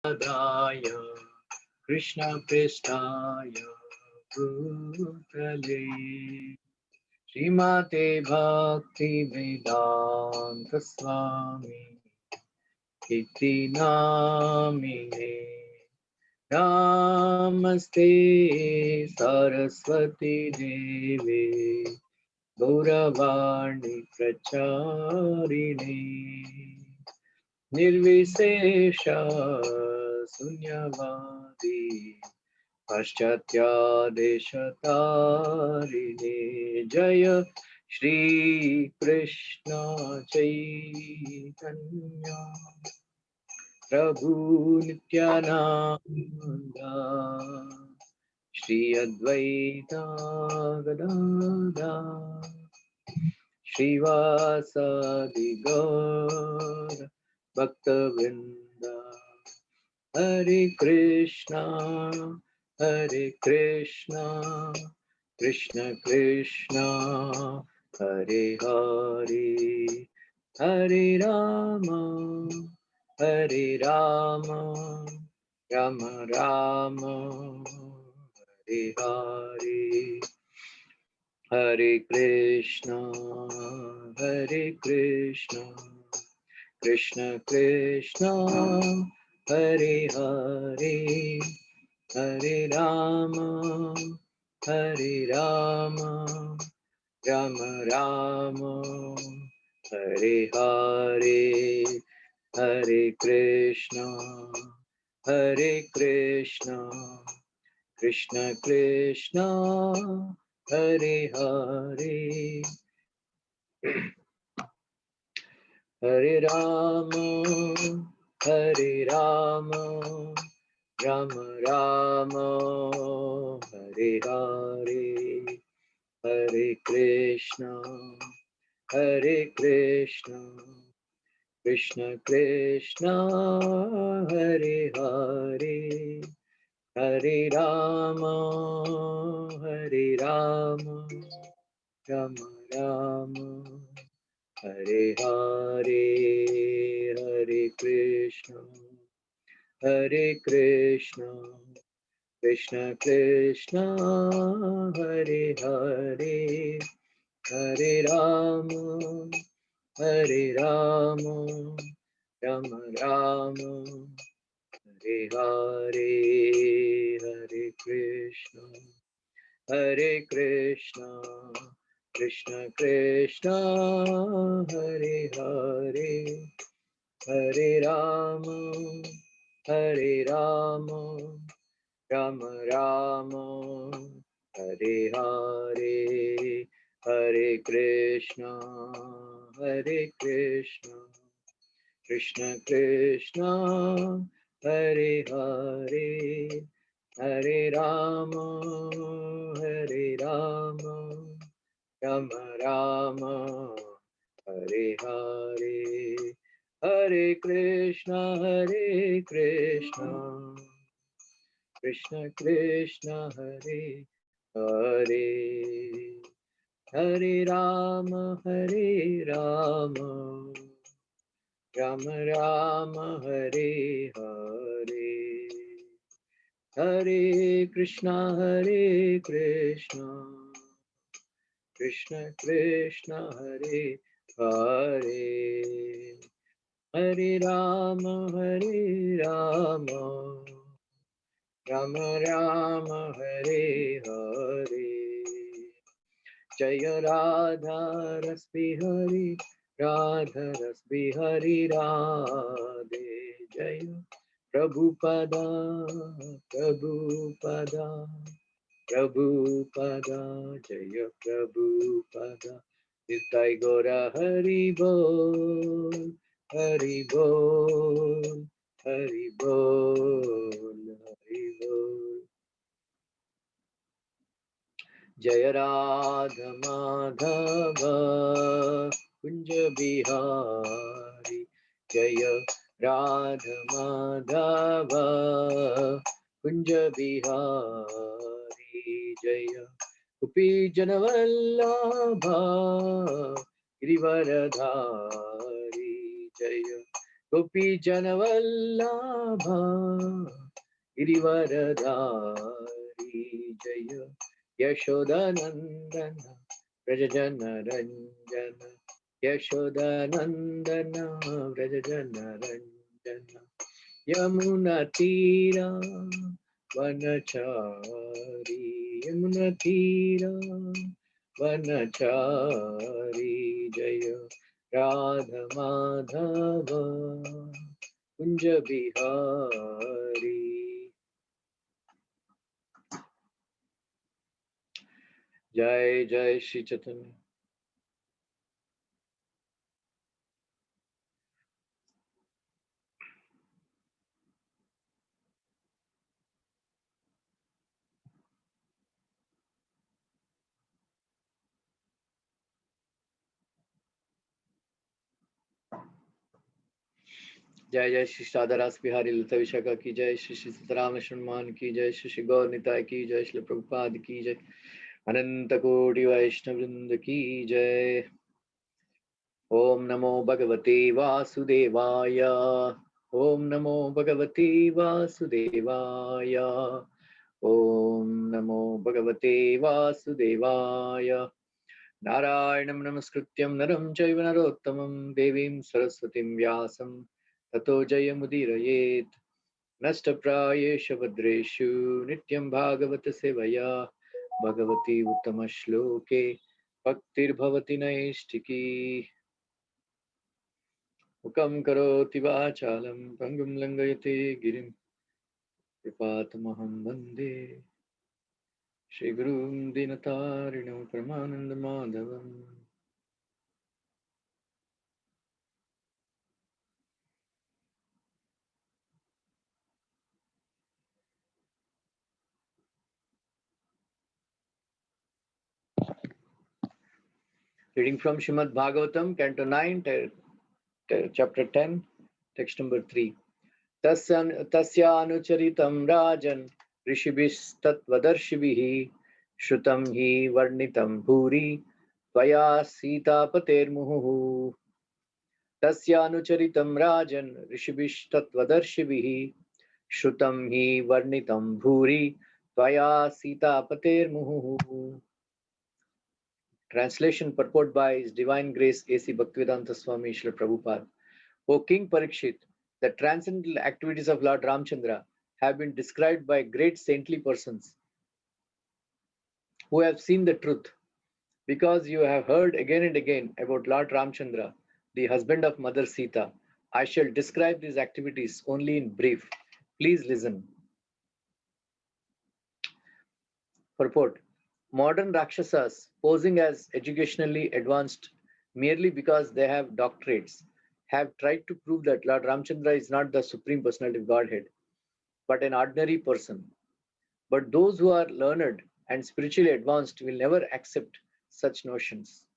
दाय कृष्ण पृष्ठाय भूतले श्रीमते भक्ति वेदांत स्वामी इति नामिने नमस्ते सरस्वती देवे गौरवाणी प्रचारिणे निर्विशेष शून्यवादी पाश्चात्यादेशतारिणे जय श्री कृष्ण चैतन्य प्रभु नित्यानंद श्री अद्वैता गदाधर श्रीवासादि गौर भक्तवृंद हरे कृष्णा कृष्ण कृष्णा हरे हरे हरे राम राम राम हरे हरे हरे कृष्णा कृष्ण कृष्णा हरे हरे हरे राम राम राम हरे हरे हरे कृष्णा कृष्ण कृष्णा हरे हरे हरे राम राम राम हरे हरे हरे कृष्णा कृष्ण कृष्णा हरे हरे हरे राम राम राम हरे हरे हरे कृष्ण कृष्ण कृष्ण हरे हरे हरे राम राम राम हरे हरे हरे कृष्ण कृष्ण कृष्ण हरे हरे हरे राम राम राम हरे हरे हरे कृष्ण कृष्ण कृष्ण हरे हरे हरे राम राम राम हरे हरे हरे कृष्ण कृष्ण कृष्ण हरे हरे हरे राम राम राम हरे हरे हरे कृष्ण कृष्ण कृष्ण हरे हरे हरे राम राम राम हरे हरे जय राधा रश्मि हरि राधा रश्मि हरि राधे जय प्रभुपदा जय प्रभुपदा निताय गौरा हरि बोल हरि बोल हरि बोल हरि बोल जय राधा माधव कुंज बिहारी जय राधा माधव कुंज बिहारी जय गोपी जनवल्लभा गिरिवरधारी जय Gopi Janavallabha Girivaradari Jaya Yashodanandana Vrajajana Ranjana Yashodanandana Vrajajana Ranjana Yamuna Tira Vanachari Yamuna Tira Vanachari Jaya Radha Madhava Kunja Bihari. Jai Jai Shri Chaitanya. जय जय श्री शादारास बिहारी लता विशाखा की जय, श्री श्री सीताराम लक्ष्मण की जय, श्री श्री गौर निताय की जय, श्री प्रभुपाद की जय, अनंत कोटि वैष्णव वृंद की जय। ओम नमो भगवते वासुदेवाय। ओम नमो भगवते वासुदेवाय। ओम नमो भगवते वासुदेवाय। नारायणं नमस्कृत्यं नरं चैव नरोत्तमं देवीं सरस्वतीं व्यासं ततो जयमुदीरयेत्। नष्टप्रायेषु भद्रेषु नित्यं भागवत सेवया भगवती उत्तमश्लोके भक्तिर्भवति नैष्ठिकी। मुखं करोति वाचालं पङ्गुं लङ्घयते गिरिं कृपातमहं वन्दे श्रीगुरुं दीनतारिणं परमानन्दमाधवम्। Reading from Srimad Bhagavatam, Canto 9, Chapter 10, text number 3. Tasyanucharitam rajan rishibhistatvadarshibhihi shrutam hi varnitam bhuri tvaya sitapatermuhu. Tasyanucharitam rajan rishibhistatvadarshibhihi shrutam hi varnitam bhuri tvaya sitapatermuhu. Translation purport by His Divine Grace A.C. Bhaktivedanta Swami Srila Prabhupada. O King Parikshit, the transcendental activities of Lord Ramchandra have been described by great saintly persons who have seen the truth. Because you have heard again and again about Lord Ramchandra, the husband of Mother Sita, I shall describe these activities only in brief. Please listen. Purport. Modern Rakshasas, posing as educationally advanced merely because they have doctorates, have tried to prove that Lord Ramchandra is not the Supreme Personality of Godhead, but an ordinary person. But those who are learned and spiritually advanced will never accept such notions.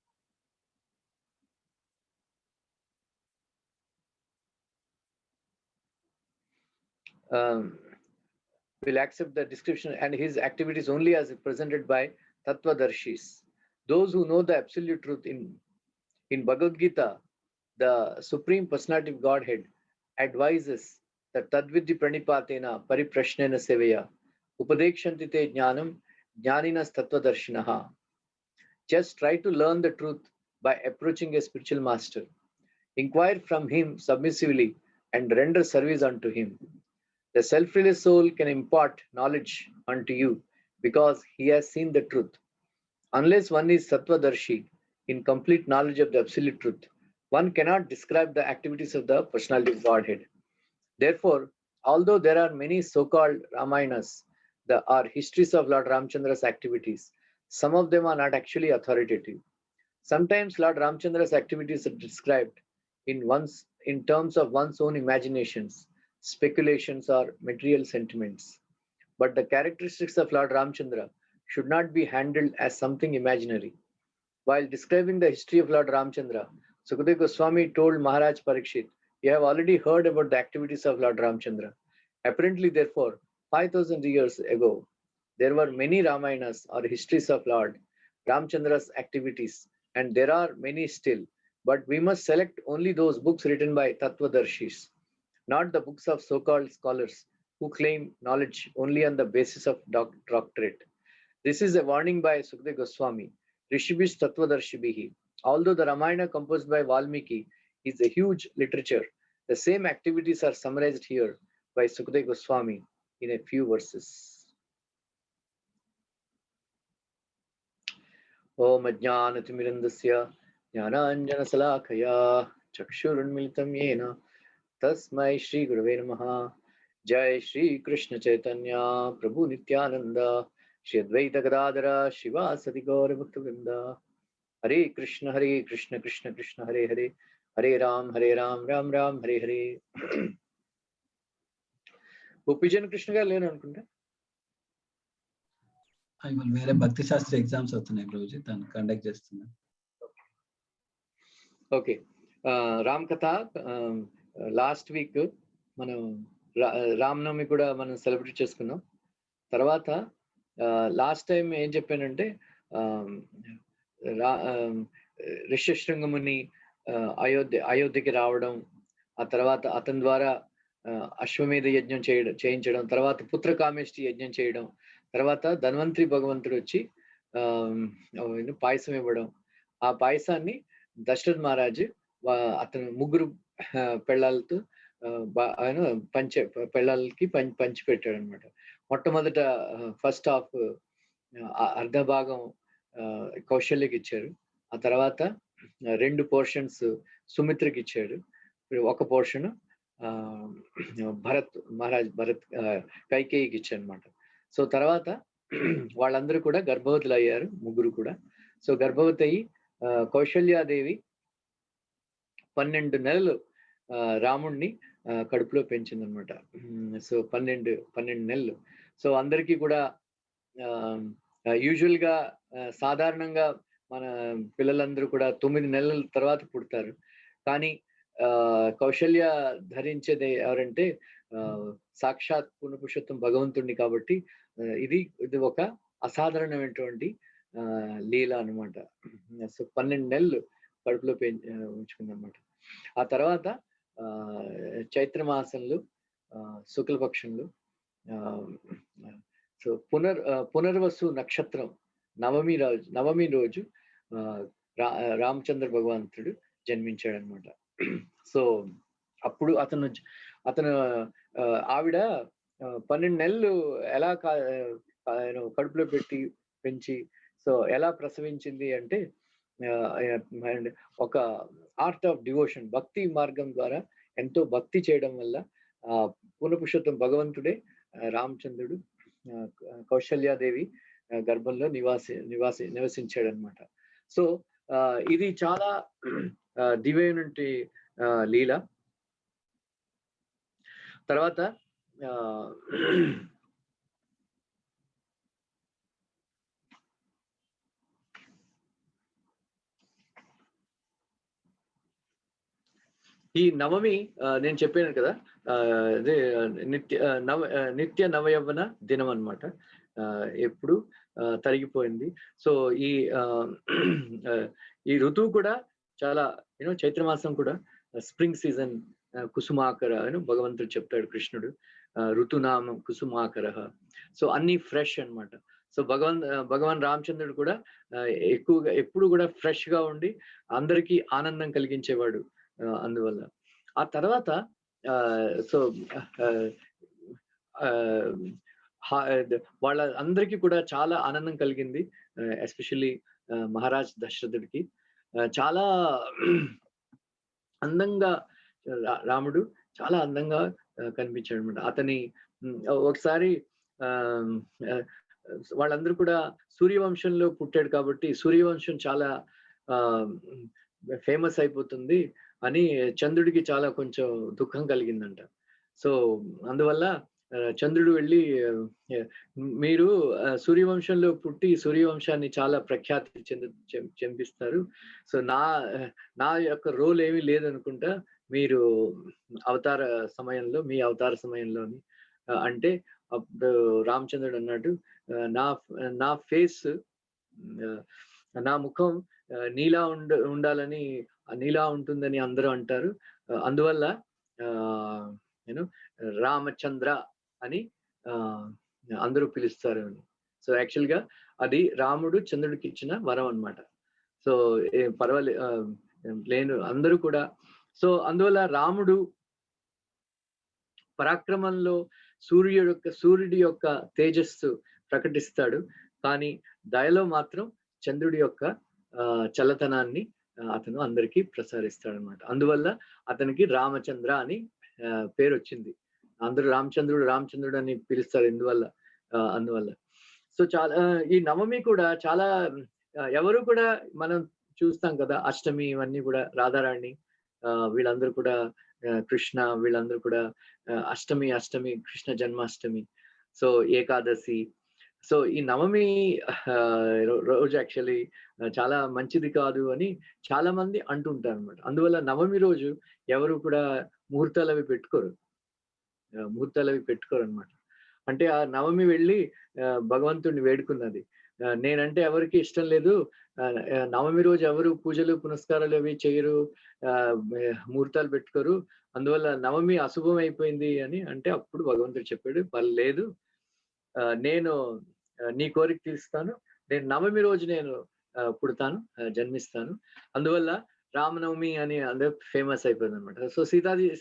Will accept the description and his activities only as presented by Tattvadarshis. Those who know the absolute truth in Bhagavad Gita, the Supreme Personality of Godhead advises that Tadvidhi Pranipatena Pariprashnena Sevaya Upadekshanti Te Jnanam Jnaninas Tattvadarshinaha. Just try to learn the truth by approaching a spiritual master. Inquire from him submissively and render service unto him. The self-released soul can impart knowledge unto you because he has seen the truth. Unless one is Sattvadarshi, in complete knowledge of the absolute truth, one cannot describe the activities of the personality of Godhead. Therefore, although there are many so-called Ramayanas, there are histories of Lord Ramchandra's activities, some of them are not actually authoritative. Sometimes Lord Ramchandra's activities are described in terms of one's own imaginations, speculations, or material sentiments. But the characteristics of Lord Ramchandra should not be handled as something imaginary. While describing the history of Lord Ramchandra, Sukadeva Goswami told Maharaj Parikshit, "You have already heard about the activities of Lord Ramchandra. Apparently, therefore, 5,000 years ago, there were many Ramayanas or histories of Lord Ramchandra's activities, and there are many still. But we must select only those books written by Tattvadarshis. not the books of so-called scholars who claim knowledge only on the basis of doctorate. This is a warning by Sukadeva Goswami, Rishibhish Tattvadarshibhihi. Although the Ramayana composed by Valmiki is a huge literature, the same activities are summarized here by Sukadeva Goswami in a few verses. Om Ajnanatimirandasya Jnananjana Salakaya Chakshurunmilitam Yena Tasmai Shri Gurave Namaha. Jai Shri Krishna Chaitanya Prabhu Nityananda Shri Advaita Gadadara Shivasati Gaura Bhaktivinoda. Hare Krishna Krishna Krishna Hare Hare, Hare Ram Ram Ram Hare Hare. Gopijan Krishna గారు లేను అనుకుంటా. వేరే భక్తి Sastry exams అవుతున్నాయి ప్రభుజీ, దాన్ని conduct చేస్తున్నా. Okay, Ram కథ last week మనం రామనవమి కూడా మనం సెలబ్రేట్ చేసుకున్నాం. తర్వాత లాస్ట్ టైం ఏం చెప్పానంటే ఋష్యశృంగముని అయోధ్యకి రావడం, ఆ తర్వాత అతని ద్వారా అశ్వమేధ యజ్ఞం చేయించడం, తర్వాత పుత్రకామేష్టి యజ్ఞం చేయడం, తర్వాత ధన్వంతరి భగవంతుడు వచ్చి పాయసం ఇవ్వడం. ఆ పాయసాన్ని దశరథ్ మహారాజు అతను ముగ్గురు పెళ్ళాలతో పెళ్ళాలకి పంచి పెట్టాడు అనమాట. మొట్టమొదట ఫస్ట్ హాఫ్ అర్ధ భాగం కౌశల్యకి ఇచ్చారు. ఆ తర్వాత 2 పోర్షన్స్ సుమిత్రకి ఇచ్చాడు. ఒక పోర్షన్ భరత్ కైకేయికి ఇచ్చారు అనమాట. సో తర్వాత వాళ్ళందరూ కూడా గర్భవతులు అయ్యారు, ముగ్గురు కూడా. సో గర్భవతి అయ్యి కౌశల్యాదేవి 12 నెలలు రాముణ్ణి కడుపులో పెంచింది అనమాట. సో 12 నెలలు. సో అందరికీ కూడా యూజువల్ గా సాధారణంగా మన పిల్లలందరూ కూడా 9 నెలల తర్వాత పుడతారు. కానీ కౌశల్య ధరించేది ఎవరంటే సాక్షాత్ పూర్ణపురుషోత్తం భగవంతుడిని. కాబట్టి ఇది ఒక అసాధారణమైనటువంటి లీల అనమాట. సో 12 నెలలు కడుపులో ఉంచుకుందనమాట. ఆ తర్వాత చైత్రమాసంలో శుక్లపక్షంలో సో పునర్వసు నక్షత్రం నవమి రోజు రామచంద్ర భగవంతుడు జన్మించాడు అనమాట. సో అప్పుడు అతను ఆవిడ 12 నెలలు ఎలా కడుపులో పెంచి సో ఎలా ప్రసవించింది అంటే ఒక ఆర్ట్ ఆఫ్ డివోషన్, భక్తి మార్గం ద్వారా ఎంతో భక్తి చేయడం వల్ల పూర్ణపురుషోత్తం భగవంతుడే రామచంద్రుడు కౌశల్యాదేవి గర్భంలో నివసించాడు అనమాట. సో ఇది చాలా దివ్యమైనటువంటి లీల. తర్వాత ఈ నవమి నేను చెప్పాను కదా, అదే నిత్య నవయవ్వన దినం అన్నమాట. ఎప్పుడు తరిగిపోయింది. సో ఈ ఋతువు కూడా చాలా చైత్రమాసం కూడా స్ప్రింగ్ సీజన్ కుసుమాకర భగవంతుడు చెప్తాడు కృష్ణుడు. ఋతునామం కుసుమాకర. సో అన్ని ఫ్రెష్ అన్నమాట. సో భగవాన్ రామచంద్రుడు కూడా ఎక్కువగా ఎప్పుడు కూడా ఫ్రెష్ గా ఉండి అందరికీ ఆనందం కలిగించేవాడు. అందువల్ల ఆ తర్వాత సో వాళ్ళ అందరికీ కూడా చాలా ఆనందం కలిగింది. ఎస్పెషల్లీ మహారాజ్ దశరథుడికి చాలా అందంగా రాముడు చాలా అందంగా కనిపించాడు అనమాట. అతని ఒకసారి వాళ్ళందరూ కూడా సూర్యవంశంలో పుట్టాడు కాబట్టి సూర్యవంశం చాలా ఫేమస్ అయిపోతుంది అని చంద్రుడికి చాలా కొంచెం దుఃఖం కలిగిందంట. సో అందువల్ల చంద్రుడు వెళ్ళి మీరు సూర్యవంశంలో పుట్టి సూర్యవంశాన్ని చాలా ప్రఖ్యాతి చెందిస్తారు. సో నా యొక్క రోల్ ఏమీ లేదనుకుంటా, మీరు మీ అవతార సమయంలోని అంటే అప్పుడు రామచంద్రుడు అన్నాడు, నా ఫేస్ నా ముఖం నీలా ఉండాలని నీలా ఉంటుందని అందరూ అంటారు. అందువల్ల యూనో రామచంద్ర అని అందరూ పిలుస్తారు. సో యాక్చువల్ గా అది రాముడు చంద్రుడికి ఇచ్చిన వరం అన్నమాట. సో పర్వాలే లేను అందరూ కూడా. సో అందువల్ల రాముడు పరాక్రమంలో సూర్యుడి యొక్క తేజస్సు ప్రకటిస్తాడు. కానీ దయలో మాత్రం చంద్రుడి యొక్క చల్లతనాన్ని అతను అందరికీ ప్రసారిస్తాడనమాట. అందువల్ల అతనికి రామచంద్ర అని పేరొచ్చింది. అందరూ రామచంద్రుడు అని పిలుస్తారు అందువల్ల. సో చాలా ఈ నవమి కూడా చాలా ఎవరు కూడా మనం చూస్తాం కదా! అష్టమి ఇవన్నీ కూడా రాధారాణి వీళ్ళందరూ కూడా కృష్ణ వీళ్ళందరూ కూడా అష్టమి కృష్ణ జన్మాష్టమి. సో ఏకాదశి. సో ఈ నవమి రోజు యాక్చువల్లీ చాలా మంచిది కాదు అని చాలా మంది అంటుంటారన్నమాట. అందువల్ల నవమి రోజు ఎవరు కూడా ముహూర్తాలవి పెట్టుకోరన్నమాట. అంటే ఆ నవమి వెళ్ళి భగవంతుడిని వేడుకున్నది. నేనంటే ఎవరికీ ఇష్టం లేదు. నవమి రోజు ఎవరు పూజలు పునస్కారాలు అవి చేయరు, ముహూర్తాలు పెట్టుకోరు. అందువల్ల నవమి అశుభం అయిపోయింది అని అంటే అప్పుడు భగవంతుడు చెప్పాడు, పర్లేదు నేను నీ కోరిక తీరుస్తాను. నేను నవమి రోజు నేను పుడతాను, జన్మిస్తాను. అందువల్ల రామనవమి అని అందరూ ఫేమస్ అయిపోయింది అనమాట. సో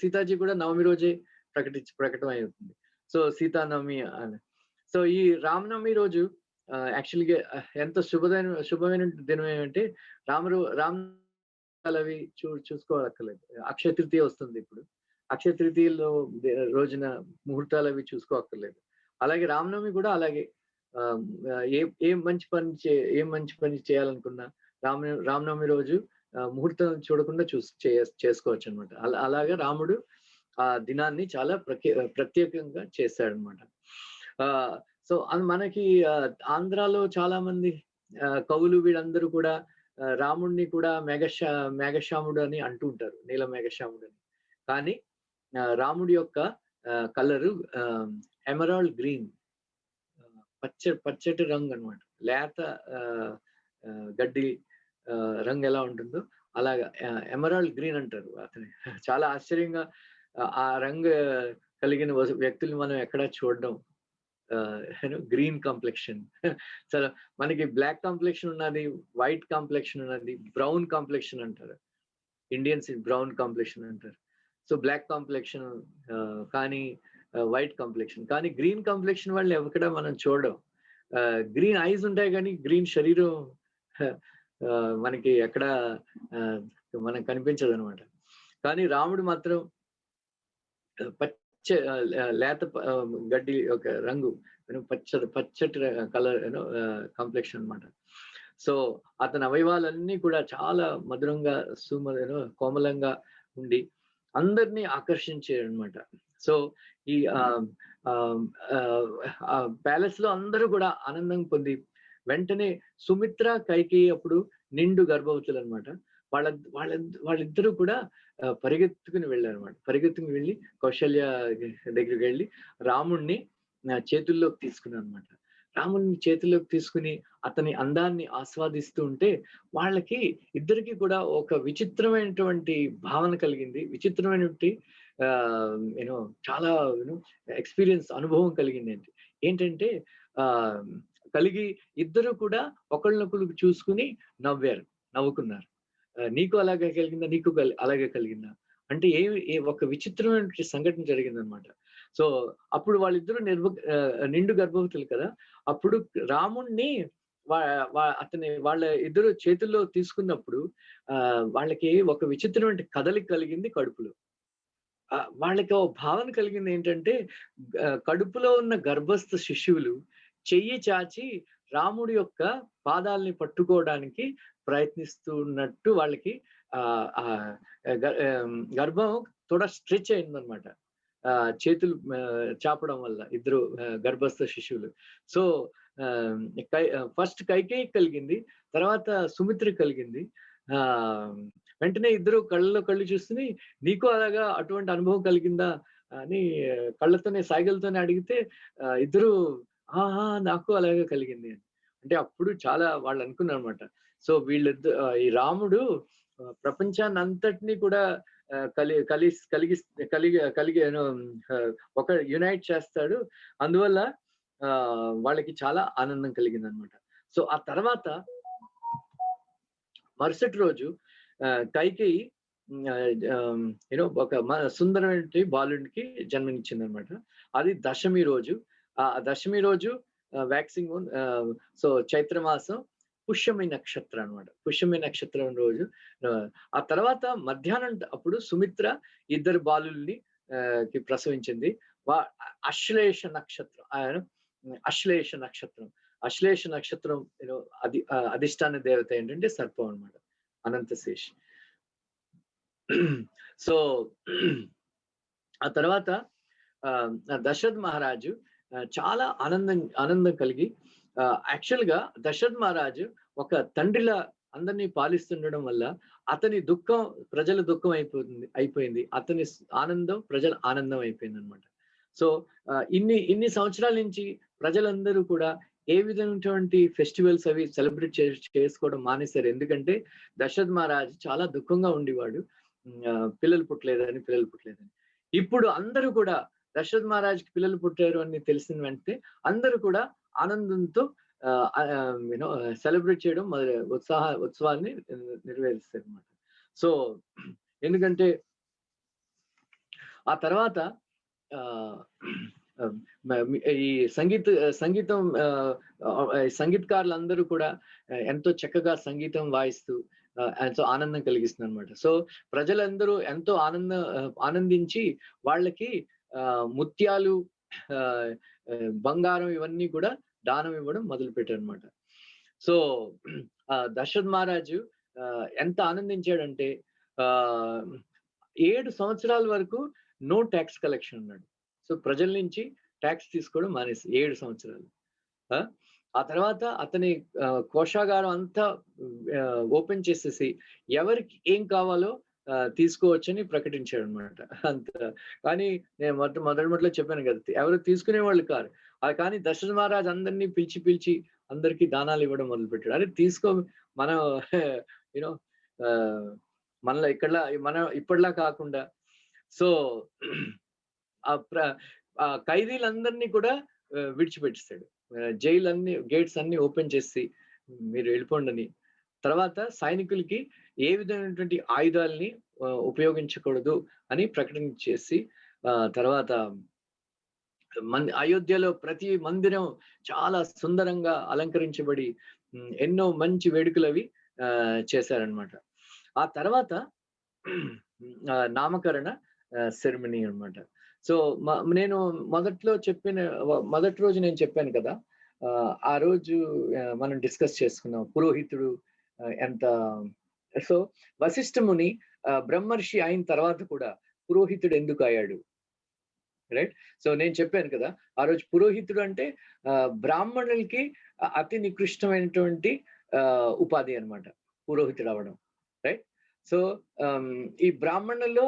సీతాజీ కూడా నవమి రోజే ప్రకటన అవుతుంది. సో సీతానవమి అని. సో ఈ రామనవమి రోజు యాక్చువల్‌గా ఎంత శుభమైన దినం ఏమంటే అవి చూసుకోవక్కర్లేదు. అక్షయ తృతీయ వస్తుంది ఇప్పుడు. అక్షయ తృతీయలో రోజున ముహూర్తాలు అవి చూసుకోక్కర్లేదు. అలాగే రామనవమి కూడా అలాగే ఏం మంచి పని చేయాలనుకున్నా రామనవమి రోజు ముహూర్తం చూడకుండా చేసుకోవచ్చు అనమాట. అలాగా రాముడు ఆ దినాన్ని చాలా ప్రత్యేకంగా చేశాడనమాట. సో మనకి ఆంధ్రాలో చాలా మంది కవులు వీళ్ళందరూ కూడా రాముడిని కూడా మేఘశ్యాముడు అని అంటూ ఉంటారు, నీల మేఘశ్యాముడు అని. కానీ రాముడి యొక్క కలరు ఎమరాల్డ్ గ్రీన్, పచ్చటి రంగు అన్నమాట. లేత గడ్డి రంగు ఎలా ఉంటుందో అలాగా ఎమరాల్డ్ గ్రీన్ అంటారు అతని. చాలా ఆశ్చర్యంగా ఆ రంగు కలిగిన వ్యక్తులు మనం ఎక్కడా చూడడం. Green complexion. చాలా మనకి బ్లాక్ కాంప్లెక్షన్ ఉన్నది, వైట్ కాంప్లెక్షన్ ఉన్నది, బ్రౌన్ కాంప్లెక్షన్ అంటారు. ఇండియన్స్ బ్రౌన్ కాంప్లెక్షన్ అంటారు. సో బ్లాక్ కాంప్లెక్షన్ కానీ వైట్ కాంప్లెక్షన్, కానీ గ్రీన్ కాంప్లెక్షన్ వాళ్ళు ఎక్కడ మనం చూడడం. గ్రీన్ ఐస్ ఉంటాయి కానీ గ్రీన్ శరీరం మనకి ఎక్కడ మనకు కనిపించదు అనమాట. కానీ రాముడు మాత్రం లేత గడ్డి ఒక రంగు, పచ్చటి కలర్ కాంప్లెక్షన్ అన్నమాట. సో అతని అవయవాలన్నీ కూడా చాలా మధురంగా కోమలంగా ఉండి అందరినీ ఆకర్షించారనమాట. సో ఈ ప్యాలెస్ లో అందరూ కూడా ఆనందం పొంది వెంటనే సుమిత్ర కైకేయి అప్పుడు నిండు గర్భవతులు అనమాట. వాళ్ళిద్దరూ కూడా పరిగెత్తుకుని వెళ్ళి కౌశల్య దగ్గరికి వెళ్ళి రాముణ్ణి చేతుల్లోకి తీసుకున్నారు అనమాట. రాముడిని చేతుల్లోకి తీసుకుని అతని అందాన్ని ఆస్వాదిస్తూ ఉంటే వాళ్ళకి ఇద్దరికి కూడా ఒక విచిత్రమైనటువంటి భావన కలిగింది. విచిత్రమైనటువంటి చాలా ఎక్స్పీరియన్స్, అనుభవం కలిగింది. ఏంటంటే కలిగి ఇద్దరు కూడా ఒకళ్ళనొకళ్ళు చూసుకుని నవ్వుకున్నారు. నీకు అలాగే కలిగిందా, నీకు అలాగే కలిగిందా అంటే ఒక విచిత్రమైన సంఘటన జరిగిందనమాట. సో అప్పుడు వాళ్ళిద్దరూ నిండు గర్భవతులు కదా. అప్పుడు రాముణ్ణి వాళ్ళ ఇద్దరు చేతుల్లో తీసుకున్నప్పుడు వాళ్ళకి ఒక విచిత్రమైన కదలిక కలిగింది కడుపులో. వాళ్ళకి ఒక భావన కలిగింది ఏంటంటే కడుపులో ఉన్న గర్భస్థ శిశువులు చెయ్యి చాచి రాముడి యొక్క పాదాలని పట్టుకోవడానికి ప్రయత్నిస్తున్నట్టు వాళ్ళకి గర్భం తోడ స్ట్రెచ్ అయిందనమాట. చేతులు చాపడం వల్ల ఇద్దరు గర్భస్థ శిశువులు. సో ఫస్ట్ కైకేయి కలిగింది, తర్వాత సుమిత్ర కలిగింది. వెంటనే ఇద్దరు కళ్ళలో కళ్ళు చూసుకుని నీకు అలాగా అటువంటి అనుభవం కలిగిందా అని కళ్ళతోనే సాయిగలతోనే అడిగితే ఇద్దరు నాకు అలాగే కలిగింది అని. అంటే అప్పుడు చాలా వాళ్ళు అనుకున్నారు అనమాట. సో వీళ్ళిద్దరు ఈ రాముడు ప్రపంచాన్ని అంతటినీ కూడా కలిగి ఒక యునైట్ చేస్తాడు. అందువల్ల వాళ్ళకి చాలా ఆనందం కలిగిందనమాట. సో ఆ తర్వాత మరుసటి రోజు కైకేయి ఒక సుందరమైన బాలుడికి జన్మనిచ్చిందనమాట. అది దశమి రోజు. ఆ దశమి రోజు వ్యాక్సింగ్ మూన్. సో చైత్రమాసం పుష్యమి నక్షత్రం అనమాట. పుష్యమి నక్షత్రం రోజు ఆ తర్వాత మధ్యాహ్నం అప్పుడు సుమిత్ర ఇద్దరు బాలుల్ని ప్రసవించింది. అశ్లేష నక్షత్రం అశ్లేష నక్షత్రం అశ్లేష నక్షత్రం అధిష్టాన దేవత ఏంటంటే సర్పం అనమాట, అనంతశేష్. సో ఆ తర్వాత దశరథ్ మహారాజు చాలా ఆనందం కలిగి, యాక్చువల్ గా దశరథ్ మహారాజు ఒక తండ్రిలా అందరినీ పాలిస్తుండడం వల్ల అతని దుఃఖం ప్రజల దుఃఖం అయిపోయింది, అతని ఆనందం ప్రజల ఆనందం అయిపోయింది అనమాట. సో ఇన్ని సంవత్సరాల నుంచి ప్రజలందరూ కూడా ఏ విధమైనటువంటి ఫెస్టివల్స్ అవి సెలబ్రేట్ చేసుకోవడం మానేశారు. ఎందుకంటే దశరథ్ మహారాజు చాలా దుఃఖంగా ఉండేవాడు, పిల్లలు పుట్టలేదని. ఇప్పుడు అందరూ కూడా దశరథ్ మహారాజుకి పిల్లలు పుట్టారు అని తెలిసిన వెంటనే అందరూ కూడా ఆనందంతో సెలబ్రేట్ చేయడం ఉత్సవాన్ని నెరవేరుస్తారు అనమాట. సో ఎందుకంటే ఆ తర్వాత ఈ సంగీతకారులందరూ కూడా ఎంతో చక్కగా సంగీతం వాయిస్తూ ఎంతో ఆనందం కలిగిస్తుంది అనమాట. సో ప్రజలందరూ ఎంతో ఆనందించి వాళ్ళకి ముత్యాలు, బంగారం ఇవన్నీ కూడా దానం ఇవ్వడం మొదలు పెట్టారు అనమాట. సో దశరథ్ మహారాజు ఎంత ఆనందించాడంటే 7 సంవత్సరాల వరకు నో ట్యాక్స్ కలెక్షన్ ఉన్నాడు. సో ప్రజల నుంచి ట్యాక్స్ తీసుకోవడం మానేసి 7 సంవత్సరాలు. ఆ తర్వాత అతని కోశాగారం అంతా ఓపెన్ చేసేసి ఎవరికి ఏం కావాలో తీసుకోవచ్చని ప్రకటించాడు అనమాట. అంత కానీ నేను మొదట్లో చెప్పాను కదా, ఎవరు తీసుకునే వాళ్ళు కాదు. కానీ దశరథ మహారాజ్ అందరినీ పిలిచి అందరికీ దానాలు ఇవ్వడం మొదలుపెట్టాడు. అదే తీసుకో, మనం యూనో మనలో మనం ఇప్పటిలా కాకుండా. సో ఆ ఖైదీలందరినీ కూడా విడిచిపెట్టిస్తాడు. గేట్స్ అన్ని ఓపెన్ చేసి మీరు వెళ్ళిపోండి. తర్వాత సైనికులకి ఏ విధమైనటువంటి ఆయుధాలని ఉపయోగించకూడదు అని ప్రకటన చేసి, తర్వాత అయోధ్యలో ప్రతి మందిరం చాలా సుందరంగా అలంకరించబడి ఎన్నో మంచి వేడుకలు అవి చేశారనమాట. ఆ తర్వాత నామకరణ సెరమనీ అనమాట. సో నేను మొదటి రోజు నేను చెప్పాను కదా, ఆ రోజు మనం డిస్కస్ చేసుకున్నాం పురోహితుడు ఎంత. సో వశిష్ఠ ముని బ్రహ్మర్షి అయిన తర్వాత కూడా పురోహితుడు ఎందుకు అయ్యాడు, రైట్? సో నేను చెప్పాను కదా, ఆ రోజు పురోహితుడు అంటే బ్రాహ్మణులకి అతి నికృష్టమైనటువంటి ఉపాధి అనమాట పురోహితుడు అవ్వడం, రైట్? సో ఈ బ్రాహ్మణుల్లో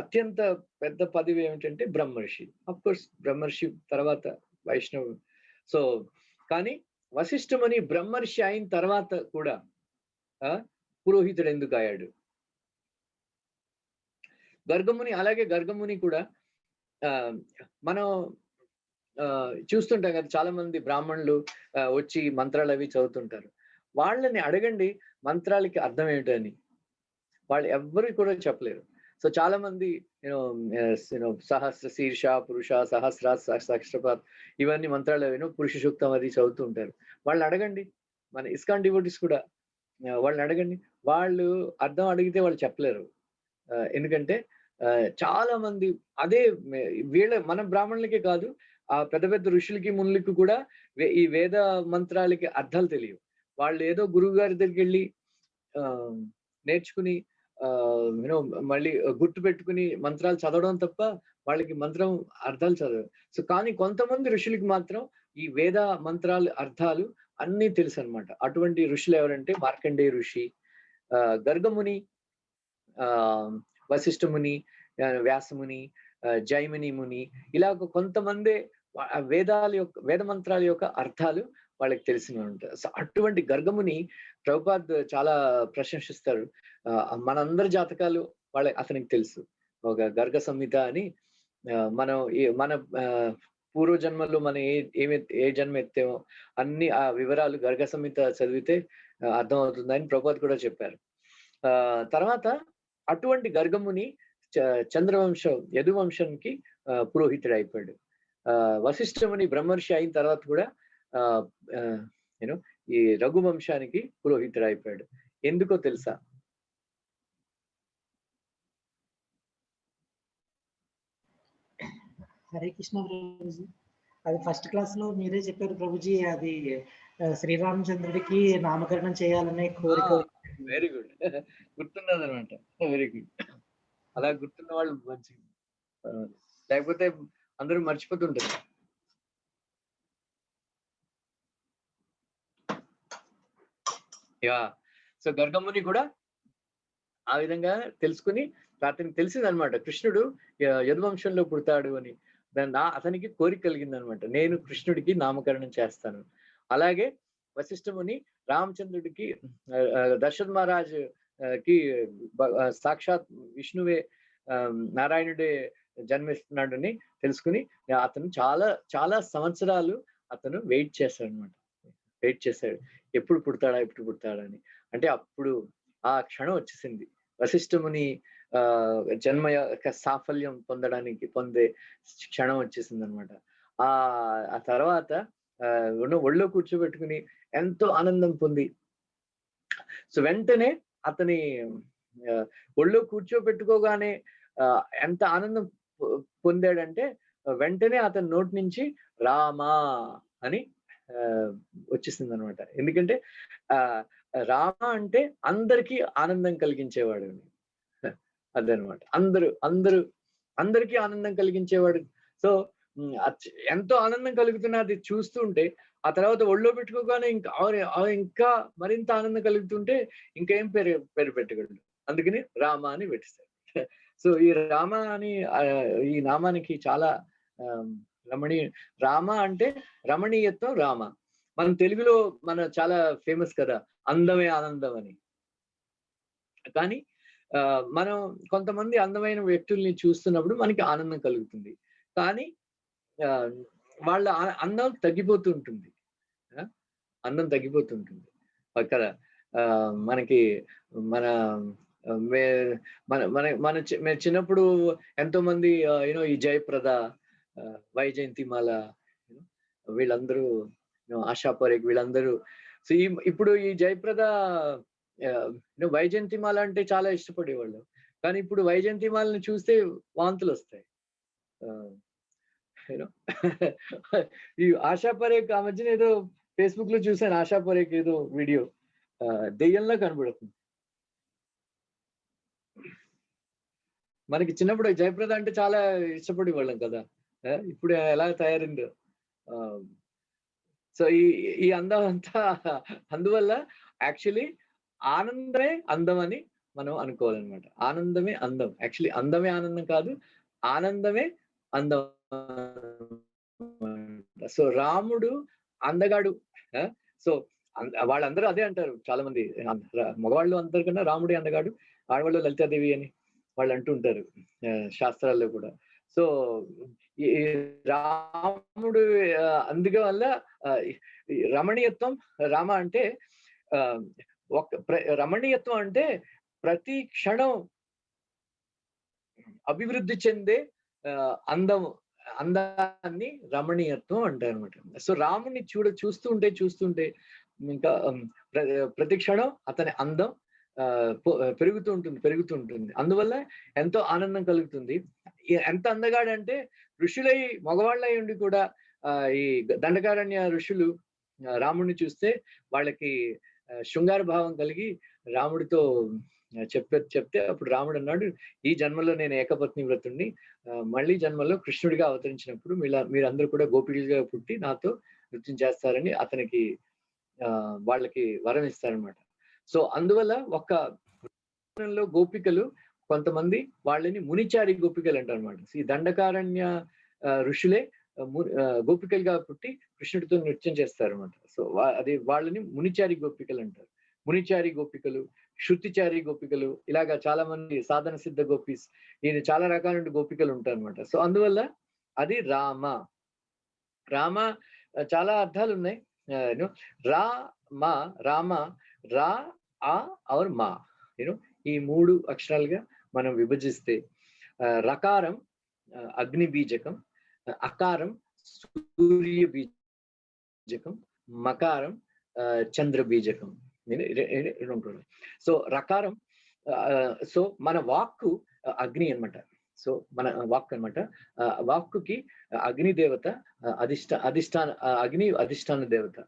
అత్యంత పెద్ద పదవి ఏమిటంటే బ్రహ్మర్షి. అఫ్ కోర్స్ బ్రహ్మర్షి తర్వాత వైష్ణవు. సో కానీ వశిష్ఠముని బ్రహ్మర్షి అయిన తర్వాత కూడా పురోహితుడు ఎందుకు అయ్యాడు? గర్గముని కూడా మనం చూస్తుంటాం కదా, చాలా మంది బ్రాహ్మణులు వచ్చి మంత్రాలు అవి చదువుతుంటారు. వాళ్ళని అడగండి మంత్రాలకి అర్థం ఏమిటని, వాళ్ళు ఎవ్వరు కూడా చెప్పలేరు. సో చాలా మంది సహస్ర శీర్ష పురుష సహస్ర సహస్రపాత్ ఇవన్నీ మంత్రాలు పురుష సూక్తం అది చదువుతూ ఉంటారు. వాళ్ళని అడగండి, మన ఇస్కాన్ డివోటీస్ కూడా వాళ్ళని అడగండి, వాళ్ళు అర్థం అడిగితే వాళ్ళు చెప్పలేరు. ఎందుకంటే చాలా మంది అదే మన బ్రాహ్మణులకే కాదు, ఆ పెద్ద పెద్ద ఋషులకి మునులకి కూడా ఈ వేద మంత్రాలకి అర్థాలు తెలియవు. వాళ్ళు ఏదో గురువు గారి దగ్గరికి వెళ్ళి నేర్చుకుని మళ్ళీ గుర్తు పెట్టుకుని మంత్రాలు చదవడం తప్ప వాళ్ళకి మంత్రం అర్థాలు చదవరు. సో కానీ కొంతమంది ఋషులకి మాత్రం ఈ వేద మంత్రాలు అర్థాలు అన్నీ తెలుసు అనమాట. అటువంటి ఋషులు ఎవరంటే మార్కండేయ ఋషి, గర్గముని, వశిష్ఠముని, వ్యాసముని, జైమిని ముని, ఇలాగ కొంతమంది వేద మంత్రాల యొక్క అర్థాలు వాళ్ళకి తెలిసిన ఉంటారు. సో అటువంటి గర్గముని ప్రభుపాద్ చాలా ప్రశంసిస్తారు. మనందరి జాతకాలు అతనికి తెలుసు. ఒక గర్గ సంహిత అని మనం మన పూర్వజన్మల్లో మనం ఏ జన్మ ఎత్తామో అన్ని ఆ వివరాలు గర్గ సంహిత చదివితే అర్థమవుతుందని ప్రభుపాద్ కూడా చెప్పారు. తర్వాత అటువంటి గర్గముని చంద్రవంశం యదువంశానికి పురోహితుడైపోయాడు. వశిష్ఠముని బ్రహ్మర్షి అయిన తర్వాత కూడా యూనో ఈ రఘువంశానికి పురోహితుడైపోయాడు. ఎందుకో తెలుసా? హరే కృష్ణ ప్రభుజీ. అది ఫస్ట్ క్లాస్ లో మీరే చెప్పారు ప్రభుజీ. అది శ్రీరామచంద్రుడికి నామకరణం చేయాలనే కోరిక. Very good. గుర్తున్నది అనమాట. Very good. అలా గుర్తున్న వాళ్ళు మంచి, లేకపోతే అందరూ మర్చిపోతుంటారు. యా. సో గర్గముని కూడా ఆ విధంగా తెలుసుకుని అతనికి తెలిసిందనమాట కృష్ణుడు యదువంశంలో పుడతాడు అని. అతనికి కోరిక కలిగిందనమాట, నేను కృష్ణుడికి నామకరణం చేస్తాను. అలాగే వశిష్ఠముని రామచంద్రుడికి దశరథ్ మహారాజ్ కి సాక్షాత్ విష్ణువే నారాయణుడే జన్మిస్తున్నాడని తెలుసుకుని అతను చాలా చాలా సంవత్సరాలు అతను వెయిట్ చేశాడు ఎప్పుడు పుడతాడని. అంటే అప్పుడు ఆ క్షణం వచ్చేసింది. వశిష్ఠముని జన్మ యొక్క సాఫల్యం పొందే క్షణం వచ్చేసింది అనమాట. ఆ తర్వాత ఒళ్ళో కూర్చోబెట్టుకుని ఎంతో ఆనందం పొంది, సో వెంటనే అతని ఒళ్ళో కూర్చోబెట్టుకోగానే ఎంత ఆనందం పొందాడంటే వెంటనే అతని నోటి నుంచి రామా అని వచ్చేసింది అనమాట. ఎందుకంటే రామ అంటే అందరికీ ఆనందం కలిగించేవాడు. అదనమాట. అందరికీ ఆనందం కలిగించేవాడు. సో ఎంతో ఆనందం కలుగుతున్నది చూస్తూ ఉంటే, ఆ తర్వాత ఒళ్ళో పెట్టుకోగానే ఇంకా మరింత ఆనందం కలుగుతుంటే ఇంకేం పేరు పెట్టగలడు. అందుకని రామ అని పెట్టేశారు. సో ఈ రామ అని ఈ నామానికి చాలా రామ అంటే రమణీయత్వం రామ. మన తెలుగులో చాలా ఫేమస్ కదా అందమే ఆనందం అని. కానీ మనం కొంతమంది అందమైన వ్యక్తుల్ని చూస్తున్నప్పుడు మనకి ఆనందం కలుగుతుంది. కానీ వాళ్ళ అందం తగ్గిపోతుంటుంది. అందం తగ్గిపోతుంటుంది అక్కడ. మనకి మన మన చిన్నప్పుడు ఎంతో మంది ఈ జయప్రద, వైజయంతిమాల, వీళ్ళందరూ, ఆశా పరేఖ్, వీళ్ళందరూ. సో ఇప్పుడు ఈ జయప్రద వైజయంతిమాల అంటే చాలా ఇష్టపడేవాళ్ళు. కానీ ఇప్పుడు వైజయంతిమాలని చూస్తే వాంతులు వస్తాయి. ఈ ఆశా పరేఖ్ ఆ మధ్యన ఏదో ఫేస్బుక్ లో చూసాను. ఆశా పరేఖ్ ఏదో వీడియో దెయ్యంలా కనబడుతుంది. మనకి చిన్నప్పుడు జయప్రద అంటే చాలా ఇష్టపడేవాళ్ళం కదా, ఇప్పుడు ఎలా తయారైందో. సో ఈ అందం అంతా అందువల్ల యాక్చువల్లీ ఆనందమే అందం అని మనం అనుకోవాలన్నమాట. ఆనందమే అందం. యాక్చువల్లీ అందమే ఆనందం కాదు, ఆనందమే అందం. సో రాముడు అందగాడు. సో వాళ్ళందరూ అదే అంటారు. చాలా మంది మగవాళ్ళు అందరికన్నా రాముడే అందగాడు, ఆడవాళ్ళు లలితాదేవి అని వాళ్ళు అంటూ ఉంటారు శాస్త్రాల్లో కూడా. సో ఈ రాముడు అందువల్ల రమణీయత్వం, రామ అంటే రమణీయత్వం అంటే ప్రతి క్షణం అభివృద్ధి చెందే అందాన్ని రమణీయత్వం అంటారు అనమాట. సో రాముని చూస్తుంటే ఇంకా ప్రతి క్షణం అతని అందం పెరుగుతూ ఉంటుంది. అందువల్ల ఎంతో ఆనందం కలుగుతుంది. ఎంత అందగాడంటే ఋషులై మగవాళ్ళై ఉండి కూడా ఈ దండకారణ్య ఋషులు రాముడిని చూస్తే వాళ్ళకి శృంగార భావం కలిగి రాముడితో చెప్తే అప్పుడు రాముడు అన్నాడు, ఈ జన్మలో నేను ఏకపత్ని వ్రతుడిని, మళ్ళీ జన్మలో కృష్ణుడిగా అవతరించినప్పుడు మీరందరూ కూడా గోపికలుగా పుట్టి నాతో నృత్యం చేస్తారని అతనికి వాళ్ళకి వరం ఇస్తారనమాట. సో అందువల్ల గోపికలు కొంతమంది వాళ్ళని మునిచారి గోపికలు అంటారు అనమాట. ఈ దండకారణ్య ఋషులే గోపికలుగా పుట్టి కృష్ణుడితో నృత్యం చేస్తారు అనమాట. సో అది వాళ్ళని మునిచారి గోపికలు అంటారు. మునిచారి గోపికలు, శృతిచారి గోపికలు, ఇలాగా చాలా మంది సాధన సిద్ధ గోపీస్, ఈయన చాలా రకాల గోపికలు ఉంటారు అనమాట. సో అందువల్ల అది రామ. రామ చాలా అర్థాలు ఉన్నాయి. రా మా రామ, రా ఆ ఆర్ మా, ఈ 3 అక్షరాలుగా మనం విభజిస్తే రకారం అగ్ని బీజకం, అకారం సూర్య బీజకం, మకారం చంద్ర బీజకం. సో రకారం, సో మన వాక్కు అగ్ని అన్నమాట. సో మన వాక్ అన్నమాట. వాక్కుకి అగ్ని దేవత అధిష్టాన అగ్ని అధిష్టాన దేవత.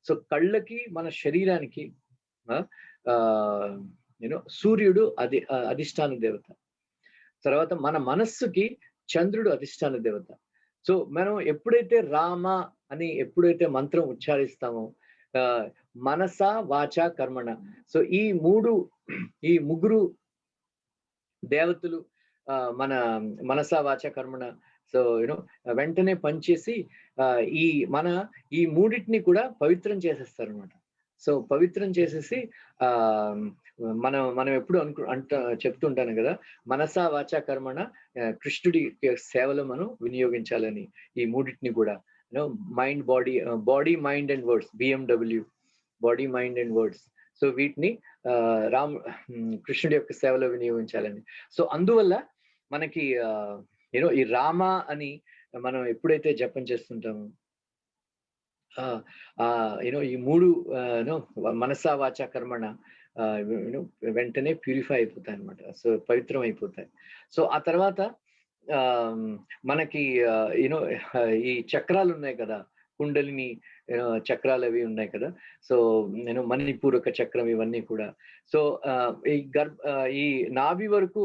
సో కళ్ళకి మన శరీరానికి సూర్యుడు అధిష్టాన దేవత. తర్వాత మన మనస్సుకి చంద్రుడు అధిష్టాన దేవత. సో మనం ఎప్పుడైతే రామ అని ఎప్పుడైతే మంత్రం ఉచ్చారిస్తామో మనస వాచ కర్మణ, సో ఈ ముగ్గురు దేవతలు మన మనస వాచ కర్మణ, సో వెంటనే పనిచేసి ఈ మూడింటిని కూడా పవిత్రం చేసేస్తారు అనమాట. సో పవిత్రం చేసేసి మనం ఎప్పుడు చెప్తుంటాను కదా, మనస వాచ కర్మణ కృష్ణుడి సేవలో మనం వినియోగించాలని. ఈ మూడింటిని కూడా mind body mind and words, BMW, body mind and words. So వీటిని కృష్ణుడి యొక్క సేవలో వినియోగించాలని. సో అందువల్ల మనకి ఈ రామ అని మనం ఎప్పుడైతే జపం చేస్తుంటామో ఈ 3 మనస వాచ కర్మణ వెంటనే ప్యూరిఫై అయిపోతాయి అనమాట. సో పవిత్రం అయిపోతాయి. సో ఆ తర్వాత మనకి ఈ చక్రాలు ఉన్నాయి కదా, కుండలిని చక్రాలు అవి ఉన్నాయి కదా. సో మణిపూరక చక్రం, ఇవన్నీ కూడా. సో ఈ నాభి వరకు,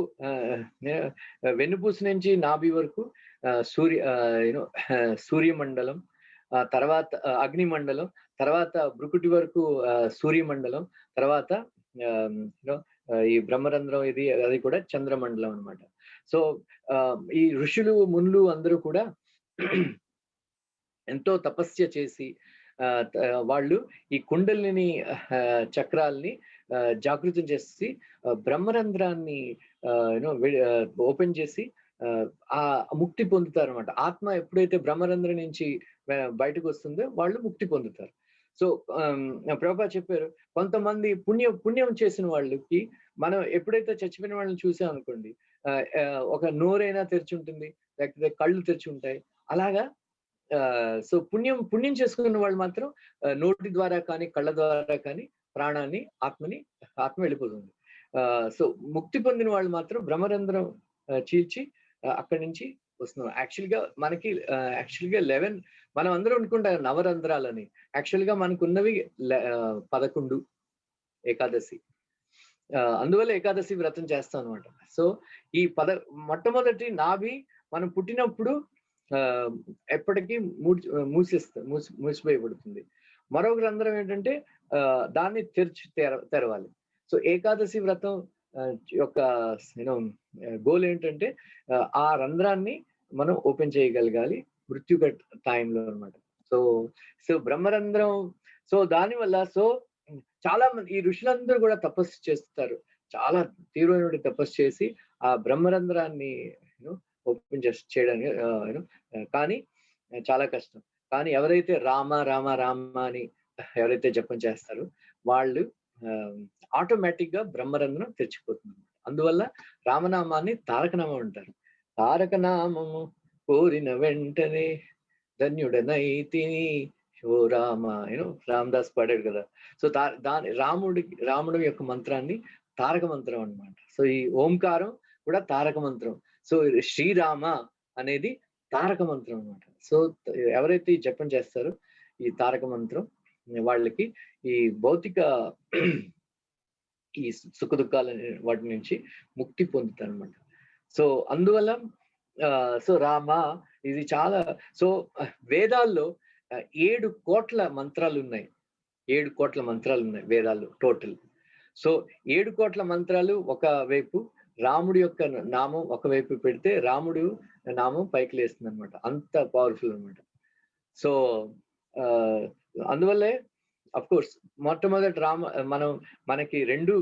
వెన్నుపూస నుంచి నాభి వరకు సూర్యమండలం, తర్వాత అగ్నిమండలం, తర్వాత భృకుటి వరకు సూర్యమండలం, తర్వాత ఈ బ్రహ్మరంధ్రం అది కూడా చంద్రమండలం అన్నమాట. సో ఈ ఋషులు మునులు అందరూ కూడా ఎంతో తపస్య చేసి వాళ్ళు ఈ కుండలిని చక్రాల్ని జాగృతం చేసి బ్రహ్మరంధ్రాన్ని ఓపెన్ చేసి ఆ ముక్తి పొందుతారు అనమాట. ఆత్మ ఎప్పుడైతే బ్రహ్మరంధ్రం నుంచి బయటకు వస్తుందో వాళ్ళు ముక్తి పొందుతారు. సో ప్రభుపాద చెప్పారు, కొంతమంది పుణ్యం చేసిన వాళ్ళకి మనం ఎప్పుడైతే చచ్చిపోయిన వాళ్ళని చూసాం అనుకోండి, ఒక నోరైనా తెరిచి ఉంటుంది, లేకపోతే కళ్ళు తెరిచి ఉంటాయి. అలాగా సో పుణ్యం చేసుకున్న వాళ్ళు మాత్రం నోటి ద్వారా కానీ కళ్ళ ద్వారా కానీ ప్రాణాన్ని ఆత్మ వెళ్ళిపోతుంది. సో ముక్తి పొందిన వాళ్ళు మాత్రం బ్రహ్మరంధ్రం చీల్చి అక్కడి నుంచి వస్తున్నాం. మనకి 11 మనం అందరూ అనుకుంటాం నవరంధ్రాలని. గా మనకు ఉన్నవి 11 ఏకాదశి. అందువల్ల ఏకాదశి వ్రతం చేస్తాం అనమాట. సో ఈ మొట్టమొదటి నాభి మనం పుట్టినప్పుడు ఎప్పటికీ మూసిపోయబడుతుంది. మరొక రంధ్రం ఏంటంటే దాన్ని తెరవాలి. సో ఏకాదశి వ్రతం యొక్క గోల్ ఏంటంటే ఆ రంధ్రాన్ని మనం ఓపెన్ చేయగలగాలి మృత్యుక టైంలో అనమాట. సో బ్రహ్మరంధ్రం, సో దానివల్ల చాలా మంది ఈ ఋషులందరూ కూడా తపస్సు చేస్తారు. చాలా తీవ్రమైన తపస్సు చేసి ఆ బ్రహ్మరంధ్రాన్ని ఓపెన్ చేయడానికి కానీ చాలా కష్టం. కానీ ఎవరైతే రామ రామ రామ అని ఎవరైతే జపం చేస్తారో వాళ్ళు ఆటోమేటిక్ గా బ్రహ్మరంధ్రం తెరిచిపోతుంది. అందువల్ల రామనామాన్ని తారకనామం అంటారు. తారకనామము కోరిన వెంటనే ధన్యుడనైతిని ఓ రామ, రామదాస్ పాడాడు కదా. సో రాముడు యొక్క మంత్రాన్ని తారక మంత్రం అన్నమాట. సో ఈ ఓంకారం కూడా తారక మంత్రం. సో శ్రీరామ అనేది తారక మంత్రం అన్నమాట. సో ఎవరైతే ఈ జపం చేస్తారో ఈ తారక మంత్రం, వాళ్ళకి ఈ భౌతిక ఈ సుఖ దుఃఖాల వాటి నుంచి ముక్తి పొందుతారు అనమాట. సో అందువల్ల సో రామ ఇది చాలా. సో వేదాల్లో 7 కోట్ల మంత్రాలు ఉన్నాయి. 7 కోట్ల మంత్రాలు ఉన్నాయి వేదాల్లో టోటల్. సో 7 కోట్ల మంత్రాలు ఒకవైపు, రాముడి యొక్క నామం ఒకవైపు పెడితే రాముడు నామం పైకి లేస్తుంది అనమాట. అంత పవర్ఫుల్ అనమాట. సో అందువల్లే అఫ్ కోర్స్ మొట్టమొదటి మనకి రెండు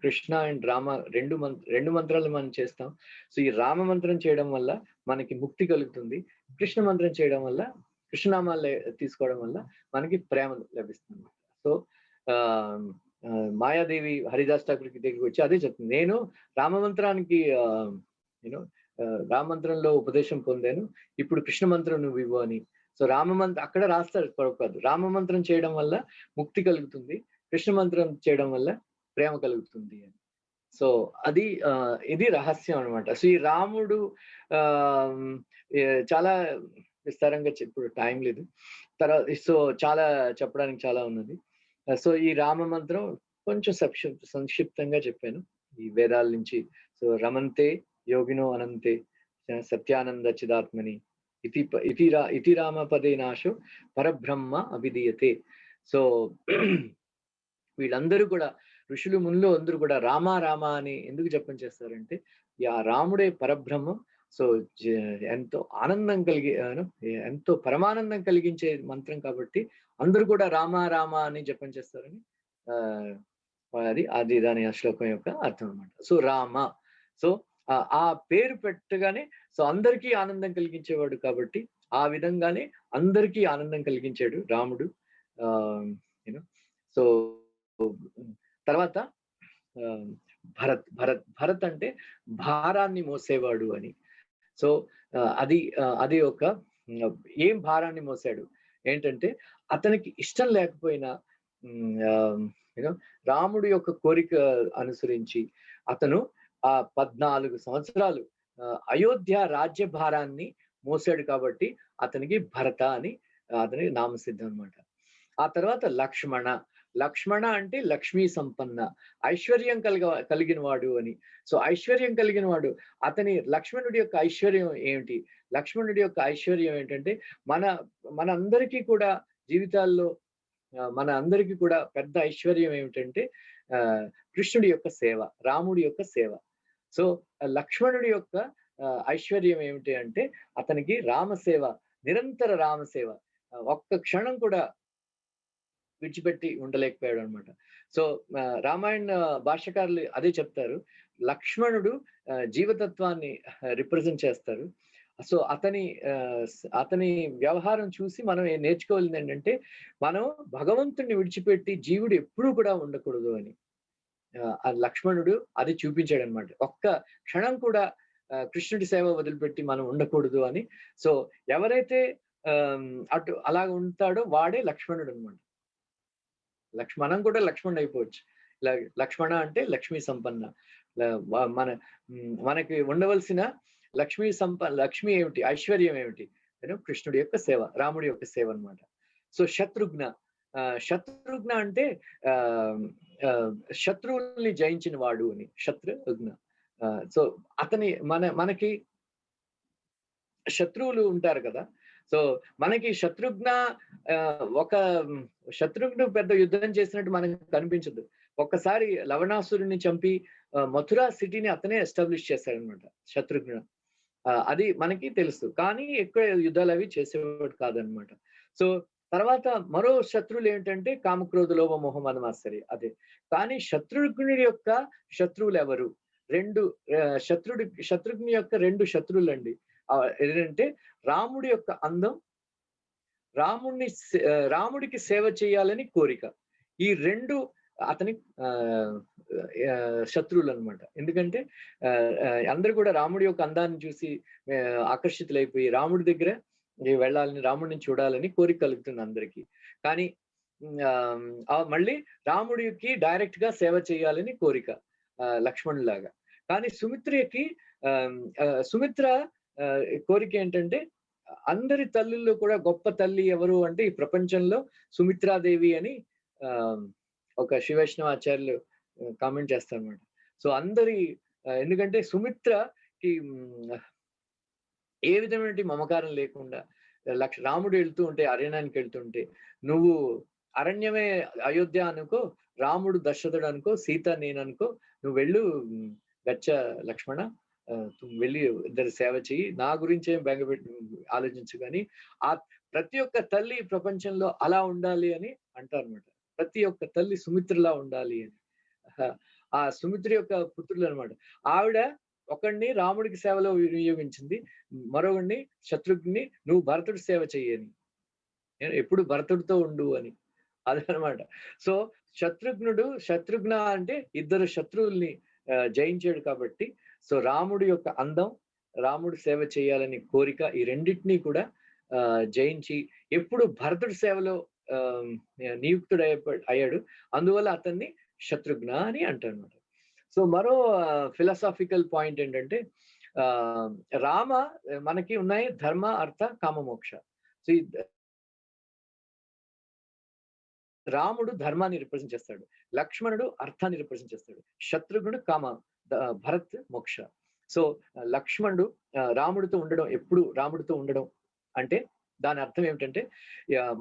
కృష్ణ అండ్ రామ రెండు మంత్రాలు మనం చేస్తాం. సో ఈ రామ మంత్రం చేయడం వల్ల మనకి ముక్తి కలుగుతుంది. కృష్ణ మంత్రం చేయడం వల్ల కృష్ణనామాలు తీసుకోవడం వల్ల మనకి ప్రేమ లభిస్తుంది. సో మాయాదేవి హరిదాస్ ఠాకూర్కి దగ్గరికి వచ్చి అదే చెప్తుంది, నేను రామమంత్రానికి రామమంత్రంలో ఉపదేశం పొందాను, ఇప్పుడు కృష్ణ మంత్రం నువ్వు ఇవ్వు అని. సో రామమంత్రం అక్కడ రాస్తాడు పొరపాటు, రామమంత్రం చేయడం వల్ల ముక్తి కలుగుతుంది, కృష్ణ మంత్రం చేయడం వల్ల ప్రేమ కలుగుతుంది అని. సో అది ఇది రహస్యం అనమాట. సో ఈ రాముడు చాలా విస్తారంగా ఇప్పుడు టైం లేదు, తర్వాత సో చాలా చెప్పడానికి చాలా ఉన్నది. సో ఈ రామ మంత్రం కొంచెం సంక్షిప్తంగా చెప్పాను ఈ వేదాల నుంచి. సో రమంతే యోగినో అనంతే సత్యానంద చిదాత్మని ఇతి రామ పదే నాశో పరబ్రహ్మ అభిధీయతే. సో వీళ్ళందరూ కూడా ఋషులు మునులు అందరూ కూడా రామ రామ అని ఎందుకు జపం చేస్తారంటే ఆ రాముడే పరబ్రహ్మం. సో ఎంతో ఆనందం ఎంతో పరమానందం కలిగించే మంత్రం కాబట్టి అందరూ కూడా రామ రామ అని జపం చేస్తారని అది దాని శ్లోకం యొక్క అర్థం అన్నమాట. సో రామ, సో ఆ పేరు పెట్టగానే సో అందరికీ ఆనందం కలిగించేవాడు కాబట్టి ఆ విధంగానే అందరికీ ఆనందం కలిగించాడు రాముడు. సో తర్వాత భరత్ అంటే భారాన్ని మోసేవాడు అని. సో అది ఒక ఏం భారాన్ని మోసాడు ఏంటంటే అతనికి ఇష్టం లేకపోయినా రాముడి యొక్క కోరిక అనుసరించి అతను 14 సంవత్సరాలు అయోధ్య రాజ్య భారాన్ని మోసాడు కాబట్టి అతనికి భరత అని అతనికి నామసిద్ధం అనమాట. ఆ తర్వాత లక్ష్మణ అంటే లక్ష్మీ సంపన్న, ఐశ్వర్యం కలిగిన వాడు అని. సో ఐశ్వర్యం కలిగిన వాడు లక్ష్మణుడి యొక్క ఐశ్వర్యం ఏమిటి? లక్ష్మణుడి యొక్క ఐశ్వర్యం ఏంటంటే మన అందరికీ కూడా జీవితాల్లో మన అందరికీ కూడా పెద్ద ఐశ్వర్యం ఏమిటంటే కృష్ణుడి యొక్క సేవ, రాముడి యొక్క సేవ. సో లక్ష్మణుడి యొక్క ఐశ్వర్యం ఏమిటి అంటే అతనికి రామసేవ, నిరంతర రామసేవ, ఒక్క క్షణం కూడా విడిచిపెట్టి ఉండలేకపోయాడు అనమాట. సో రామాయణ భాష్యకారులు అదే చెప్తారు, లక్ష్మణుడు జీవతత్వాన్ని రిప్రజెంట్ చేస్తారు. సో అతని వ్యవహారం చూసి మనం నేర్చుకోవాల్సింది ఏంటంటే మనం భగవంతుడిని విడిచిపెట్టి జీవుడు ఎప్పుడూ కూడా ఉండకూడదు అని లక్ష్మణుడు అది చూపించాడు అనమాట. ఒక్క క్షణం కూడా కృష్ణుడి సేవ వదిలిపెట్టి మనం ఉండకూడదు అని. సో ఎవరైతే అలాగ ఉంటాడో వాడే లక్ష్మణుడు అనమాట. మనం కూడా లక్ష్మణుడు అయిపోవచ్చు. ఇలా లక్ష్మణ అంటే లక్ష్మీ సంపన్న. మనకి ఉండవలసిన లక్ష్మి ఏమిటి? ఐశ్వర్యం ఏమిటి? కృష్ణుడి యొక్క సేవ, రాముడి యొక్క సేవ అనమాట. సో శత్రుఘ్న అంటే శత్రువుల్ని జయించిన వాడు అని శత్రుఘ్న. సో మనకి శత్రువులు ఉంటారు కదా. సో మనకి శత్రుఘ్న పెద్ద యుద్ధం చేసినట్టు మనకు కనిపించదు. ఒక్కసారి లవణాసురుని చంపి మథురా సిటీని అతనే ఎస్టాబ్లిష్ చేశాడనమాట శత్రుఘ్న. అది మనకి తెలుసు, కానీ ఎక్కువ యుద్ధాలు అవి చేసేవాడు కాదనమాట. సో తర్వాత మరో శత్రువులు ఏంటంటే కామక్రోధ లోభ మోహ మద మాత్సర్య అదే. కానీ శత్రుఘ్నుడి యొక్క శత్రువులు ఎవరు? శత్రుఘ్ని యొక్క 2 శత్రువులు అండి. ఏంటంటే రాముడి యొక్క అందం, రాముడికి సేవ చేయాలని కోరిక. ఈ 2 అతని శత్రువులు అనమాట. ఎందుకంటే అందరూ కూడా రాముడి యొక్క అందాన్ని చూసి ఆకర్షితులైపోయి రాముడి దగ్గర వెళ్ళాలని, రాముడిని చూడాలని కోరిక కలుగుతుంది అందరికీ. కానీ మళ్ళీ రాముడికి డైరెక్ట్ గా సేవ చేయాలని కోరిక లక్ష్మణులాగా. కానీ సుమిత్ర కోరిక ఏంటంటే అందరి తల్లుల్లో కూడా గొప్ప తల్లి ఎవరు అంటే ఈ ప్రపంచంలో సుమిత్రాదేవి అని ఒక శివైష్ణవాచార్యులు కామెంట్ చేస్తారు అనమాట. సో ఎందుకంటే సుమిత్రకి ఏ విధమైన మమకారం లేకుండా రాముడు వెళ్తూ ఉంటే, అరణ్యానికి వెళ్తుంటే, నువ్వు అరణ్యమే అయోధ్య అనుకో, రాముడు దశరథుడు అనుకో, సీత నేను అనుకో, నువ్వు వెళ్ళు గచ్చ లక్ష్మణ, వెళ్ళి ఇద్దరు సేవ చెయ్యి, నా గురించి ఏం బెంగపెట్టి ఆలోచించు. కానీ ప్రతి ఒక్క తల్లి ప్రపంచంలో అలా ఉండాలి అని అంటారు అనమాట. ప్రతి ఒక్క తల్లి సుమిత్రలా ఉండాలి అని. ఆ సుమిత్ర యొక్క పుత్రులు అనమాట. ఆవిడ ఒకడిని రాముడికి సేవలో వినియోగించింది, మరొకడిని శత్రుఘ్ని నువ్వు భరతుడి సేవ చెయ్యని, ఎప్పుడు భరతుడితో ఉండు అని. అదనమాట. సో శత్రుఘ్న అంటే ఇద్దరు శత్రువుల్ని జయించాడు కాబట్టి, సో రాముడి యొక్క అందం, రాముడి సేవ చేయాలని కోరిక, ఈ రెండింటినీ కూడా జయించి ఎప్పుడు భరతుడి సేవలో అయ్యాడు. అందువల్ల అతన్ని శత్రుఘ్న అని అంటారన్నమాట. సో మరో ఫిలాసాఫికల్ పాయింట్ ఏంటంటే, రామ మనకి ఉన్నాయి ధర్మ, అర్థ, కామ, మోక్ష. సో ఈ రాముడు ధర్మాన్ని రిప్రజెంట్ చేస్తాడు, లక్ష్మణుడు అర్థాన్ని రిప్రజెంట్ చేస్తాడు, శత్రుఘ్నుడు కామ, భరత్ మోక్ష. సో లక్ష్మణుడు రాముడితో ఉండడం, ఎప్పుడు రాముడితో ఉండడం అంటే దాని అర్థం ఏమిటంటే,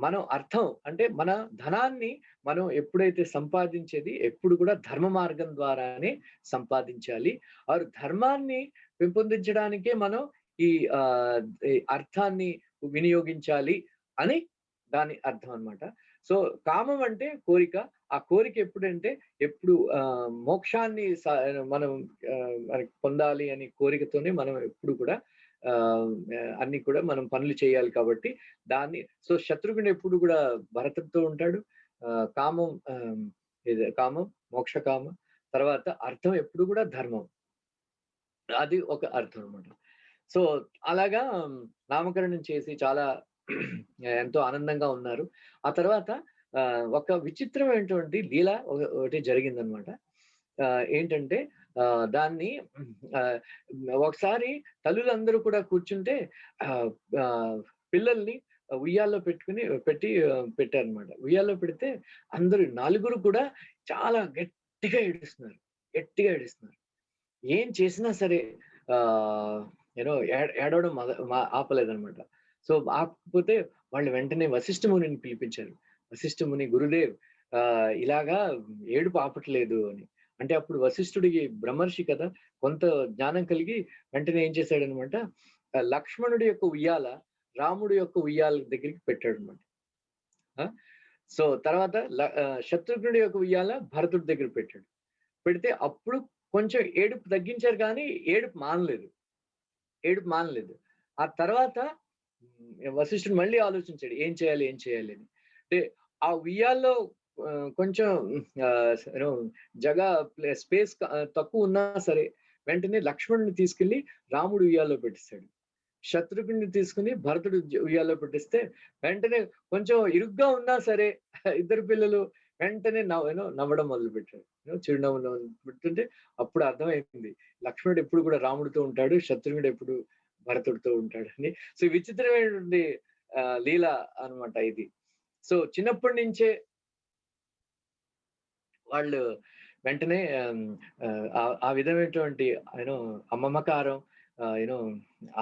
మనం అర్థం అంటే మన ధనాన్ని మనం ఎప్పుడైతే సంపాదించేది ఎప్పుడు కూడా ధర్మ మార్గం ద్వారానే సంపాదించాలి. ఆ ధర్మాన్ని పెంపొందించడానికే మనం ఈ అర్థాన్ని వినియోగించాలి అని దాని అర్థం అన్నమాట. సో కామం అంటే కోరిక. ఆ కోరిక ఎప్పుడంటే ఎప్పుడు మోక్షాన్ని మనం పొందాలి అని కోరికతోనే మనం ఎప్పుడు కూడా అన్ని కూడా మనం పనులు చేయాలి కాబట్టి దాన్ని. సో శత్రుఘ్నుడు ఎప్పుడు కూడా భరతుడితో ఉంటాడు. కామం కామం, మోక్ష కామం, తర్వాత అర్థం ఎప్పుడు కూడా ధర్మం, అది ఒక అర్థం అన్నమాట. సో అలాగా నామకరణం చేసి చాలా ఎంతో ఆనందంగా ఉన్నారు. ఆ తర్వాత ఒక విచిత్రమైనటువంటి లీల ఒకటి జరిగిందనమాట. ఏంటంటే దాన్ని ఒకసారి తల్లులందరూ కూడా కూర్చుంటే పిల్లల్ని ఉయ్యాల్లో పెట్టారనమాట. ఉయ్యాల్లో పెడితే అందరూ నలుగురు కూడా చాలా గట్టిగా ఏడుస్తున్నారు. ఏం చేసినా సరే ఏడవడం ఆపలేదనమాట. సో ఆకపోతే వాళ్ళు వెంటనే వశిష్ఠ మునిని పిలిపించారు. వశిష్ఠ ముని, గురుదేవ్ ఇలాగా ఏడుపు ఆపట్లేదు అని. అంటే అప్పుడు వశిష్ఠుడికి బ్రహ్మర్షి కదా, కొంత జ్ఞానం కలిగి వెంటనే ఏం చేశాడనమాట, లక్ష్మణుడి యొక్క ఉయ్యాల రాముడి యొక్క ఉయ్యాల దగ్గరికి పెట్టాడు అనమాట. సో తర్వాత శత్రుఘ్నుడి యొక్క ఉయ్యాల భరతుడి దగ్గర పెట్టాడు. పెడితే అప్పుడు కొంచెం ఏడుపు తగ్గించారు, కానీ ఏడుపు మానలేదు. ఆ తర్వాత వశిష్ఠుడు మళ్ళీ ఆలోచించాడు ఏం చేయాలి అని. అంటే ఆ ఉయ్యాల్లో కొంచెం స్పేస్ తక్కువ ఉన్నా సరే వెంటనే లక్ష్మణుని తీసుకెళ్లి రాముడు ఉయ్యాల్లో పెట్టిస్తాడు. శత్రుఘ్నుని తీసుకుని భరతుడు ఉయ్యాల్లో పెట్టిస్తే వెంటనే కొంచెం ఇరుగ్గా ఉన్నా సరే ఇద్దరు పిల్లలు వెంటనే నవ్వడం మొదలు పెట్టారు. చిరునవ్వు పెడుతుంటే అప్పుడు అర్థమైంది లక్ష్మణుడు ఎప్పుడు కూడా రాముడితో ఉంటాడు, శత్రుఘ్నుడు ఎప్పుడు భరతుడితో ఉంటాడు అని. సో విచిత్రమైనటువంటి లీల అన్నమాట ఇది. సో చిన్నప్పటి నుంచే వాళ్ళు వెంటనే ఆ విధమైనటువంటి మమకారం,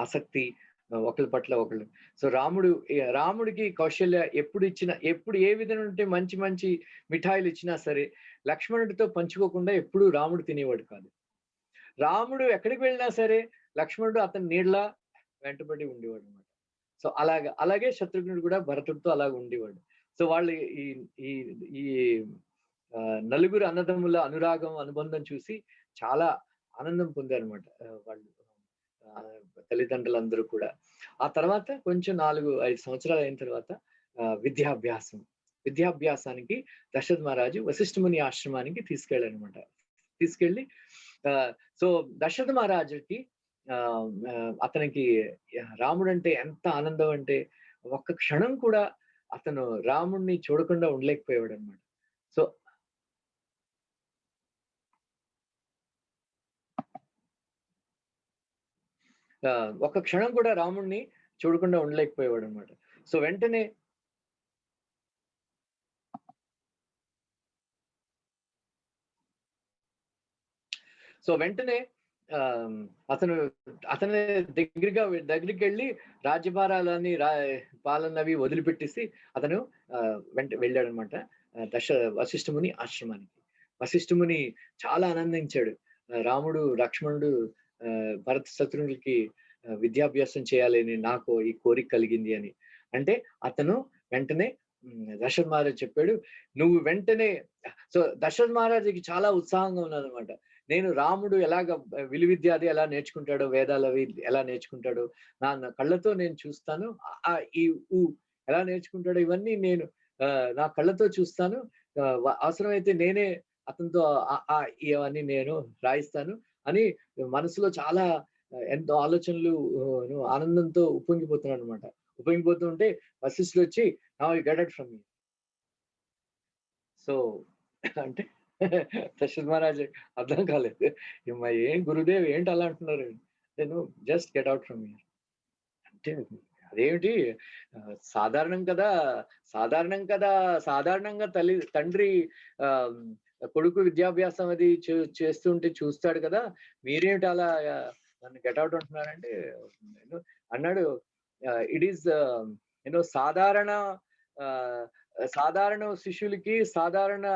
ఆసక్తి ఒకరి పట్ల ఒకళ్ళు. సో రాముడికి కౌశల్య ఎప్పుడు ఏ విధంగా మంచి మంచి మిఠాయిలు ఇచ్చినా సరే లక్ష్మణుడితో పంచుకోకుండా ఎప్పుడు రాముడు తినేవాడు కాదు. రాముడు ఎక్కడికి వెళ్ళినా సరే లక్ష్మణుడు అతని నీడలా వెంటబడి ఉండేవాడు అనమాట. సో అలాగే శత్రుఘ్నుడు కూడా భరతుడితో అలాగ ఉండేవాడు. సో వాళ్ళు ఈ నలుగురు అన్నదమ్ముల అనురాగం, అనుబంధం చూసి చాలా ఆనందం పొందారనమాట వాళ్ళు, తల్లిదండ్రులందరూ కూడా. ఆ తర్వాత కొంచెం 4-5 సంవత్సరాలు అయిన తర్వాత విద్యాభ్యాసానికి దశరథ మహారాజు వశిష్ఠ ముని ఆశ్రమానికి తీసుకెళ్ళారనమాట. తీసుకెళ్ళి సో దశరథ మహారాజుకి అతనికి రాముడు అంటే ఎంత ఆనందం అంటే ఒక్క క్షణం కూడా అతను రాముడిని చూడకుండా ఉండలేకపోయాడు అనమాట. సో ఒక్క క్షణం కూడా రాముడిని చూడకుండా ఉండలేకపోయేవాడు అనమాట. సో వెంటనే అతని దగ్గరికి వెళ్ళి రాజ్యభారాలని పాలనవి వదిలిపెట్టేసి అతను వెళ్ళాడు అనమాట వశిష్ఠ ముని ఆశ్రమానికి. వశిష్ఠ ముని చాలా ఆనందించాడు. రాముడు, లక్ష్మణుడు, భరత శత్రువులకి విద్యాభ్యాసం చేయాలని నాకు ఈ కోరిక కలిగింది అని. అంటే అతను వెంటనే దశరథ్ మహారాజ్ చెప్పాడు, నువ్వు వెంటనే. సో దశరథ్ మహారాజుకి చాలా ఉత్సాహంగా ఉన్నదనమాట. నేను రాముడు ఎలాగ విలువిద్య అది ఎలా నేర్చుకుంటాడో, వేదాలు అవి ఎలా నేర్చుకుంటాడో నా కళ్ళతో నేను చూస్తాను. ఈ ఊ ఎలా నేర్చుకుంటాడో ఇవన్నీ నేను నా కళ్ళతో చూస్తాను. అవసరమైతే నేనే అతనితో ఇవన్నీ నేను రాయిస్తాను అని మనసులో చాలా ఎంతో ఆలోచనలు ఆనందంతో ఉప్పొంగిపోతున్నాడు అనమాట. ఉప్పొంగిపోతూ ఉంటే వశిష్ఠుడు వచ్చి, now you get it from me. So అంటే దశరథ్ మహారాజ్ అర్థం కాలేదు. ఏం గురుదేవ్ ఏంటి అలా అంటున్నారు? నేను just get out from here అంటే అదేమిటి సాధారణం కదా, సాధారణంగా తండ్రి కొడుకు విద్యాభ్యాసం అది చేస్తుంటే చూస్తాడు కదా, మీరేమిటి అలా నన్ను గెట్ అవుట్ అంటున్నారంటే అన్నాడు, ఇట్ ఈస్ సాధారణ శిష్యులకి సాధారణ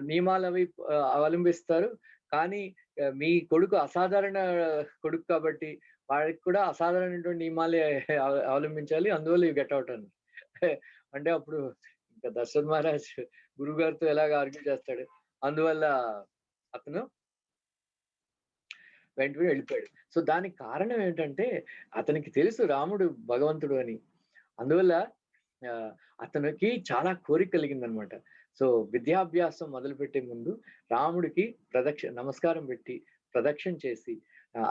నియమాలు అవి అవలంబిస్తారు. కానీ మీ కొడుకు అసాధారణ కొడుకు కాబట్టి వాడికి కూడా అసాధారణమైనటువంటి నియమాలే అవలంబించాలి. అందువల్ల యు గెట్ అవుట్ అని. అంటే అప్పుడు ఇంకా దశరథ్ మహారాజ్ గురువు గారితో ఎలాగ ఆర్గ్యూ చేస్తాడు. అందువల్ల అతను వెంటనే వెళ్ళిపోయాడు. సో దానికి కారణం ఏంటంటే అతనికి తెలుసు రాముడు భగవంతుడు అని. అందువల్ల అతనికి చాలా కోరిక కలిగిందనమాట. సో విద్యాభ్యాసం మొదలుపెట్టే ముందు రాముడికి నమస్కారం పెట్టి ప్రదక్షిణ చేసి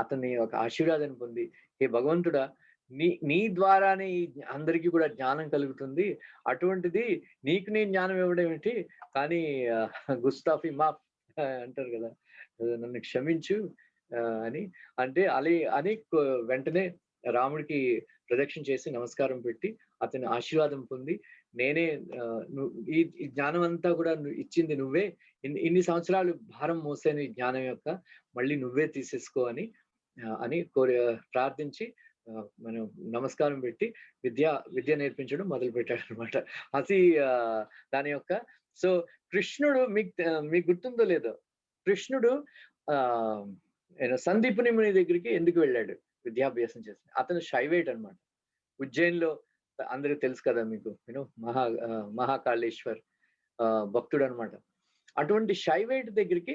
అతన్ని ఒక ఆశీర్వాదం పొంది, హే భగవంతుడా, నీ ద్వారానే అందరికీ కూడా జ్ఞానం కలుగుతుంది. అటువంటిది నీకు నేను జ్ఞానం ఇవ్వడం ఏంటి, కానీ గుస్తాఫీ మాఫ్ అంటారు కదా, నన్ను క్షమించు అని అంటే అని వెంటనే రాముడికి ప్రదక్షిణ చేసి నమస్కారం పెట్టి అతని ఆశీర్వాదం పొంది, నేనే ఈ జ్ఞానం అంతా కూడా ఇచ్చింది నువ్వే, ఇన్ని సంవత్సరాలు భారం మోసేను ఈ జ్ఞానం యొక్క, మళ్ళీ నువ్వే తీసేసుకో అని ప్రార్థించి మనం నమస్కారం పెట్టి విద్య నేర్పించడం మొదలు పెట్టాడు అనమాట. అది దాని యొక్క. సో కృష్ణుడు మీకు గుర్తుందో లేదో, కృష్ణుడు సందీపుని ముని దగ్గరికి ఎందుకు వెళ్ళాడు విద్యాభ్యాసం చేసి? అతను శైవైట్ అనమాట. ఉజ్జయిన్లో అందరికి తెలుసు కదా మీకు, మహాకాళేశ్వర్ భక్తుడు అనమాట. అటువంటి శైవైట్ దగ్గరికి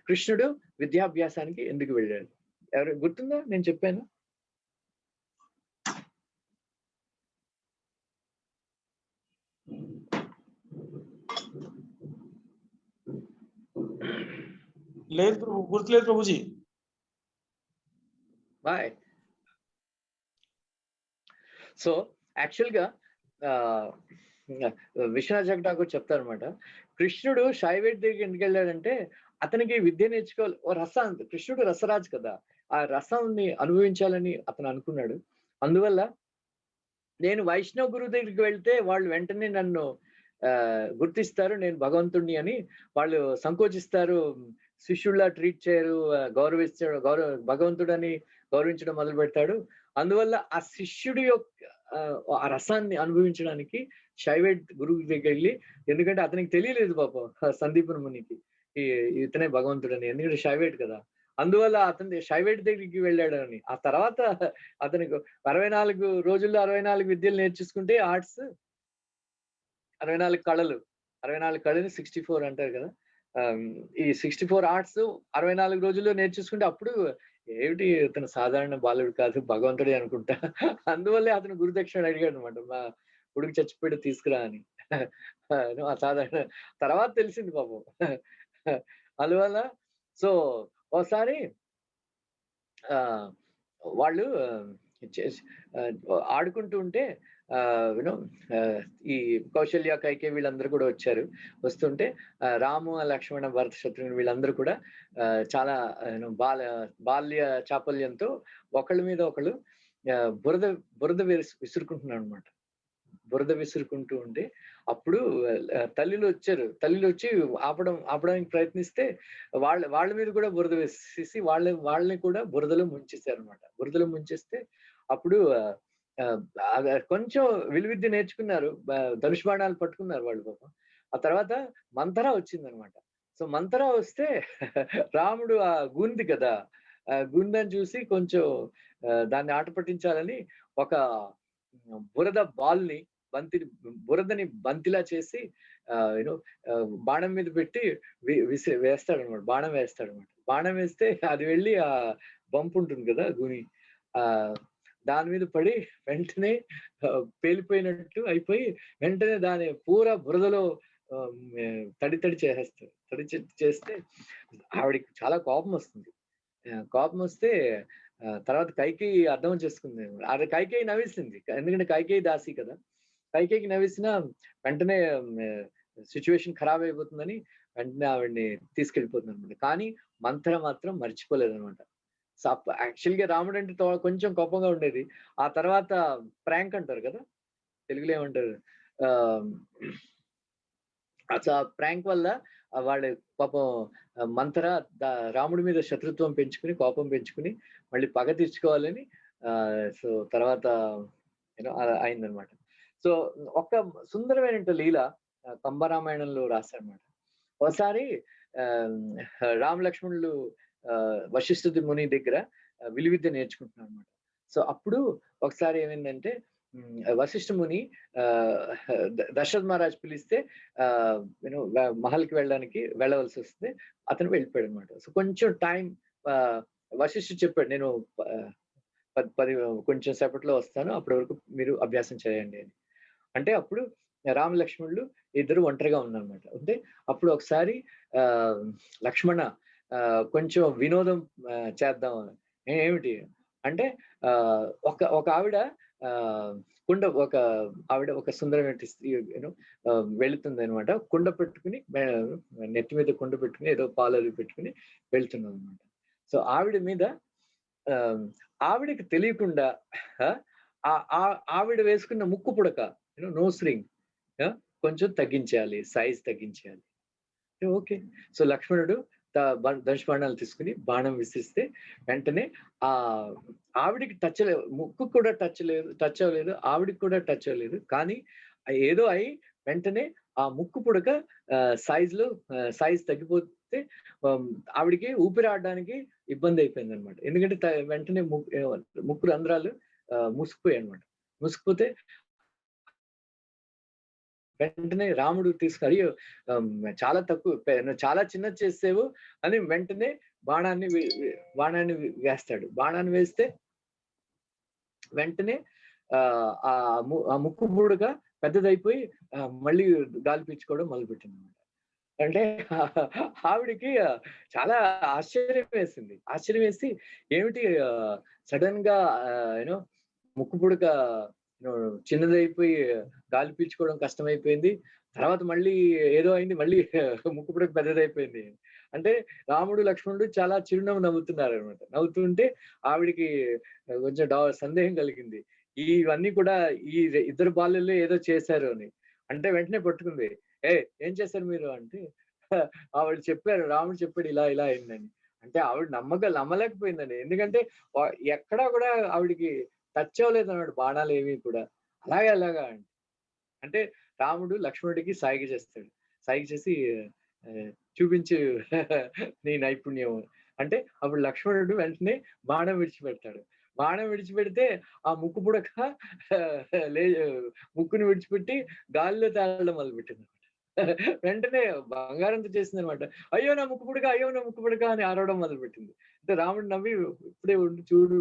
కృష్ణుడు విద్యాభ్యాసానికి ఎందుకు వెళ్ళాడు? ఎవరు గుర్తుందా? నేను చెప్పాను. లేదు గుర్తులేదు ప్రభుజీ. బాయ్. సో యాక్చువల్గా విశ్వనాథ్ ఠాకూర్ చెప్తారు అనమాట, కృష్ణుడు శైవైట్ దగ్గరికి ఎందుకు వెళ్ళాడంటే అతనికి విద్య నేర్చుకోవాలి. ఓ రసం, కృష్ణుడు రసరాజు కదా, ఆ రసాన్ని అనుభవించాలని అతను అనుకున్నాడు. అందువల్ల నేను వైష్ణవ గురువు దగ్గరికి వెళ్తే వాళ్ళు వెంటనే నన్ను గుర్తిస్తారు, నేను భగవంతుడిని అని వాళ్ళు సంకోచిస్తారు, శిష్యుల్లా ట్రీట్ చేయరు, భగవంతుడని గౌరవించడం మొదలు పెడతాడు. అందువల్ల ఆ శిష్యుడి యొక్క ఆ రసాన్ని అనుభవించడానికి శైవైట్ గురువు దగ్గర వెళ్ళి, ఎందుకంటే అతనికి తెలియలేదు పాపం సందీపుని మునికి ఇతనే భగవంతుడని, ఎందుకంటే శైవైట్ కదా. అందువల్ల అతని శైవైట్ దగ్గరికి వెళ్ళాడని. ఆ తర్వాత అతనికి 64 రోజుల్లో 64 విద్యలు నేర్చేసుకుంటే ఆర్ట్స్ 64 కళలు 64 అంటారు కదా, ఈ 64 ఆర్ట్స్ 64 రోజుల్లో నేర్చేసుకుంటే అప్పుడు ఏమిటి ఇతను సాధారణ బాలుడు కాదు, భగవంతుడే అనుకుంటా. అందువల్లే అతను గురుదక్షిణ అడిగాడు అనమాట, మా కొడుకు చచ్చిపోయి తీసుకురా అని. అసాధారణ తర్వాత తెలిసింది పాపం. అందువల్ల సో ఒకసారి వాళ్ళు ఆడుకుంటూ ఉంటే ఈ కౌశల్య కైకే వీళ్ళందరూ కూడా వచ్చారు. వస్తుంటే రాము లక్ష్మణ భరత శత్రుఘ్న వీళ్ళందరూ కూడా చాలా బాల్య చాపల్యంతో ఒకళ్ళ మీద ఒకళ్ళు బురద విసురుకుంటున్నారు అనమాట. బురద విసురుకుంటూ ఉంటే అప్పుడు తల్లిలు వచ్చి ఆపడానికి ప్రయత్నిస్తే వాళ్ళ మీద కూడా బురద వేసేసి వాళ్ళని కూడా బురదలో ముంచేశారు అనమాట. బురదలో ముంచేస్తే అప్పుడు కొంచెం విలువిద్య నేర్చుకున్నారు, ధనుష్ బాణాలు పట్టుకున్నారు వాళ్ళు పాపం. ఆ తర్వాత మంతరా వచ్చిందనమాట. సో మంతరా వస్తే రాముడు ఆ గుంది కదా, గుందని చూసి కొంచెం దాన్ని ఆట పట్టించాలని ఒక బురద బాల్ని బంతిని బురదని బంతిలా చేసి యూనో బాణం మీద పెట్టి వేస్తాడు అనమాట, బాణం వేస్తాడు అనమాట. బాణం వేస్తే అది వెళ్ళి ఆ బంప్ ఉంటుంది కదా గుని, ఆ దాని మీద పడి వెంటనే పేలిపోయినట్టు అయిపోయి వెంటనే దాని పూరా బురదలో తడి చేసేస్తాడు. చేస్తే ఆవిడకి చాలా కోపం వస్తుంది. కోపం వస్తే తర్వాత కైకేయి అర్థం చేసుకుంది. అది కైకేయి నవ్వేసింది, ఎందుకంటే కైకేయి దాసి కదా. కైకేయికి నవ్వేసినా వెంటనే సిచ్యువేషన్ ఖరాబ్ అయిపోతుందని వెంటనే ఆవిడ్ని తీసుకెళ్ళిపోతుంది అనమాట. కానీ మంత్ర మాత్రం మర్చిపోలేదనమాట. యాక్చువల్గా రాముడు అంటే కొంచెం కోపంగా ఉండేది. ఆ తర్వాత ప్రాంక్ అంటారు కదా, తెలుగులో ఏమంటారు, ప్రాంక్ వల్ల వాళ్ళ పాపం మంత్ర రాముడి మీద శత్రుత్వం పెంచుకుని, కోపం పెంచుకుని మళ్ళీ పగ తీర్చుకోవాలని సో తర్వాత యూనో అయిందనమాట. సో ఒక సుందరమైన లీల కంబరామాయణంలో రాశారనమాట. ఒకసారి రామ లక్ష్మణులు వశిష్ఠుడి ముని దగ్గర విలువిద్య నేర్చుకుంటున్నారు అనమాట. సో అప్పుడు ఒకసారి ఏమైందంటే వశిష్ఠ ముని దశరథ మహారాజ్ పిలిస్తే యూనో మహల్కి వెళ్ళవలసి వస్తే అతను వెళ్ళిపోయాడు అనమాట. సో కొంచెం టైం వశిష్ఠుడు చెప్పాడు, నేను కొంచెం సేపట్లో వస్తాను, అప్పటి వరకు మీరు అభ్యాసం చేయండి అని. అంటే అప్పుడు రామ లక్ష్మణులు ఇద్దరు ఒంటరిగా ఉన్నారన్నమాట. అంటే అప్పుడు ఒకసారి లక్ష్మణ కొంచెం వినోదం చేద్దాం. ఏమిటి అంటే ఒక ఆవిడ ఒక సుందరమైన స్త్రీ వెళుతుంది అనమాట. కుండ పెట్టుకుని, నెత్తి మీద కుండ పెట్టుకుని ఏదో పాలు పెట్టుకుని వెళ్తున్నది అనమాట. సో ఆవిడ మీద ఆవిడకి తెలియకుండా ఆవిడ వేసుకున్న ముక్కు పుడక నోస్ రింగ్ కొంచెం తగ్గించాలి, సైజ్ తగ్గించాలి. ఓకే. సో లక్ష్మణుడు ధనుష్బాణాలు తీసుకుని బాణం విసిరిస్తే వెంటనే ఆవిడికి ముక్కు కూడా టచ్ అవ్వలేదు, ఆవిడికి కూడా టచ్ అవ్వలేదు. కానీ ఏదో అయి వెంటనే ఆ ముక్కు పుడక సైజ్ తగ్గిపోతే ఆవిడికి ఊపిరాడడానికి ఇబ్బంది అయిపోయింది అనమాట. ఎందుకంటే వెంటనే ముక్కు రంధ్రాలు మూసుకుపోయాయి అనమాట. మూసుకుపోతే వెంటనే రాముడు తీసుకుని, అయ్యో చాలా చాలా చిన్నది చేసేవు అని వెంటనే బాణాన్ని వేస్తాడు. బాణాన్ని వేస్తే వెంటనే ఆ ముక్కు బూడుగా పెద్దదైపోయి మళ్ళీ గాలి పీల్చుకోవడం మొదలుపెట్టింది అనమాట. అంటే ఆవిడికి చాలా ఆశ్చర్యం వేసి ఏమిటి సడన్ గా యూనో ముక్కు పుడక చిన్నదైపోయి గాలి పీల్చుకోవడం కష్టమైపోయింది, తర్వాత మళ్ళీ ఏదో అయింది, మళ్ళీ ముక్కు పుడక పెద్దదైపోయింది. అంటే రాముడు లక్ష్మణుడు చాలా చిరునవ్వు నవ్వుతున్నారు అనమాట. నవ్వుతుంటే ఆవిడికి కొంచెం సందేహం కలిగింది, ఇవన్నీ కూడా ఈ ఇద్దరు బాల్యంలో ఏదో చేశారు అని. అంటే వెంటనే పట్టుకుంది, ఏం చేశారు మీరు అంటే ఆవిడ చెప్పారు, రాముడు చెప్పాడు ఇలా ఇలా అయిందని. అంటే ఆవిడ నమ్మలేకపోయిందండి. ఎందుకంటే ఎక్కడా కూడా ఆవిడికి టచ్ అవ్వలేదు అన్నాడు బాణాలు ఏవి కూడా. అలాగా అంటే రాముడు లక్ష్మణుడికి సాయిగ చేస్తాడు. సాయిగ చేసి చూపించు నీ నైపుణ్యం అంటే అప్పుడు లక్ష్మణుడు వెంటనే బాణం విడిచిపెడతాడు. బాణం విడిచిపెడితే ఆ ముక్కు పుడక ముక్కుని విడిచిపెట్టి గాలిలో తేలడం మొదలుపెట్టింది అనమాట. వెంటనే బంగారంతో చేసింది అనమాట. అయ్యో నా ముక్కు పుడక అని అరవడం మొదలుపెట్టింది. అంటే రాముడు నవ్వి ఇప్పుడే చూడు,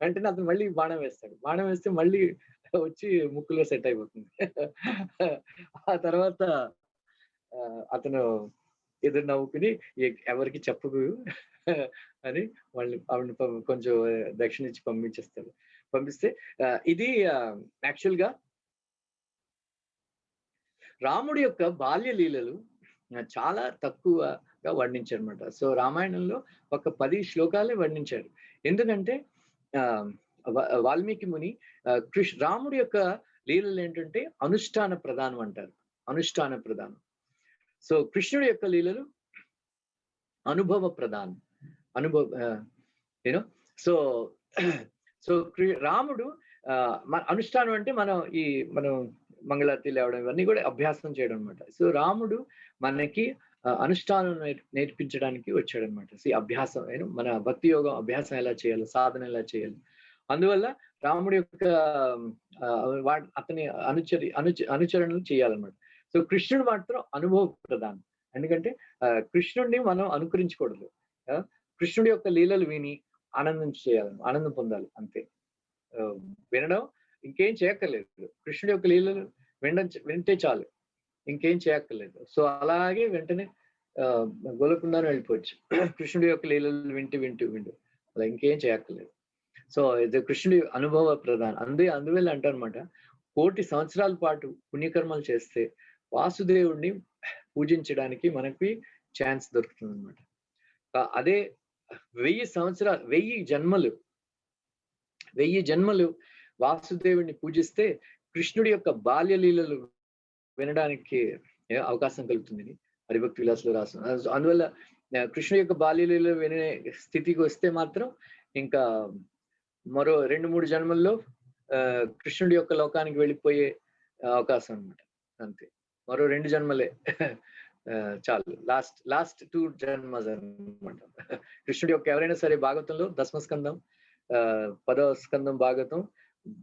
వెంటనే అతను మళ్ళీ బాణం వేస్తాడు. బాణం వేస్తే మళ్ళీ వచ్చి ముక్కులో సెట్ అయిపోతుంది. ఆ తర్వాత అతను ఎదురు నవ్వుకుని ఎవరికి చెప్పకు అని ఆవిడని కొంచెం దక్షిణ ఇచ్చి పంపిస్తే ఇది యాక్చువల్ గా రాముడి యొక్క బాల్య లీలలు చాలా తక్కువగా వర్ణించారు అనమాట. సో రామాయణంలో ఒక 10 శ్లోకాలే వర్ణించారు. ఎందుకంటే వాల్మీకి ముని రాముడి యొక్క లీలలు ఏంటంటే అనుష్ఠాన ప్రధానం అంటారు. అనుష్ఠాన ప్రధానం. సో కృష్ణుడి యొక్క లీలలు అనుభవ ప్రధానం. యూనో సో రాముడు అనుష్ఠానం అంటే మనం మంగళారతి లేవడం ఇవన్నీ కూడా అభ్యాసం చేయడం అనమాట. సో రాముడు మనకి అనుష్ఠానం నేర్పించడానికి వచ్చాడు అనమాట. సో అభ్యాసం మన భక్తి యోగం అభ్యాసం ఎలా చేయాలి, సాధన ఎలా చేయాలి అందువల్ల రాముడి యొక్క అతని అనుచరణలు చేయాలన్నమాట. సో కృష్ణుడు మాత్రం అనుభవ ప్రధానం. ఎందుకంటే కృష్ణుడిని మనం అనుకరించకూడదు. కృష్ణుడి యొక్క లీలలు విని ఆనందం పొందాలి అంతే. వినడం ఇంకేం చేయక్కర్లేదు. కృష్ణుడి యొక్క లీలలు వింటే చాలు, ఇంకేం చేయక్కర్లేదు. సో అలాగే వెంటనే గోలకుండానే వెళ్ళిపోవచ్చు. కృష్ణుడి యొక్క లీలలు వింటూ అలా ఇంకేం చేయక్కర్లేదు. సో ఇది కృష్ణుడి అనుభవ ప్రధానం. అందువల్ల అంటారనమాట, 1,000,000 సంవత్సరాల పాటు పుణ్యకర్మలు చేస్తే వాసుదేవుడిని పూజించడానికి మనకి ఛాన్స్ దొరుకుతుంది అనమాట. అదే 1000 జన్మలు వాసుదేవుడిని పూజిస్తే కృష్ణుడి యొక్క బాల్య లీలలు వినడానికి అవకాశం కలుగుతుంది హరిభక్తి విలాసలో రాస్తున్నారు. అందువల్ల కృష్ణుడి యొక్క బాల్య లీలలు వినే స్థితికి వస్తే మాత్రం ఇంకా మరో 2-3 జన్మల్లో కృష్ణుడి యొక్క లోకానికి వెళ్ళిపోయే అవకాశం అనమాట. అంతే, మరో 2 జన్మలే చాలు. లాస్ట్ 2 జన్మస్ అనమాట. కృష్ణుడి యొక్క ఎవరైనా సరే భాగవతంలో 10వ స్కందం 10వ స్కందం భాగవతం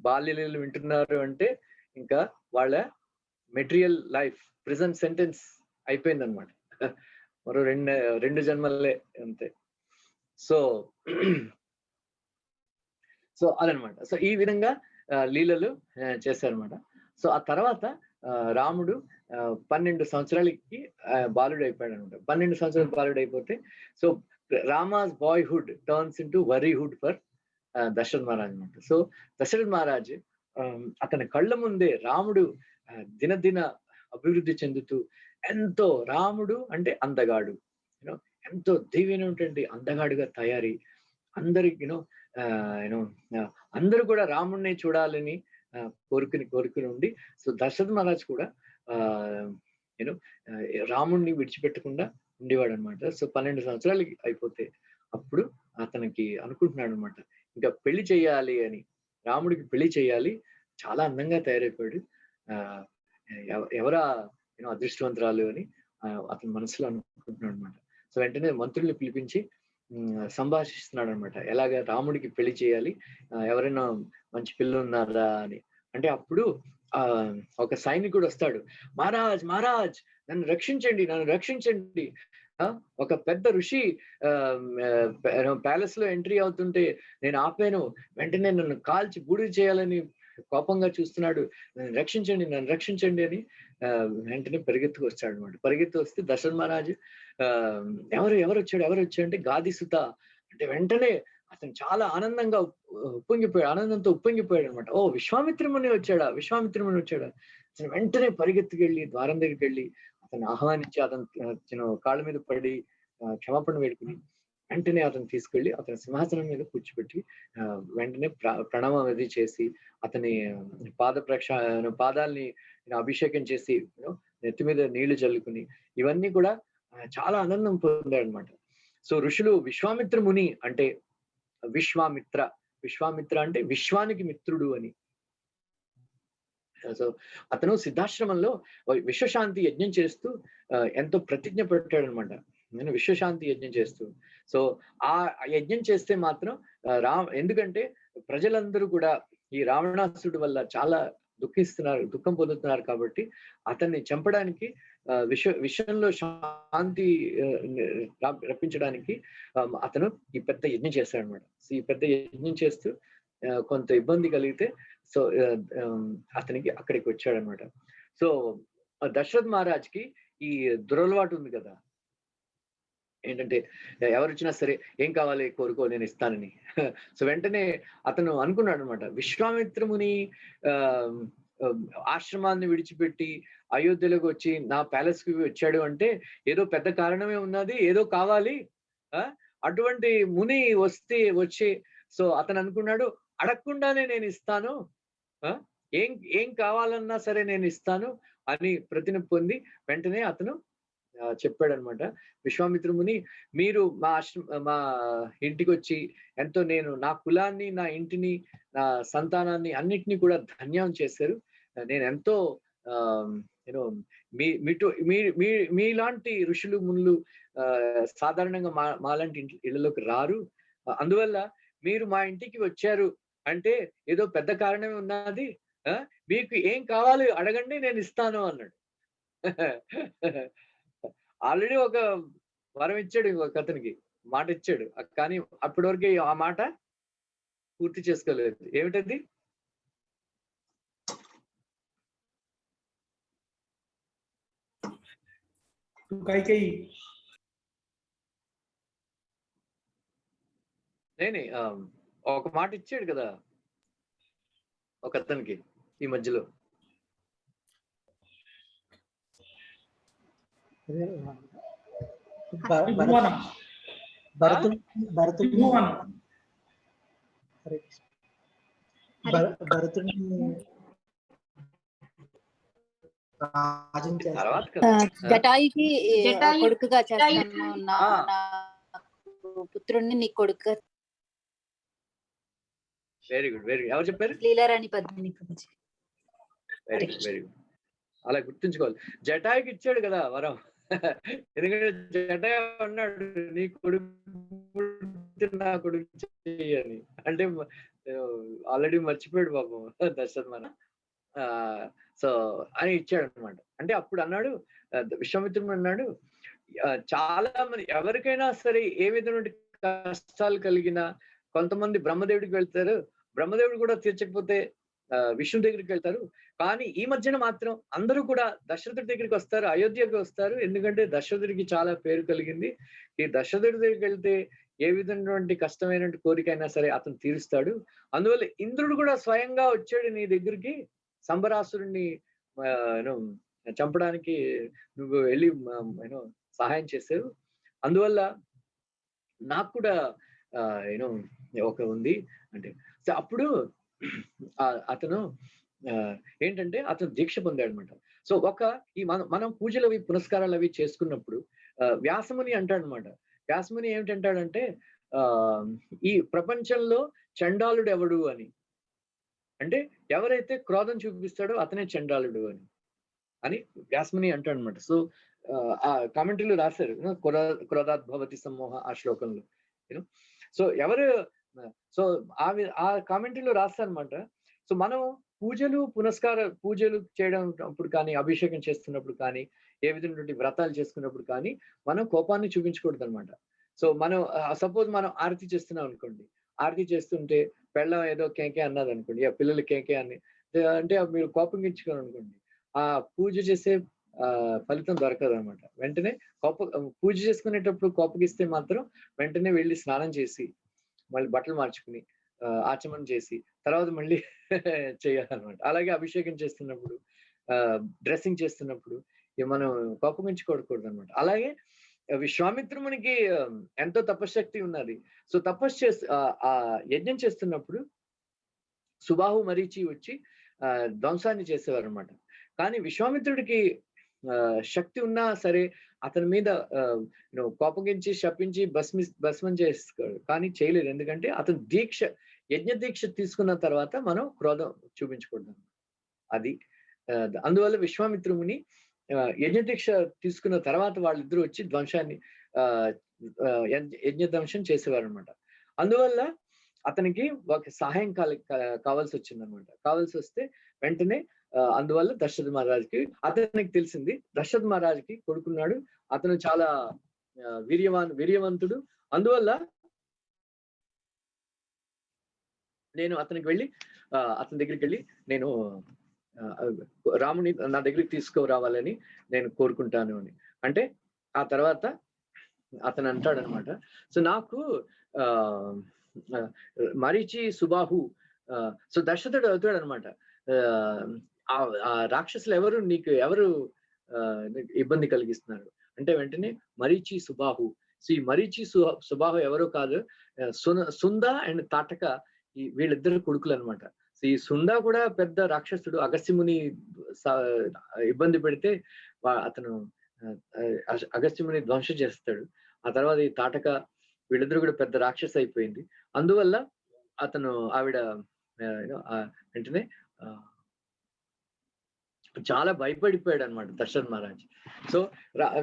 బాల్యలీలలు వింటున్నారు అంటే ఇంకా వాళ్ళ మెటీరియల్ లైఫ్ ప్రెజెంట్ సెంటెన్స్ అయిపోయింది అనమాట. మరో 2 జన్మలే అంతే. సో అదనమాట. సో ఈ విధంగా లీలలు చేశారనమాట. సో ఆ తర్వాత రాముడు 12 సంవత్సరాలకి బాలుడు అయిపోయాడు అనమాట. 12 సంవత్సరాలు బాలుడు అయిపోతే so Rama's boyhood turns into warriorhood for Dashrath Maharaj అనమాట. సో దశరథ్ మహారాజ్ అతని కళ్ళ ముందే రాముడు దినదిన అభివృద్ధి చెందుతూ ఎంతో, రాముడు అంటే అందగాడు, ఎంతో దివ్యమైనటువంటి అందగాడుగా తయారీ, అందరికి అందరూ కూడా రాముడిని చూడాలని కోరుకుని ఉండి, సో దశరథ్ మహారాజ్ కూడా రాముడిని విడిచిపెట్టకుండా ఉండేవాడు అనమాట. సో 12 సంవత్సరాలు అయిపోతే అప్పుడు అతనికి అనుకుంటున్నాడు అనమాట, ఇంకా పెళ్లి చేయాలి అని, రాముడికి పెళ్లి చేయాలి. చాలా అందంగా తయారైపోయాడు, ఎవరా అదృష్టవంతురాలు అని అతని మనసులో అనుకుంటున్నాడు అనమాట. సో వెంటనే మంత్రుల్ని పిలిపించి సంభాషిస్తున్నాడు అనమాట, ఎలాగ రాముడికి పెళ్లి చేయాలి, ఎవరైనా మంచి పిల్లలు ఉన్నారా అని. అంటే అప్పుడు ఒక సైనికుడు వస్తాడు, మహారాజ్ నన్ను రక్షించండి, ఒక పెద్ద ఋషి ప్యాలెస్ లో ఎంట్రీ అవుతుంటే నేను ఆపాను, వెంటనే నన్ను కాల్చి బూడిద చేయాలని కోపంగా చూస్తున్నాడు, నన్ను రక్షించండి అని వెంటనే పరిగెత్తుకు వచ్చాడు అనమాట. పరిగెత్తు వస్తే దశరథ్ మహారాజు ఎవరు వచ్చాడు అంటే గాదిసుత అంటే వెంటనే అతను చాలా ఆనందంతో ఉప్పొంగిపోయాడు అనమాట. ఓ విశ్వామిత్రముని వచ్చాడా అతను వెంటనే పరిగెత్తుకెళ్ళి ద్వారం దగ్గరికి వెళ్ళి అతను ఆహ్వానించి అతను కాళ్ళ మీద పడి క్షమాపణ వేడుకుని వెంటనే అతను తీసుకెళ్లి అతని సింహాసనం మీద కూర్చోబెట్టి వెంటనే ప్రణామం అది చేసి అతని పాదాల్ని అభిషేకం చేసి నెత్తి మీద నీళ్లు చల్లుకుని ఇవన్నీ కూడా చాలా ఆనందం పొందాడు అనమాట. సో ఋషులు విశ్వామిత్ర ముని అంటే విశ్వామిత్ర అంటే విశ్వానికి మిత్రుడు అని. సో అతను సిద్ధాశ్రమంలో విశ్వశాంతి యజ్ఞం చేస్తూ ఎంతో ప్రతిజ్ఞ పెట్టాడు అనమాట. నేను విశ్వశాంతి యజ్ఞం చేస్తూ, సో ఆ యజ్ఞం చేస్తే మాత్రం ఎందుకంటే ప్రజలందరూ కూడా ఈ రావణాసురుడి వల్ల చాలా దుఃఖం పొందుతున్నారు కాబట్టి అతన్ని చంపడానికి విశ్వంలో శాంతి రప్పించడానికి అతను ఈ పెద్ద యజ్ఞం చేశాడు అనమాట. సో ఈ పెద్ద యజ్ఞం చేస్తూ కొంత ఇబ్బంది కలిగితే సో అతనికి అక్కడికి వచ్చాడు అనమాట. సో దశరథ్ మహారాజ్కి ఈ దురలవాటు ఉంది కదా, ఏంటంటే ఎవరు వచ్చినా సరే ఏం కావాలి కోరుకో నేను ఇస్తానని. సో వెంటనే అతను అనుకున్నాడు అనమాట, విశ్వామిత్రముని ఆశ్రమాన్ని విడిచిపెట్టి అయోధ్యలోకి వచ్చి నా ప్యాలెస్ కి వచ్చాడు అంటే ఏదో పెద్ద కారణమే ఉన్నది, ఏదో కావాలి. అటువంటి ముని వచ్చి సో అతను అనుకున్నాడు, అడగకుండానే నేను ఇస్తాను, ఏం కావాలన్నా సరే నేను ఇస్తాను అని ప్రతిజ్ఞ పొంది వెంటనే అతను చెప్పాడు అనమాట. విశ్వామిత్రముని, మీరు మా ఇంటికి వచ్చి ఎంతో నేను నా కులాన్ని, నా ఇంటిని, నా సంతానాన్ని అన్నిటినీ కూడా ధన్యం చేశారు. నేను ఎంతో మీలాంటి ఋషులు మునులు సాధారణంగా మాలాంటి ఇళ్లలోకి రారు. అందువల్ల మీరు మా ఇంటికి వచ్చారు అంటే ఏదో పెద్ద కారణమే ఉన్నది, మీకు ఏం కావాలి అడగండి నేను ఇస్తాను అన్నాడు. ఆల్రెడీ ఒక వరం ఇచ్చాడు ఒక అతనికి, మాట ఇచ్చాడు. కానీ అప్పటి వరకు ఆ మాట పూర్తి చేసుకోలేదు. ఏమిటది? కైకేయి. నేనే ఒక మాట ఇచ్చాడు కదా ఒక అతనికి ఈ మధ్యలో. జటాయుకి కొడుకుగా చేస్తాను, నా పుత్రుణ్ణి నీ కొడుకుగా. Very good, very good. ఎవరు చెప్పారు? Leelarani Padmini. Very good, very good. అలా గుర్తుంచుకోవాలి. జటాయుకి ఇచ్చాడు కదా వరం. ఎందుకంటే జటాయు అన్నాడు నీ కొడుకు నా కొడుకు అని. అంటే ఆల్రెడీ మర్చిపోయాడు పాపం దశరథ మన. సో అని ఇచ్చాడు అనమాట. అంటే అప్పుడు అన్నాడు విశ్వామిత్రుడు అన్నాడు, చాలా మంది ఎవరికైనా సరే ఏ విధమైన కష్టాలు కలిగినా కొంతమంది బ్రహ్మదేవుడికి వెళ్తారు, బ్రహ్మదేవుడు కూడా తీర్చకపోతే విష్ణు దగ్గరికి వెళ్తారు. కానీ ఈ మధ్యన మాత్రం అందరూ కూడా దశరథుడి దగ్గరికి వస్తారు, అయోధ్యకి వస్తారు. ఎందుకంటే దశరథుడికి చాలా పేరు కలిగింది. ఈ దశరథుడి దగ్గరికి వెళ్తే ఏ విధమైనటువంటి కష్టమైన కోరికైనా సరే అతను తీరుస్తాడు. అందువల్ల ఇంద్రుడు కూడా స్వయంగా వచ్చాడు నీ దగ్గరికి, సంబరాసురుణ్ణి చంపడానికి నువ్వు వెళ్ళి సహాయం చేసావు. అందువల్ల నాకు కూడా ఒక ఉంది అంటే. అప్పుడు అతను ఏంటంటే అతను దీక్ష పొందాడు అనమాట. సో ఈ మనం పూజలు అవి పునస్కారాలు అవి చేసుకున్నప్పుడు వ్యాసముని అంటాడు అనమాట. వ్యాసముని ఏమిటంటాడంటే ఈ ప్రపంచంలో చండాలుడు ఎవడు అని. అంటే ఎవరైతే క్రోధం చూపిస్తాడో అతనే చండాలుడు అని వ్యాసముని అంటాడు అనమాట. సో ఆ కామెంటరీలో రాశారు, క్రోధాత్ భవతి సమ్మోహ, ఆ శ్లోకంలో. సో సో ఆ కామెంటరీలో రాస్తారనమాట. సో మనం పూజలు చేయడం అప్పుడు కానీ, అభిషేకం చేస్తున్నప్పుడు కానీ, ఏ విధమైనటువంటి వ్రతాలు చేసుకున్నప్పుడు కానీ మనం కోపాన్ని చూపించకూడదు అనమాట. సో మనం సపోజ్ మనం ఆరతి చేస్తున్నాం అనుకోండి, ఆరతి చేస్తుంటే పెళ్ళం ఏదో కేకే అన్నది అనుకోండి, ఆ పిల్లలు కేకే అని అంటే మీరు కోపగించుకోరు అనుకోండి, ఆ పూజ చేసే ఫలితం దొరకదు అనమాట. వెంటనే పూజ చేసుకునేటప్పుడు కోపగిస్తే మాత్రం వెంటనే వెళ్ళి స్నానం చేసి మళ్ళీ బట్టలు మార్చుకుని ఆచమనం చేసి తర్వాత మళ్ళీ చేయాలన్నమాట. అలాగే అభిషేకం చేస్తున్నప్పుడు, డ్రెస్సింగ్ చేస్తున్నప్పుడు మనం కోపగించుకోకూడదు అనమాట. అలాగే విశ్వామిత్రునికి ఎంతో తపశ్శక్తి ఉన్నది. సో ఆ యజ్ఞం చేస్తున్నప్పుడు సుబాహు మరీచి వచ్చి ధ్వంసాన్ని చేసేవారు అనమాట. కానీ విశ్వామిత్రుడికి శక్తి ఉన్నా సరే అతని మీద కోపగించి శపించి భస్మం చేసుకోడు, కానీ చేయలేదు. ఎందుకంటే అతను యజ్ఞ దీక్ష తీసుకున్న తర్వాత మనం క్రోధం చూపించకూడదు అది. అందువల్ల విశ్వామిత్రుని యజ్ఞ దీక్ష తీసుకున్న తర్వాత వాళ్ళిద్దరూ వచ్చి యజ్ఞ ధ్వంసం చేసేవారు అనమాట. అందువల్ల అతనికి ఒక సహాయం కావాల్సి వచ్చింది అనమాట. కావాల్సి వస్తే వెంటనే అందువల్ల దశరథ మహారాజుకి అతనికి తెలిసింది, దశరథ మహారాజుకి కొడుకున్నాడు, అతను చాలా వీర్యవంతుడు. అందువల్ల నేను అతనికి వెళ్ళి అతని దగ్గరికి వెళ్ళి నేను రాముని నా దగ్గరికి తీసుకురావాలని నేను కోరుకుంటాను అని అంటే, ఆ తర్వాత అతను అంటాడు అనమాట. సో నాకు మరీచి సుబాహు, సో దశరథుడు అవుతాడు అనమాట. ఆ రాక్షసులు ఎవరు ఇబ్బంది కలిగిస్తున్నారు అంటే వెంటనే మరీచి సుబాహు. సో ఈ మరీచి సుబాహు ఎవరో కాదు, సుంద అండ్ తాటక, వీళ్ళిద్దరు కొడుకులు అనమాట. సో ఈ సుంద కూడా పెద్ద రాక్షసుడు, అగస్త్యముని ఇబ్బంది పెడితే అతను అగస్త్యముని ధ్వంసం చేస్తాడు. ఆ తర్వాత ఈ తాటక, వీళ్ళిద్దరు కూడా పెద్ద రాక్షస అయిపోయింది. అందువల్ల అతను వెంటనే చాలా భయపడిపోయాడు అనమాట దశరథ మహారాజ్. సో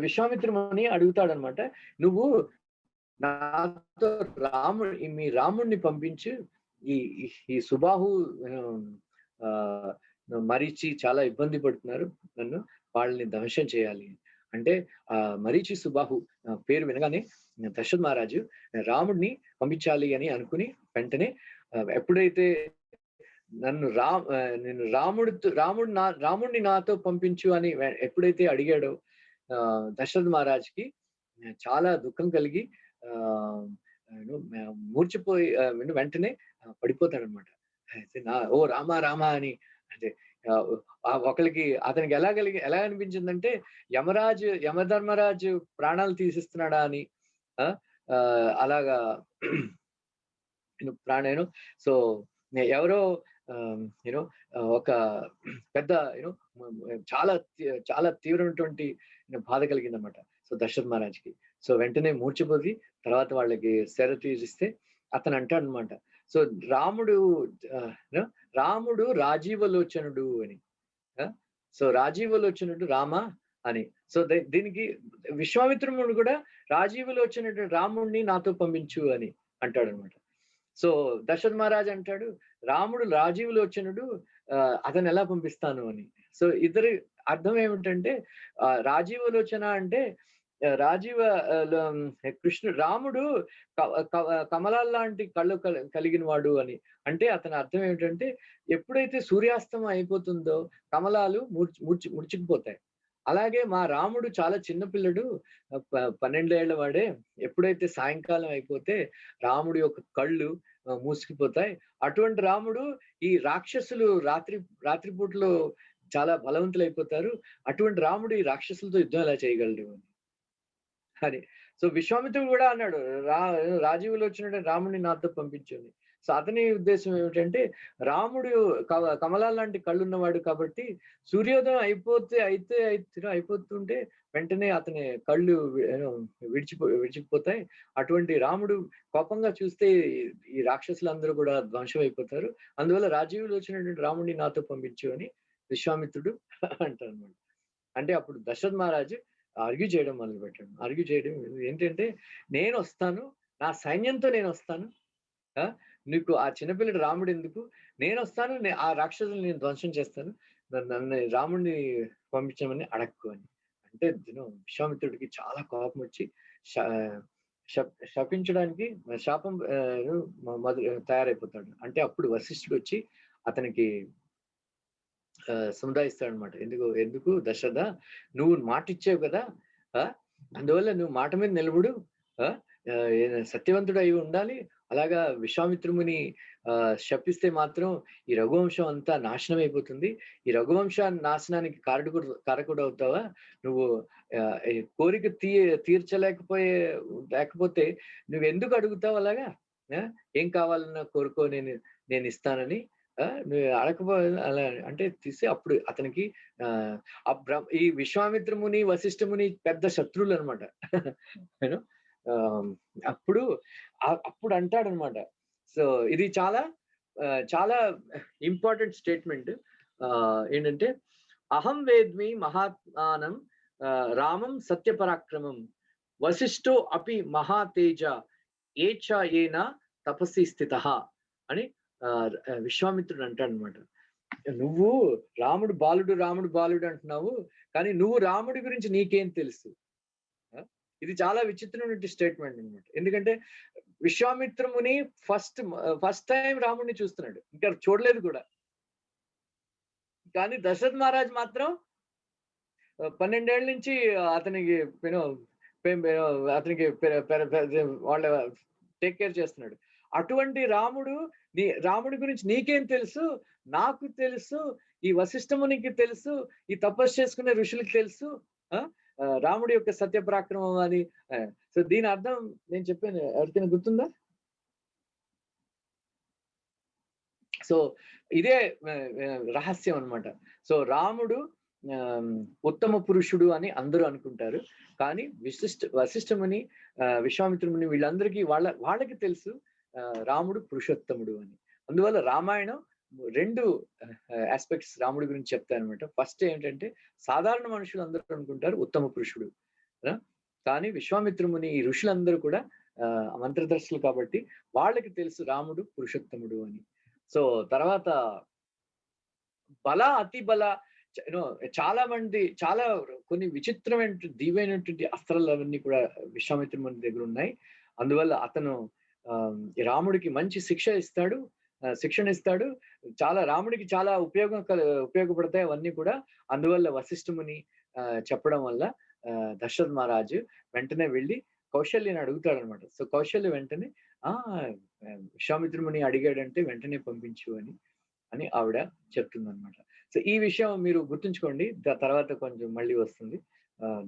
విశ్వామిత్రుని అడుగుతాడనమాట, నువ్వు నాతో మీ రాముడిని పంపించి ఈ సుబాహు మరీచి చాలా ఇబ్బంది పడుతున్నారు, నన్ను వాళ్ళని ధ్వంసం చేయాలి అంటే మరీచి సుబాహు పేరు వినగానే దశరథ మహారాజు రాముడిని పంపించాలి అని అనుకుని వెంటనే ఎప్పుడైతే నేను రాముడిని నాతో పంపించు అని ఎప్పుడైతే అడిగాడో దశరథ మహారాజ్కి చాలా దుఃఖం కలిగి మూర్చిపోయి వెంటనే పడిపోతాడనమాట. ఓ రామా రామా అని. అంటే ఒకరికి అతనికి ఎలా అనిపించిందంటే యమధర్మరాజు ప్రాణాలు తీసిస్తున్నాడా అని, అలాగా ప్రాణేను. సో ఎవరో ఒక పెద్ద చాలా తీవ్రమైనటువంటి బాధ కలిగిందన్నమాట సో దశరథ మహారాజ్కి. సో వెంటనే మూర్చిపోయి తర్వాత వాళ్ళకి శర తీరిస్తే అతను అంటాడు అనమాట, సో రాముడు రాజీవలోచనుడు అని. సో రాజీవలోచనుడు రామ అని. సో దీనికి విశ్వామిత్రుడు కూడా రాజీవలోచనుడు రాముడిని నాతో పంపించు అని అంటాడు అనమాట. సో దశరథ మహారాజ్ అంటాడు రాముడు రాజీవలోచనుడు, అతను ఎలా పంపిస్తాను అని. సో ఇద్దరి అర్థం ఏమిటంటే రాజీవలోచన అంటే రాముడు కమలాల లాంటి కళ్ళు కలిగిన వాడు అని. అంటే అతని అర్థం ఏమిటంటే ఎప్పుడైతే సూర్యాస్తమం అయిపోతుందో కమలాలు ముడుచుకుపోతాయి. అలాగే మా రాముడు చాలా చిన్నపిల్లడు, 12 ఏళ్ల వాడే. ఎప్పుడైతే సాయంకాలం అయిపోతే రాముడి యొక్క కళ్ళు మూసుకుపోతాయి. అటువంటి రాముడు ఈ రాక్షసులు రాత్రిపూటలో చాలా బలవంతులైపోతారు. అటువంటి రాముడు ఈ రాక్షసులతో యుద్ధం ఎలా చేయగలడు అని. సో విశ్వామిత్రుడు కూడా అన్నాడు రాజీవులు వచ్చినట్టు రాముడిని నాతో పంపించింది. సో అతని ఉద్దేశం ఏమిటంటే రాముడు కమలాల లాంటి కళ్ళు ఉన్నవాడు కాబట్టి సూర్యోదయం అయిపోతుంటే వెంటనే అతని కళ్ళు విడిచిపోతాయి. అటువంటి రాముడు కోపంగా చూస్తే ఈ రాక్షసులందరూ కూడా ధ్వంసం అయిపోతారు. అందువల్ల రాజీవులు వచ్చినటువంటి రాముడిని నాతో పంపించు అని విశ్వామిత్రుడు అంటారు అన్నమాట. అంటే అప్పుడు దశరథ మహారాజు ఆర్గ్యూ చేయడం మొదలు పెట్టాడు. ఆర్గ్యూ చేయడం ఏంటంటే నేను వస్తాను, నా సైన్యంతో నేను వస్తాను, నీకు ఆ చిన్నపిల్లడు రాముడు ఎందుకు, నేను వస్తాను, ఆ రాక్షసులు నేను ధ్వంసం చేస్తాను, నన్ను రాముడిని పంపించమని అడక్కు అని. అంటే విశ్వామిత్రుడికి చాలా కోపం వచ్చి శపించడానికి శాపం తయారైపోతాడు. అంటే అప్పుడు వశిష్ఠుడు వచ్చి అతనికి సముదాయిస్తాడు అనమాట. ఎందుకు దశరథ, నువ్వు మాట ఇచ్చావు కదా, అందువల్ల నువ్వు మాట మీద నిలబడు, సత్యవంతుడు అయి ఉండాలి. అలాగా విశ్వామిత్రుని శపిస్తే మాత్రం ఈ రఘువంశం అంతా నాశనం అయిపోతుంది. ఈ రఘువంశ నాశనానికి కారకుడు అవుతావా నువ్వు? కోరిక లేకపోతే నువ్వు ఎందుకు అడుగుతావు అలాగా? ఏం కావాలన్నా కోరుకో, నేను ఇస్తానని. నువ్వు అడగపో అలా అంటే తీసి అప్పుడు అతనికి ఈ విశ్వామిత్రముని వశిష్ఠముని పెద్ద శత్రువులు అనమాట. అప్పుడు అంటాడనమాట. సో ఇది చాలా చాలా ఇంపార్టెంట్ స్టేట్మెంట్. ఏంటంటే అహం వేద్మి మహాత్మానం రామం సత్యపరాక్రమం వశిష్ఠో అపి మహాతేజ ఏచ ఏన తపస్సి స్థితః అని విశ్వామిత్రుడు అంటాడనమాట. నువ్వు రాముడు బాలుడు అంటున్నావు, కానీ నువ్వు రాముడి గురించి నీకేం తెలుసు? ఇది చాలా విచిత్రమైన స్టేట్మెంట్ అనమాట. ఎందుకంటే విశ్వామిత్రముని ఫస్ట్ టైం రాముడిని చూస్తున్నాడు, ఇంకా చూడలేదు కూడా. కానీ దశరథ మహారాజ్ మాత్రం 12 ఏళ్ల నుంచి అతనికి వాళ్ళ టేక్ కేర్ చేస్తున్నాడు. అటువంటి రాముడి గురించి నీకేం తెలుసు? నాకు తెలుసు, ఈ వశిష్ఠమునికి తెలుసు, ఈ తపస్సు చేసుకునే ఋషులకు తెలుసు రాముడి యొక్క సత్యపరాక్రమం అని. సో దీని అర్థం నేను చెప్పాను, ఎవరికైనా గుర్తుందా? సో ఇదే రహస్యం అన్నమాట. సో రాముడు ఉత్తమ పురుషుడు అని అందరూ అనుకుంటారు, కానీ వశిష్ఠముని విశ్వామిత్రుని వీళ్ళందరికీ వాళ్ళకి తెలుసు రాముడు పురుషోత్తముడు అని. అందువల్ల రామాయణం 2 ఆస్పెక్ట్స్ రాముడి గురించి చెప్తారనమాట. ఫస్ట్ ఏంటంటే సాధారణ మనుషులు అందరూ అనుకుంటారు ఉత్తమ పురుషుడు, కానీ విశ్వామిత్రముని ఈ ఋషులందరూ కూడా మంత్రదర్శులు కాబట్టి వాళ్ళకి తెలుసు రాముడు పురుషోత్తముడు అని. సో తర్వాత బల అతి బల చాలా మంది చాలా కొన్ని విచిత్రమైన దివ్యమైనటువంటి అస్త్రాలు అవన్నీ కూడా విశ్వామిత్రుని దగ్గర ఉన్నాయి. అందువల్ల అతను రాముడికి మంచి శిక్షణ ఇస్తాడు. చాలా రాముడికి చాలా ఉపయోగపడతాయి అవన్నీ కూడా. అందువల్ల వశిష్ఠముని చెప్పడం వల్ల దశరథ మహారాజు వెంటనే వెళ్ళి కౌశల్యని అడుగుతాడు అనమాట. సో కౌశల్య వెంటనే విశ్వామిత్రుని అడిగాడంటే వెంటనే పంపించు అని ఆవిడ చెప్తుంది అనమాట. సో ఈ విషయం మీరు గుర్తుంచుకోండి, తర్వాత కొంచెం మళ్ళీ వస్తుంది,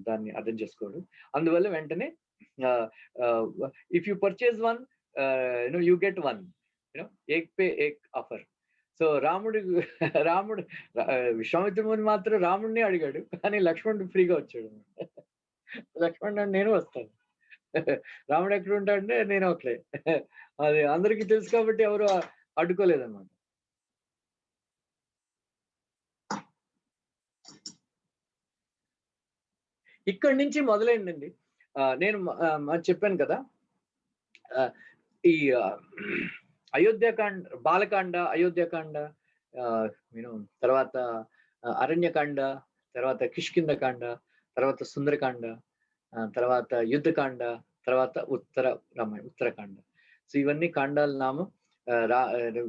దాన్ని అర్థం చేసుకోవడం. అందువల్ల వెంటనే if you purchase one you get one, ఏక్ పే ఏక్ ఆఫర్. సో రాముడు విశ్వామిత్రుని మాత్రం రాముడిని అడిగాడు, కానీ లక్ష్మణుడు ఫ్రీగా వచ్చాడు. లక్ష్మణుడు నేను వస్తాను, రాముడు ఎక్కడ ఉంటాడంటే నేను ఒకలే. అది అందరికీ తెలుసు కాబట్టి ఎవరు అడ్డుకోలేదన్నమాట. ఇక్కడి నుంచి మొదలైందండి. నేను చెప్పాను కదా, ఈ అయోధ్యకాండ, బాలకాండ, అయోధ్యకాండ, తర్వాత అరణ్యకాండ, తర్వాత కిష్కింధకాండ, తర్వాత సుందరకాండ, తర్వాత యుద్ధకాండ, తర్వాత ఉత్తరకాండ. సో ఇవన్నీ కాండాల నామం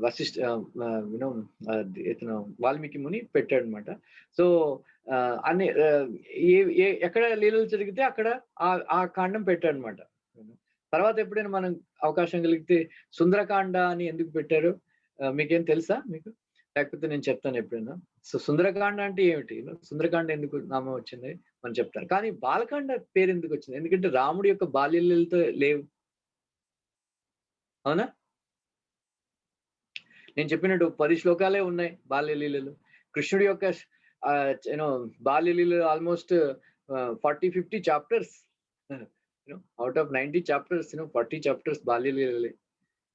వశిష్ఠ ఇతను వాల్మీకి ముని పెట్టాడు అనమాట. సో అన్ని ఎక్కడ లీలలు జరిగితే అక్కడ ఆ కాండం పెట్టాడు అనమాట. తర్వాత ఎప్పుడైనా మనం అవకాశం కలిగితే సుందరకాండ అని ఎందుకు పెట్టారు మీకేం తెలుసా? మీకు లేకపోతే నేను చెప్తాను ఎప్పుడైనా. సో సుందరకాండ అంటే ఏమిటి, సుందరకాండ ఎందుకు నామం వచ్చింది మనం చెప్తాను. కానీ బాలకాండ పేరు ఎందుకు వచ్చింది? ఎందుకంటే రాముడి యొక్క బాల్యలీలతో లేవు, అవునా? నేను చెప్పినట్టు 10 శ్లోకాలే ఉన్నాయి బాల్యలీలలు. కృష్ణుడి యొక్క బాల్యలీలలు almost 40-50 chapters. Out of 90 chapters 40 chapters బాల్యలీలలే.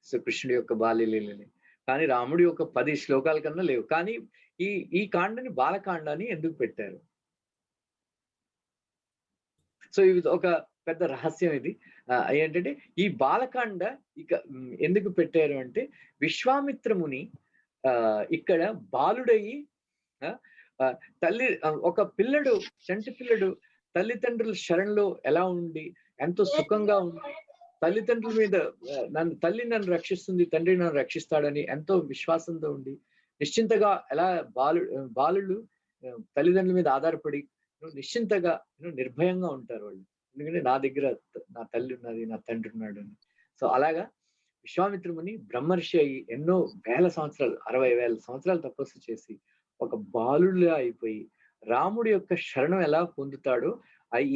సో కృష్ణుడి యొక్క బాల్యలీలలే. కానీ రాముడి యొక్క 10 శ్లోకాల కన్నా లేవు. కానీ ఈ కాండని బాలకాండ అని ఎందుకు పెట్టారు? సో ఇది ఒక పెద్ద రహస్యం. ఇది ఏంటంటే ఈ బాలకాండ ఎందుకు పెట్టారు అంటే విశ్వామిత్రముని ఇక్కడ బాలుడయ్యి ఒక పిల్లడు, చంటి పిల్లడు తల్లిదండ్రుల శరణలో ఎలా ఉండి ఎంతో సుఖంగా ఉండి, తల్లిదండ్రుల మీద తల్లి నన్ను రక్షిస్తుంది, తండ్రి నన్ను రక్షిస్తాడని ఎంతో విశ్వాసంతో ఉండి నిశ్చింతగా ఎలా బాలుళ్ళు తల్లిదండ్రుల మీద ఆధారపడి నిశ్చింతగా నిర్భయంగా ఉంటారు వాళ్ళు. ఎందుకంటే నా దగ్గర నా తల్లి ఉన్నది, నా తండ్రి ఉన్నాడు అని. సో అలాగా విశ్వామిత్రుని బ్రహ్మర్షి అయ్యి ఎన్నో వేల సంవత్సరాలు, 60,000 సంవత్సరాలు తపస్సు చేసి ఒక బాలుడిలా అయిపోయి రాముడి యొక్క శరణం ఎలా పొందుతాడో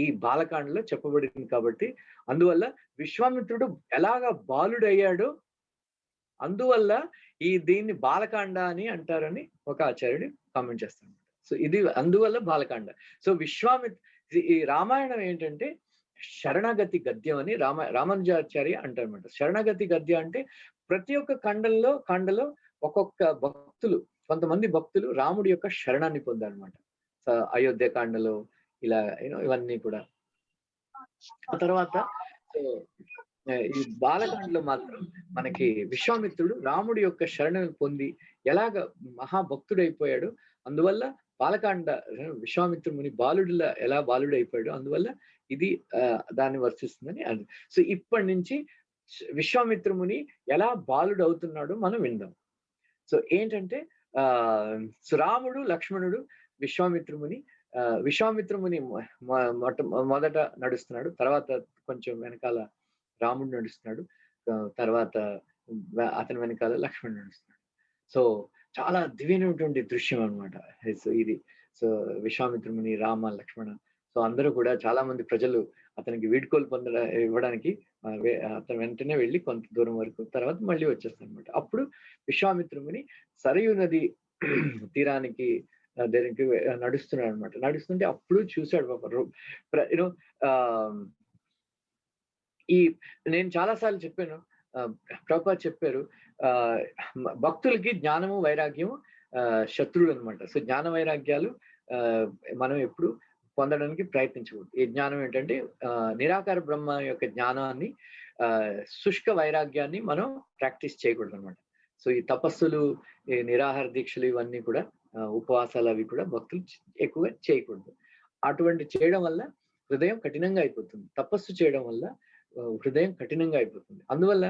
ఈ బాలకాండలో చెప్పబడింది. కాబట్టి అందువల్ల విశ్వామిత్రుడు ఎలాగా బాలుడు అయ్యాడో అందువల్ల దీన్ని బాలకాండ అని అంటారని ఒక ఆచార్యుడు కామెంట్ చేస్తాడు. సో ఇది అందువల్ల బాలకాండ. సో ఈ రామాయణం ఏంటంటే శరణగతి గద్యం అని రామానుజాచార్య అంటారన్నమాట. శరణగతి గద్యం అంటే ప్రతి ఒక్క కాండలో ఒక్కొక్క భక్తులు, కొంతమంది భక్తులు రాముడి యొక్క శరణాన్ని పొందారనమాట. అయోధ్య కాండలో ఇలా ఇవన్నీ కూడా. ఆ తర్వాత ఈ బాలకాండలో మాత్రం మనకి విశ్వామిత్రుడు రాముడి యొక్క శరణను పొంది ఎలాగ మహాభక్తుడైపోయాడు. అందువల్ల బాలకాండ విశ్వామిత్రుని బాలుడిలా ఎలా బాలుడైపోయాడు, అందువల్ల ఇది దాన్ని వర్తిస్తుందని. సో ఇప్పటి నుంచి విశ్వామిత్రుని ఎలా బాలుడు అవుతున్నాడో మనం విందాం. సో ఏంటంటే రాముడు, లక్ష్మణుడు విశ్వామిత్రుని మొదట నడుస్తున్నాడు, తర్వాత కొంచెం వెనకాల రాముడు నడుస్తున్నాడు, తర్వాత అతని వెనకాల లక్ష్మణుడు నడుస్తున్నాడు. సో చాలా దివ్యమైనటువంటి దృశ్యం అనమాట ఇది. సో విశ్వామిత్రుని, రామ, లక్ష్మణ, సో అందరూ కూడా చాలా మంది ప్రజలు అతనికి వీడ్కోలు ఇవ్వడానికి అతను వెంటనే వెళ్ళి కొంత దూరం వరకు తర్వాత మళ్ళీ వచ్చేస్తాడు అనమాట. అప్పుడు విశ్వామిత్రుని సరయూ నది తీరానికి దగ్గరికి నడుస్తున్నాడు అనమాట. నడుస్తుంటే అప్పుడు చూశాడు నేను చాలాసార్లు చెప్పాను, ప్రభుపాద చెప్పారు, భక్తులకి జ్ఞానము వైరాగ్యము శత్రువులు అనమాట. సో జ్ఞాన వైరాగ్యాలు మనం ఎప్పుడు పొందడానికి ప్రయత్నించకూడదు. ఈ జ్ఞానం ఏంటంటే నిరాకార బ్రహ్మ యొక్క జ్ఞానాన్ని, శుష్క వైరాగ్యాన్ని మనం ప్రాక్టీస్ చేయకూడదు అనమాట. సో ఈ తపస్సులు, ఈ నిరాహార దీక్షలు ఇవన్నీ కూడా, ఉపవాసాలు అవి కూడా భక్తులు ఎక్కువగా చేయకూడదు. అటువంటి చేయడం వల్ల హృదయం కఠినంగా అయిపోతుంది. తపస్సు చేయడం వల్ల హృదయం కఠినంగా అయిపోతుంది. అందువల్ల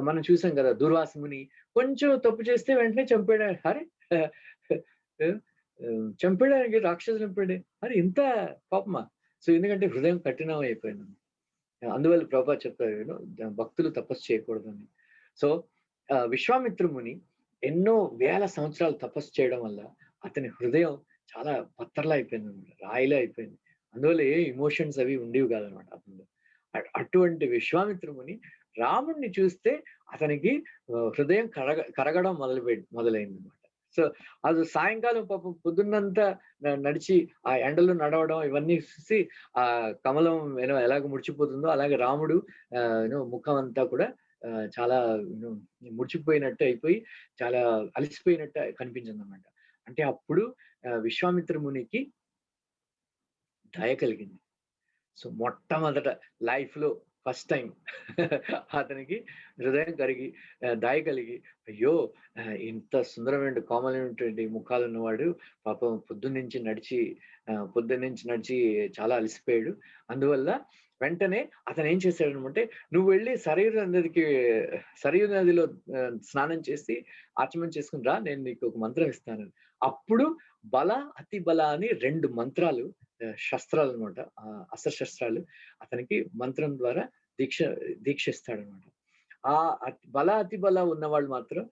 మనం చూసాం కదా, దుర్వాస ముని కొంచెం తప్పు చేస్తే వెంటనే చంపాడు. అరే చంపేయడానికి రాక్షసులు చంపాడు, అరే ఇంత పాపమా? సో ఎందుకంటే హృదయం కఠినం అయిపోయింది. అందువల్ల ప్రభుపాద చెప్తారు, భక్తులు తపస్సు చేయకూడదని. సో విశ్వామిత్ర ముని ఎన్నో వేల సంవత్సరాలు తపస్సు చేయడం వల్ల అతని హృదయం చాలా పత్తర్లా అయిపోయింది అనమాట, రాయిలా అయిపోయింది. అందువల్ల ఏ ఇమోషన్స్ అవి ఉండేవి కాదనమాట అతను. అటువంటి విశ్వామిత్ర ముని రాముడిని చూస్తే అతనికి హృదయం కరగడం మొదలైంది అనమాట. సో అది సాయంకాలం పాపం పొద్దున్నంతా నడిచి ఆ ఎండలో నడవడం ఇవన్నీ చూసి ఆ కమలం ఎలాగ ముడిచిపోతుందో అలాగే రాముడు ముఖం అంతా కూడా చాలా ముడిచిపోయినట్టు అయిపోయి చాలా అలసిపోయినట్టు కనిపించింది అనమాట. అంటే అప్పుడు విశ్వామిత్ర మునికి దయ కలిగింది. సో మొట్టమొదట లైఫ్ లో ఫస్ట్ టైం అతనికి హృదయం కరిగి దయ కలిగి, అయ్యో ఇంత సుందరమైన కోమలైనటువంటి ముఖాలు ఉన్నవాడు పాపం పొద్దున్నుంచి నడిచి చాలా అలసిపోయాడు. అందువల్ల వెంటనే అతను ఏం చేశాడు అనమంటే, నువ్వు వెళ్ళి సరయూ నదిలో స్నానం చేసి ఆచమనం చేసుకుని రా, నేను నీకు ఒక మంత్రం ఇస్తాను. అప్పుడు బల అతి బల అని 2 మంత్రాలు, శస్త్రాలు అనమాట, అస్త్రశస్త్రాలు అతనికి మంత్రం ద్వారా దీక్ష ఇస్తాడనమాట. ఆ బల అతి బల ఉన్నవాళ్ళు మాత్రం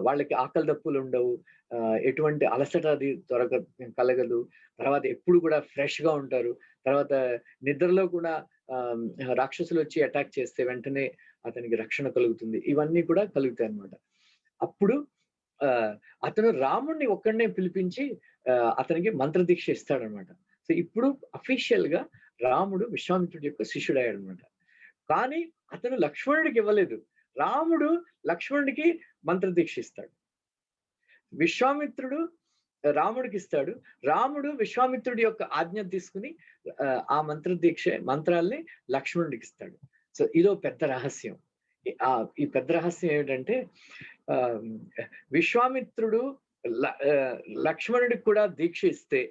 వాళ్ళకి ఆకలి దప్పులు ఉండవు, ఎటువంటి అలసట అది కలగదు. తర్వాత ఎప్పుడు కూడా ఫ్రెష్ గా ఉంటారు. తర్వాత నిద్రలో కూడా రాక్షసులు వచ్చి అటాక్ చేస్తే వెంటనే అతనికి రక్షణ కలుగుతుంది. ఇవన్నీ కూడా కలుగుతాయి అన్నమాట. అప్పుడు అతను రాముడిని ఒక్కడనే పిలిపించి అతనికి మంత్రదీక్ష ఇస్తాడనమాట. సో ఇప్పుడు అఫీషియల్ గా రాముడు విశ్వామిత్రుడి యొక్క శిష్యుడు అయ్యాడు అనమాట. కానీ అతను లక్ష్మణుడికి ఇవ్వలేదు. రాముడు లక్ష్మణుడికి మంత్రదీక్ష ఇస్తాడు, విశ్వామిత్రుడు రాముడికి ఇస్తాడు. రాముడు విశ్వామిత్రుడి యొక్క ఆజ్ఞ తీసుకుని ఆ మంత్రాల్ని లక్ష్మణుడికి ఇస్తాడు. సో ఇదో పెద్ద రహస్యం. ఈ పెద్ద రహస్యం ఏమిటంటే, విశ్వామిత్రుడు లక్ష్మణుడికి కూడా దీక్ష ఇస్తే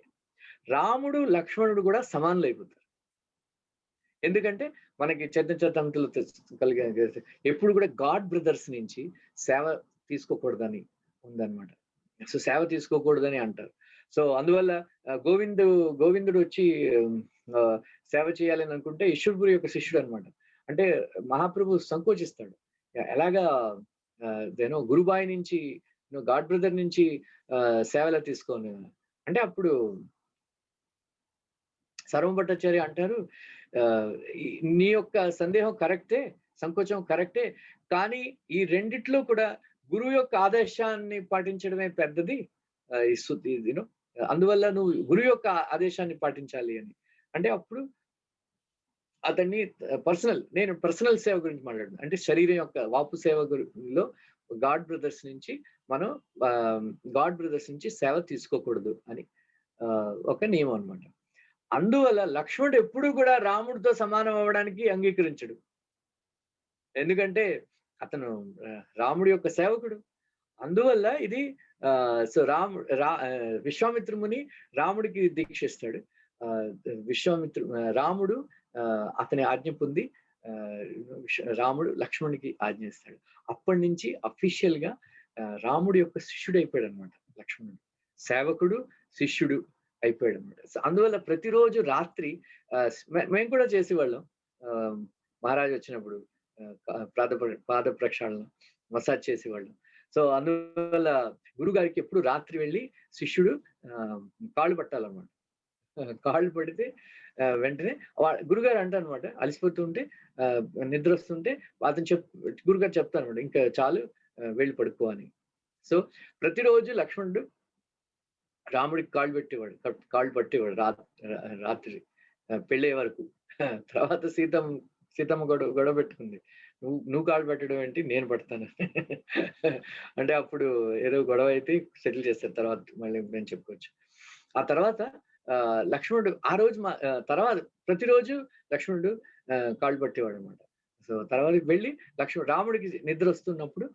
రాముడు లక్ష్మణుడు కూడా సమానులు అయిపోతారు. ఎందుకంటే మనకి చైతన్యచరితామృతంలో కలిగే ఎప్పుడు కూడా గాడ్ బ్రదర్స్ నుంచి సేవ తీసుకోకూడదని ఉందన్నమాట. సో సేవ తీసుకోకూడదని అంటారు. సో అందువల్ల గోవిందుడు వచ్చి సేవ చేయాలని అనుకుంటే ఈశ్వరపురి యొక్క శిష్యుడు అనమాట. అంటే మహాప్రభు సంకోచిస్తాడు, ఎలాగా గురుబాయి నుంచి గాడ్ బ్రదర్ నుంచి సేవలా తీసుకోని అంటే, అప్పుడు సర్వభట్టాచార్య అంటారు, నీ యొక్క సందేహం కరెక్టే, సంకోచం కరెక్టే, కానీ ఈ రెండిట్లో కూడా గురువు యొక్క ఆదేశాన్ని పాటించడమే పెద్దది. అందువల్ల నువ్వు గురువు యొక్క ఆదేశాన్ని పాటించాలి అని అంటే, అప్పుడు అతన్ని నేను పర్సనల్ సేవ గురించి మాట్లాడుతున్నాను. అంటే శరీరం యొక్క వాపు సేవ గురిలో గాడ్ బ్రదర్స్ నుంచి సేవ తీసుకోకూడదు అని ఒక నియమం అనమాట. అందువల్ల లక్ష్మణుడు ఎప్పుడు కూడా రాముడితో సమానం అవ్వడానికి అంగీకరించడు. ఎందుకంటే అతను రాముడి యొక్క సేవకుడు. అందువల్ల ఇది విశ్వామిత్ర ముని రాముడికి దీక్ష ఇస్తాడు. రాముడు అతని ఆజ్ఞ పొంది రాముడు లక్ష్మణుడికి ఆజ్ఞ ఇస్తాడు. అప్పటి నుంచి అఫీషియల్ గా రాముడి యొక్క శిష్యుడు అయిపోయాడు అనమాట. లక్ష్మణుడు సేవకుడు, శిష్యుడు అయిపోయాడు అనమాట. అందువల్ల ప్రతిరోజు రాత్రి మేము కూడా చేసేవాళ్ళం. మహారాజు వచ్చినప్పుడు పాద ప్రక్షాళన, మసాజ్ చేసేవాళ్ళం. సో అందువల్ల గురుగారికి ఎప్పుడు రాత్రి వెళ్ళి శిష్యుడు కాళ్ళు పట్టాలన్నమాట. కాళ్ళు పడితే వెంటనే గురుగారు అంటారనమాట, అలసిపోతుంటే నిద్ర వస్తుంటే అతను గురుగారు చెప్తారనమాట, ఇంకా చాలు వెళ్ళి పడుకో అని. సో ప్రతిరోజు లక్ష్మణుడు రాముడికి కాళ్ళు పట్టేవాడు రాత్రి పెళ్ళే వరకు. తర్వాత సీతమ్మ గొడవ పెట్టుకుంది, నువ్వు కాళ్ళు పెట్టడం ఏంటి, నేను పడతాను అంటే అప్పుడు ఏదో గొడవ అయితే సెటిల్ చేస్తారు, తర్వాత మళ్ళీ నేను చెప్పుకోవచ్చు. ఆ తర్వాత లక్ష్మణుడు ఆ రోజు తర్వాత ప్రతిరోజు లక్ష్మణుడు కాళ్ళు పట్టేవాడు అనమాట. సో తర్వాత వెళ్ళి రాముడికి నిద్ర వస్తున్నప్పుడు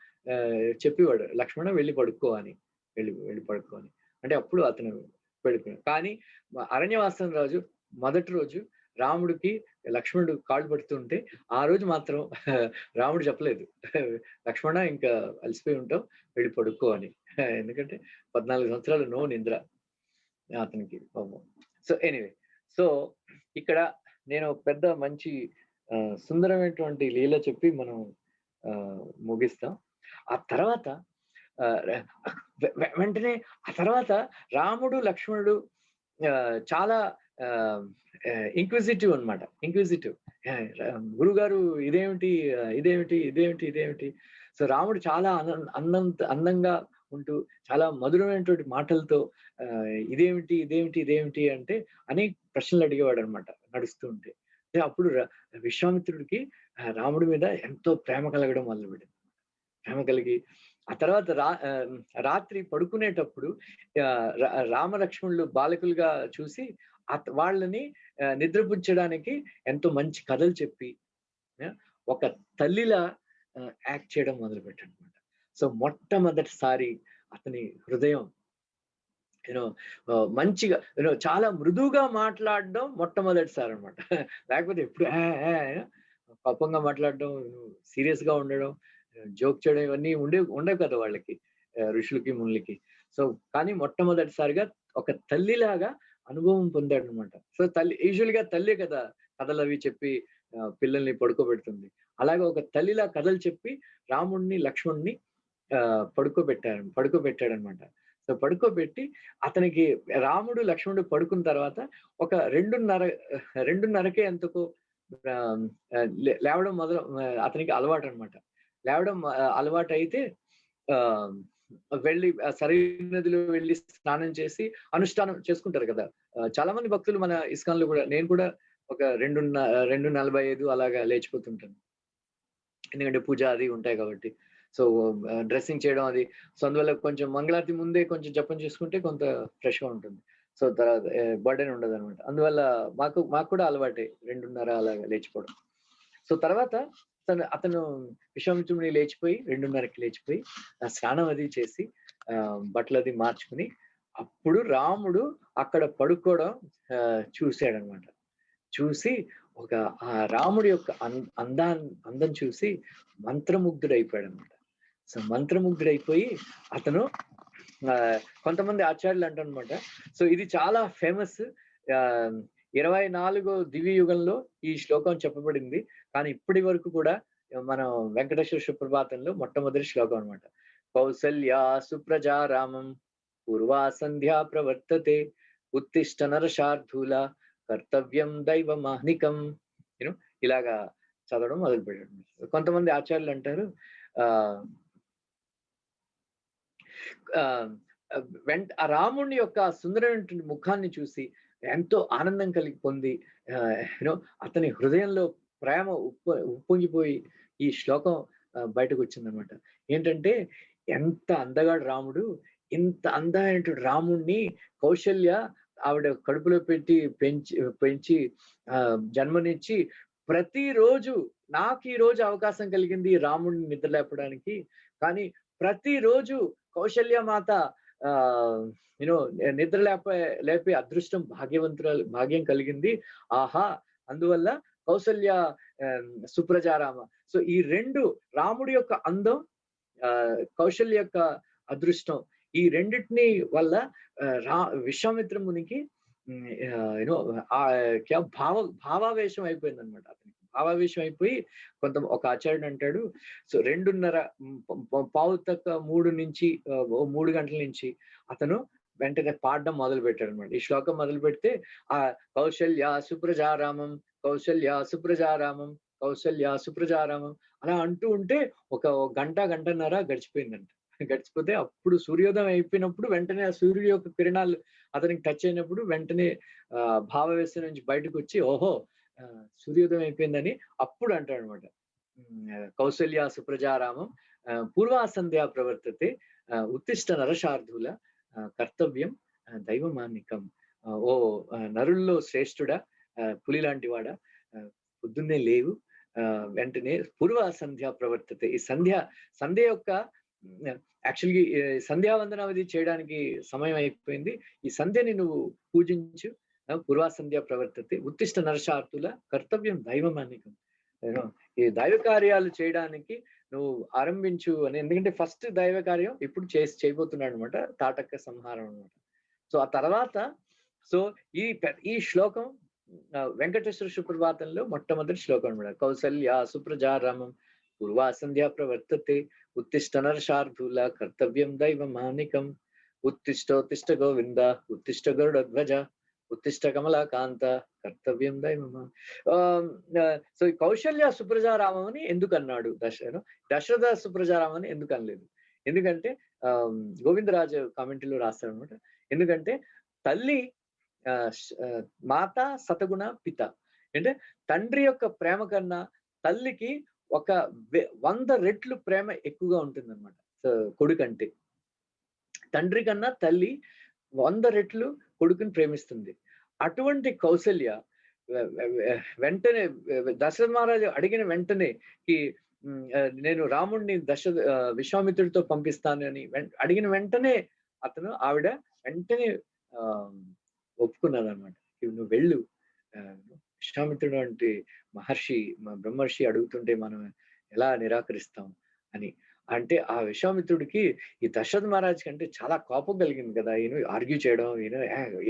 చెప్పేవాడు, లక్ష్మణ వెళ్ళి పడుకో అని, వెళ్ళి పడుకో అని. అంటే అప్పుడు అతను పడుకున్నాడు. కానీ అరణ్యవాసం రాజు మొదటి రోజు రాముడికి లక్ష్మణుడు కాళ్ళు పడుతుంటే ఆ రోజు మాత్రం రాముడు చెప్పలేదు, లక్ష్మణ ఇంకా అలసిపోయి ఉంటావు వెళ్ళి పడుకో అని. ఎందుకంటే 14 సంవత్సరాలు నో నిద్ర అతనికి. సో ఎనీవే, సో ఇక్కడ నేను పెద్ద మంచి సుందరమైనటువంటి లీల చెప్పి మనం ముగిస్తాం. ఆ తర్వాత వెంటనే ఆ తర్వాత రాముడు లక్ష్మణుడు చాలా ఇంక్విజిటివ్ అనమాట. ఇంక్విజిటివ్, గురుగారు ఇదేమిటి ఇదేమిటి ఇదేమిటి ఇదేమిటి. సో రాముడు చాలా అందంగా ఉంటూ చాలా మధురమైనటువంటి మాటలతో ఇదేమిటి ఇదేమిటి ఇదేమిటి అంటే అనేక ప్రశ్నలు అడిగేవాడు అనమాట నడుస్తూ ఉంటే. అప్పుడు విశ్వామిత్రుడికి రాముడి మీద ఎంతో ప్రేమ కలగడం మొదలుపెట్టింది. ప్రేమ కలిగి ఆ తర్వాత రాత్రి పడుకునేటప్పుడు రామలక్ష్మణులు బాలకులుగా చూసి వాళ్ళని నిద్రపుచ్చడానికి ఎంతో మంచి కథలు చెప్పి ఒక తల్లిలా యాక్ట్ చేయడం మొదలుపెట్టాడు అనమాట. సో మొట్టమొదటిసారి అతని హృదయం మంచిగా చాలా మృదువుగా మాట్లాడడం మొట్టమొదటిసారి అనమాట. లేకపోతే ఎప్పుడు కోపంగా మాట్లాడడం, సీరియస్ గా ఉండడం, జోక్ చేయడం ఇవన్నీ ఉండవు కదా వాళ్ళకి, ఋషులకి మునులకి. సో కానీ మొట్టమొదటిసారిగా ఒక తల్లిలాగా అనుభవం పొందాడు అనమాట. సో యూజువల్ గా తల్లి కదా కథలు అవి చెప్పి పిల్లల్ని పడుకోబెడుతుంది. అలాగే ఒక తల్లిలా కథలు చెప్పి రాముడిని లక్ష్మణుడిని పడుకోబెట్టాడు అనమాట. సో పడుకోబెట్టి అతనికి రాముడు లక్ష్మణుడు పడుకున్న తర్వాత ఒక 2:30కే ఎంతకో లేవడం అతనికి అలవాటు అనమాట. లేవడం అలవాటు అయితే వెళ్ళి సరైన నదిలో వెళ్ళి స్నానం చేసి అనుష్ఠానం చేసుకుంటారు కదా. చాలా మంది భక్తులు మన ఇస్కాన్లో కూడా, నేను కూడా ఒక 2:45 అలాగా లేచిపోతుంటాను, ఎందుకంటే పూజ అది ఉంటాయి కాబట్టి. సో డ్రెస్సింగ్ చేయడం అది, సో అందువల్ల కొంచెం మంగళారతి ముందే కొంచెం జపం చేసుకుంటే కొంత ఫ్రెష్గా ఉంటుంది. సో తర్వాత బర్డెన్ ఉండదు అనమాట. అందువల్ల మాకు కూడా అలవాటే 2:30 అలాగా లేచిపోవడం. సో తర్వాత అతను విశ్వామిత్రుడిని లేచిపోయి 2:30కి లేచిపోయి స్నానం అది చేసి బట్టలు అది మార్చుకుని అప్పుడు రాముడు అక్కడ పడుకోవడం చూశాడనమాట. చూసి ఆ రాముడి యొక్క అందం చూసి మంత్రముగ్ధుడైపోయాడు అనమాట. సో మంత్రముగ్ధుడైపోయి అతను కొంతమంది ఆచార్యులు అంటారనమాట. సో ఇది చాలా ఫేమస్. 24వ దివ్య యుగంలో ఈ శ్లోకం చెప్పబడింది. కానీ ఇప్పటి వరకు కూడా మనం వెంకటేశ్వర సుప్రభాతంలో మొట్టమొదటి శ్లోకం అనమాట. కౌసల్యా సుప్రజా రామం పూర్వా సంధ్యా ప్రవర్తతే ఉత్తిష్ట నరశార్ధూల కర్తవ్యం దైవమాహ్నికం. ఇలాగా చదవడం మొదలు పెట్టాడు. కొంతమంది ఆచార్యులు అంటారు ఆ రాముడిని యొక్క సుందరమైన ముఖాన్ని చూసి ఎంతో ఆనందం కలిగి పొంది అతని హృదయంలో ప్రేమ ఉప్పొంగిపోయి ఈ శ్లోకం బయటకు వచ్చిందనమాట. ఏంటంటే ఎంత అందగాడు రాముడు, ఇంత అందమైనటువంటి రాముడిని కౌశల్య ఆవిడ కడుపులో పెంచి జన్మనిచ్చి ప్రతిరోజు నాకు ఈ రోజు అవకాశం కలిగింది రాముడిని నిద్రలేపడానికి, కానీ ప్రతిరోజు కౌశల్య మాత నిద్ర లేపే అదృష్టం భాగ్యం కలిగింది. ఆహా, అందువల్ల కౌసల్య సుప్రజారామ. సో ఈ రెండు, రాముడి యొక్క అందం, కౌశల్య యొక్క అదృష్టం, ఈ రెండిటిని వల్ల విశ్వామిత్ర మునికి భావావేశం అయిపోయింది అనమాట. అతనికి భావావేశం అయిపోయి ఒక ఆచార్యుడు అంటాడు, సో 2:30 నుంచి 3 గంటల నుంచి అతను వెంటనే పాడడం మొదలు పెట్టాడు అనమాట. ఈ శ్లోకం మొదలు పెడితే ఆ కౌశల్య సుప్రజారామం కౌశల్య సుప్రజారామం కౌశల్య సుప్రజారామం అలా అంటూ ఉంటే ఒక గంటన్నర గడిచిపోయిందంట. గడిచిపోతే అప్పుడు సూర్యోదయం అయిపోయినప్పుడు వెంటనే ఆ సూర్యుడి యొక్క కిరణాలు అతనికి టచ్ అయినప్పుడు వెంటనే భావవేశం నుంచి బయటకు వచ్చి ఓహో సూర్యోదయం అయిపోయిందని అప్పుడు అంటాడు అనమాట. కౌసల్య సుప్రజారామం పూర్వా సంధ్యా ప్రవర్తతే ఉత్తిష్ట నరశార్ధుల కర్తవ్యం దైవమాన్నికం. ఓ నరుల్లో శ్రేష్ఠుడా, పులి లాంటి వాడా, పొద్దున్నే లేవు, వెంటనే పూర్వ సంధ్య ప్రవర్తతే. ఈ సంధ్య యొక్క యాక్చువల్గా సంధ్యావందనం అది చేయడానికి సమయం అయిపోయింది. ఈ సంధ్యని నువ్వు పూజించు. పూర్వ సంధ్య ప్రవర్తతే ఉత్తిష్ట నరశార్తుల కర్తవ్యం దైవమానికం. ఈ దైవ కార్యాలు చేయడానికి నువ్వు ఆరంభించు అని. ఎందుకంటే ఫస్ట్ దైవ కార్యం ఇప్పుడు చేయబోతున్నాడు అనమాట, తాటక సంహారం అనమాట. సో ఆ తర్వాత ఈ శ్లోకం వెంకటేశ్వర సుప్రభాతంలో మొట్టమొదటి శ్లోకం అనమాట. కౌసల్య సుప్రజారామం పూర్వా సంధ్యా ప్రవర్తతే ఉత్తిష్ట నరశార్ధూల కర్తవ్యం దైవమానికం. ఉత్తిష్ట గోవింద ఉత్తిష్ట గరుడధ్వజ ఉత్తిష్ట కమలాకాంత కర్తవ్యం దైవమా. సో ఈ కౌశల్య సుప్రజారామం అని ఎందుకు అన్నాడు దశరథ సుప్రజారామం అని ఎందుకు అనలేదు? ఎందుకంటే గోవిందరాజు కామెంటరీలో రాస్తాడు అనమాట. ఎందుకంటే తల్లి మాత సతగుణ పిత అంటే తండ్రి యొక్క ప్రేమ కన్నా తల్లికి 100 రెట్లు ప్రేమ ఎక్కువగా ఉంటుంది అనమాట. కొడుకంటే తండ్రి కన్నా తల్లి 100 రెట్లు కొడుకుని ప్రేమిస్తుంది. అటువంటి కౌసల్య వెంటనే దశరథ మహారాజు అడిగిన వెంటనే నేను రాముడిని విశ్వామిత్రుడితో పంపిస్తాను అని అడిగిన వెంటనే ఆవిడ వెంటనే ఒప్పుకున్నారు అనమాట. నువ్వు వెళ్ళు, విశ్వామిత్రుడు అంటే బ్రహ్మర్షి అడుగుతుంటే మనం ఎలా నిరాకరిస్తాం అని. అంటే ఆ విశ్వామిత్రుడికి ఈ దశరథ మహారాజ్ కంటే చాలా కోపం కలిగింది కదా. ఆర్గ్యూ చేయడం,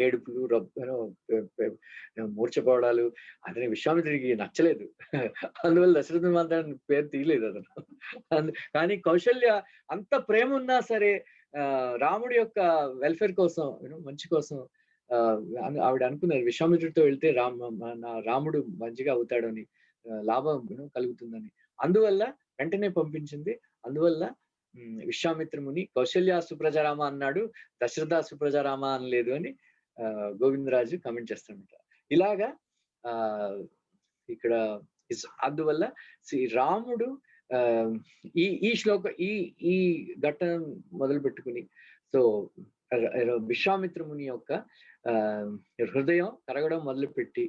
ఏడుపులు, మూర్చపోవడాలు అతని విశ్వామిత్రుడికి నచ్చలేదు. అందువల్ల దశరథ మహారాజ్ పేరు తీయలేదు అతను. కానీ కౌశల్య అంత ప్రేమ ఉన్నా సరే రాముడి యొక్క వెల్ఫేర్ కోసం, మంచి కోసం ఆవిడ అనుకున్నారు విశ్వామిత్రుడితో వెళ్తే రాముడు మంచిగా అవుతాడని, లాభం కలుగుతుందని. అందువల్ల వెంటనే పంపించింది. అందువల్ల విశ్వామిత్రముని కౌశల్య సుప్రజారామ అన్నాడు, దశరథ సుప్రజారామ అనలేదు అని గోవిందరాజు కామెంట్ చేస్తాడంట. ఇలాగా ఇక్కడ అందువల్ల రాముడు ఈ ఈ ఘట్టన మొదలు పెట్టుకుని విశ్వామిత్రముని యొక్క హృదయం కరగడం మొదలుపెట్టి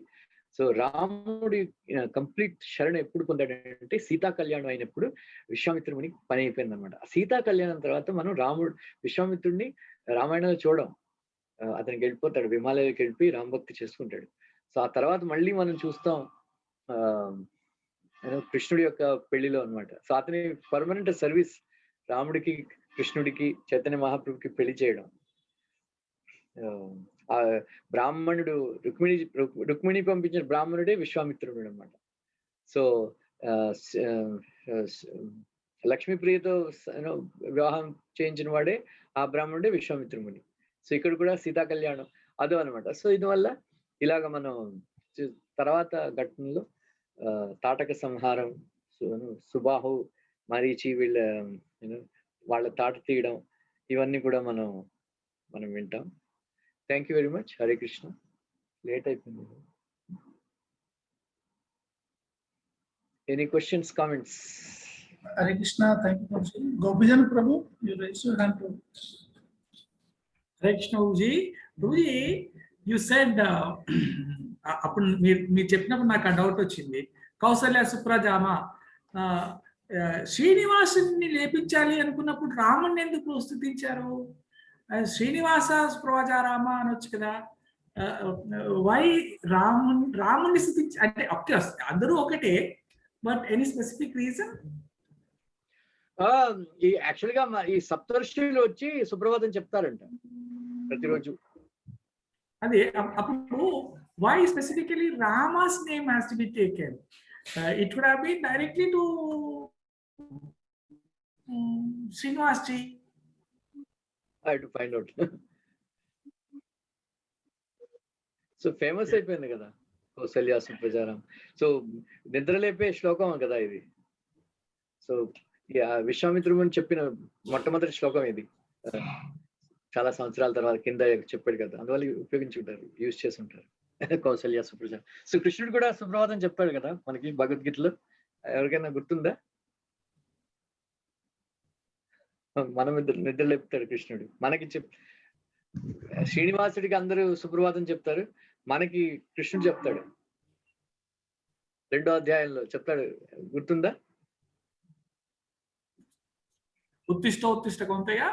రాముడి కంప్లీట్ శరణ ఎప్పుడు పొందాడంటే సీతా కళ్యాణం అయినప్పుడు విశ్వామిత్రుడిని పని అయిపోయింది అనమాట. సీతా కళ్యాణం తర్వాత మనం విశ్వామిత్రుడిని రామాయణంలో చూడం. అతనికి వెళ్ళిపోతాడు, హిమాలయాలకు వెళ్ళిపోయి రామభక్తి చేసుకుంటాడు. సో ఆ తర్వాత మళ్ళీ మనం చూస్తాం కృష్ణుడి యొక్క పెళ్లిలో అనమాట. సో అతని పర్మనెంట్ సర్వీస్ రాముడికి, కృష్ణుడికి, చైతన్య మహాప్రభుకి పెళ్లి చేయడం. ఆ బ్రాహ్మణుడు రుక్మిణి పంపించిన బ్రాహ్మణుడే విశ్వామిత్రుడు అనమాట. సో లక్ష్మీప్రియతో వివాహం చేయించిన వాడే ఆ బ్రాహ్మణుడే విశ్వామిత్రుముని. సో ఇక్కడ కూడా సీతా కళ్యాణం అదో అనమాట. సో ఇందువల్ల ఇలాగ మనం తర్వాత ఘట్టంలో తాటక సంహారం, సుబాహు, మరీచి వాళ్ళ తాట తీయడం, ఇవన్నీ కూడా మనం వింటాం. Thank you very much. Hare Krishna. Late అయిపోయింది. Any questions, comments? Hare Krishna. Thank you. Gopijan Prabhu, you raise your hand. Hare Krishna Prabhuji. Prabhuji, you said అప్పుడు మీరు చెప్పినప్పుడు నాకు ఆ డౌట్ వచ్చింది. కౌసల్య సుప్రజామ శ్రీనివాసుని లేపించాలి అనుకున్నప్పుడు రాముడిని ఎందుకు స్తుతించారు? శ్రీనివాస సుప్రజారామ అనొచ్చు కదా. వై రాముని స్తుతించి అంటే అందరూ ఒకటే, but any specific reason? Actual గా ఈ సప్తర్షులు వచ్చి సుప్రభాతం చెప్తారంట ప్రతిరోజు. అదే అప్పుడు why specifically Rama's name has to be taken? It could have been directly to Srinivasji. I had to find out. So famous అయిపోయింది కదా కౌసల్య సుప్రజారాం. సో నిద్రలేపే శ్లోకం కదా ఇది. సో విశ్వామిత్రుని చెప్పిన మొట్టమొదటి శ్లోకం ఇది. చాలా సంవత్సరాల తర్వాత కింద చెప్పాడు కదా, అందువల్ల ఉపయోగించుంటారు, యూజ్ చేసి ఉంటారు కౌసల్య సుప్రజారాం. సో కృష్ణుడు కూడా సుప్రభాతం చెప్పాడు కదా మనకి భగవద్గీతలో. ఎవరికైనా గుర్తుందా? మనం నిద్ర లేపుతాడు కృష్ణుడు మనకి శ్రీనివాసుడికి అందరూ సుప్రభాతం చెప్తారు, మనకి కృష్ణుడు చెప్తాడు 2వ అధ్యాయంలో చెప్తాడు, గుర్తుందా? ఉత్తిష్ట ఉత్తిష్ట కొంతయ్య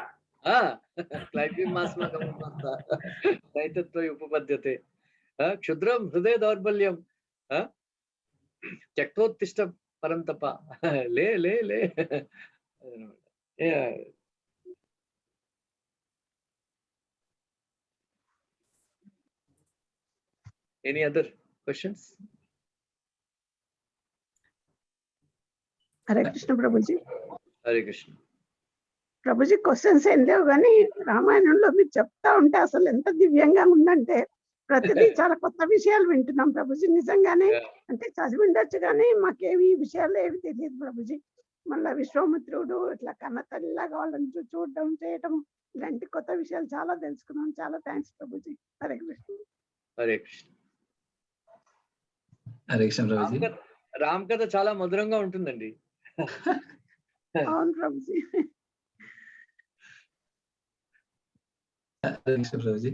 నైతత్వ ఉపపద్యతే క్షుద్రం హృదయ దౌర్బల్యం త్యక్తోత్తిష్ట పరంతప లే లే లే. Any other questions? Hare Krishna Prabhuji. Hare Krishna. Prabhuji questions ఏం లేవు, కానీ రామాయణంలో మీరు చెప్తా ఉంటే అసలు ఎంత దివ్యంగా ఉందంటే ప్రతిదీ చాలా కొత్త విషయాలు వింటున్నాం ప్రభుజీ. నిజంగానే అంటే చదివి ఉండొచ్చు కానీ మాకేవి ఈ విషయాలు ఏవి తెలియదు ప్రభుజీ. మళ్ళీ విశ్వామిత్రుడు ఇట్లా కన్న తల్లిలాగా వాళ్ళని చూడడం చేయటం ఇలాంటి కొత్త విషయాలు చాలా తెలుసుకున్నాం. చాలా థ్యాంక్స్ ప్రభుజీ. హరే కృష్ణ. హరే కృష్ణ. హరే కృష్ణ ప్రభుజీ. రామ్ కథ చాలా మధురంగా ఉంటుందండి. అవును ప్రభుజీ. హరే కృష్ణ ప్రభుజీ.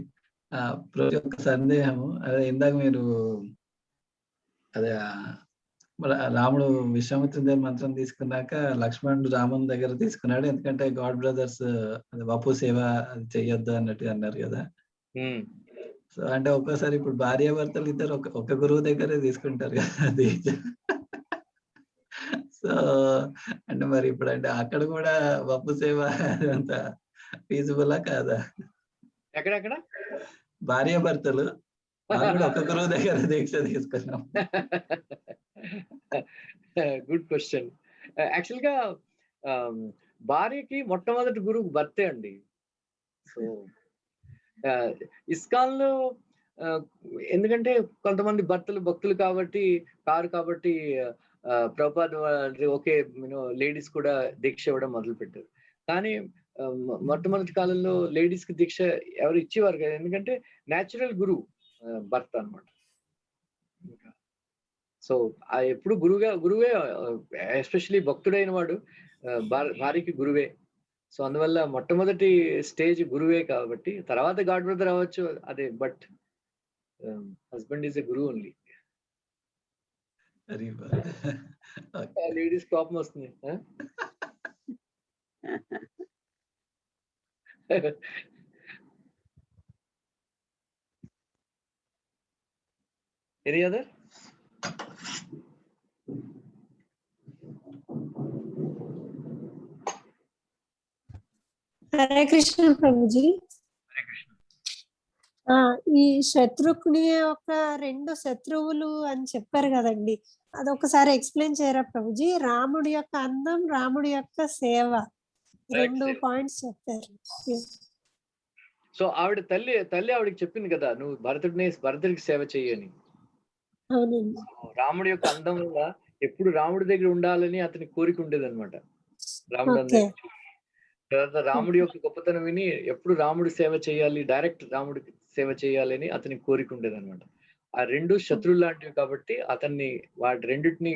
ప్రభుజీ ఒక సందేహము, అదే ఇందాక మీరు అదే రాముడు విశ్వామిత్రుని దగ్గర మంత్రం తీసుకున్నాక లక్ష్మణుడు రాముని దగ్గర తీసుకున్నాడు, ఎందుకంటే గాడ్ బ్రదర్స్ వపు సేవ అది చెయ్యొద్దు అన్నట్టు అన్నారు కదా. సో అంటే ఒక్కోసారి ఇప్పుడు భార్యాభర్తలు ఇద్దరు ఒక గురువు దగ్గరే తీసుకుంటారు కదా అది. సో అంటే మరి ఇప్పుడు అంటే అక్కడ కూడా వపు సేవ అంత ఫీజిబులా కాదా? ఎక్కడెక్కడ భార్యాభర్తలు ఒక గురువు దగ్గర దీక్ష తీసుకున్నాం. Good question. యాక్చువల్ గా భార్యకి మొట్టమొదటి గురువు భర్తే అండి. సో ఇస్కాన్ లో ఎందుకంటే కొంతమంది భర్తలు భక్తులు కాబట్టి కారు కాబట్టి ప్రభుపాద ఓకే లేడీస్ కూడా దీక్ష ఇవ్వడం మొదలు పెట్టారు. కానీ మొట్టమొదటి కాలంలో లేడీస్ కి దీక్ష ఎవరు ఇచ్చేవారు కదా, ఎందుకంటే న్యాచురల్ గురువు భర్త అన్నమాట. సో ఎప్పుడు గురువే ఎస్పెషలీ భక్తుడైన వాడు భార్యకి గురువే. సో అందువల్ల మొట్టమొదటి స్టేజ్ గురువే కాబట్టి తర్వాత గాడ్ బ్రదర్ అవ్వచ్చు అదే, బట్ హస్బెండ్ ఈజ్ ఎ గురువు ఓన్లీ. లేడీస్ కోపం వస్తుంది. Any other? హరే కృష్ణ ప్రభుజీ. ఈ శత్రుఘ్ని యొక్క 2 శత్రువులు అని చెప్పారు కదండి, అదొకసారి ఎక్స్ప్లెయిన్ చేయరా ప్రభుజీ? రాముడి యొక్క అందం, రాముడి యొక్క సేవ, 2 పాయింట్స్ చెప్పారు. సో ఆవిడ తల్లి ఆవిడకి చెప్పింది కదా, నువ్వు భరతుడికి సేవ చెయ్యని. అవునండి. రాముడి యొక్క అందం వల్ల ఎప్పుడు రాముడి దగ్గర ఉండాలని అతని కోరిక ఉండేది అనమాట. రాముడు తర్వాత రాముడి యొక్క గొప్పతనం విని ఎప్పుడు రాముడి సేవ చేయాలి, డైరెక్ట్ రాముడికి సేవ చేయాలని అతని కోరిక ఉండేది అనమాట. ఆ 2 శత్రువులు లాంటివి కాబట్టి అతన్ని వాటి రెండింటిని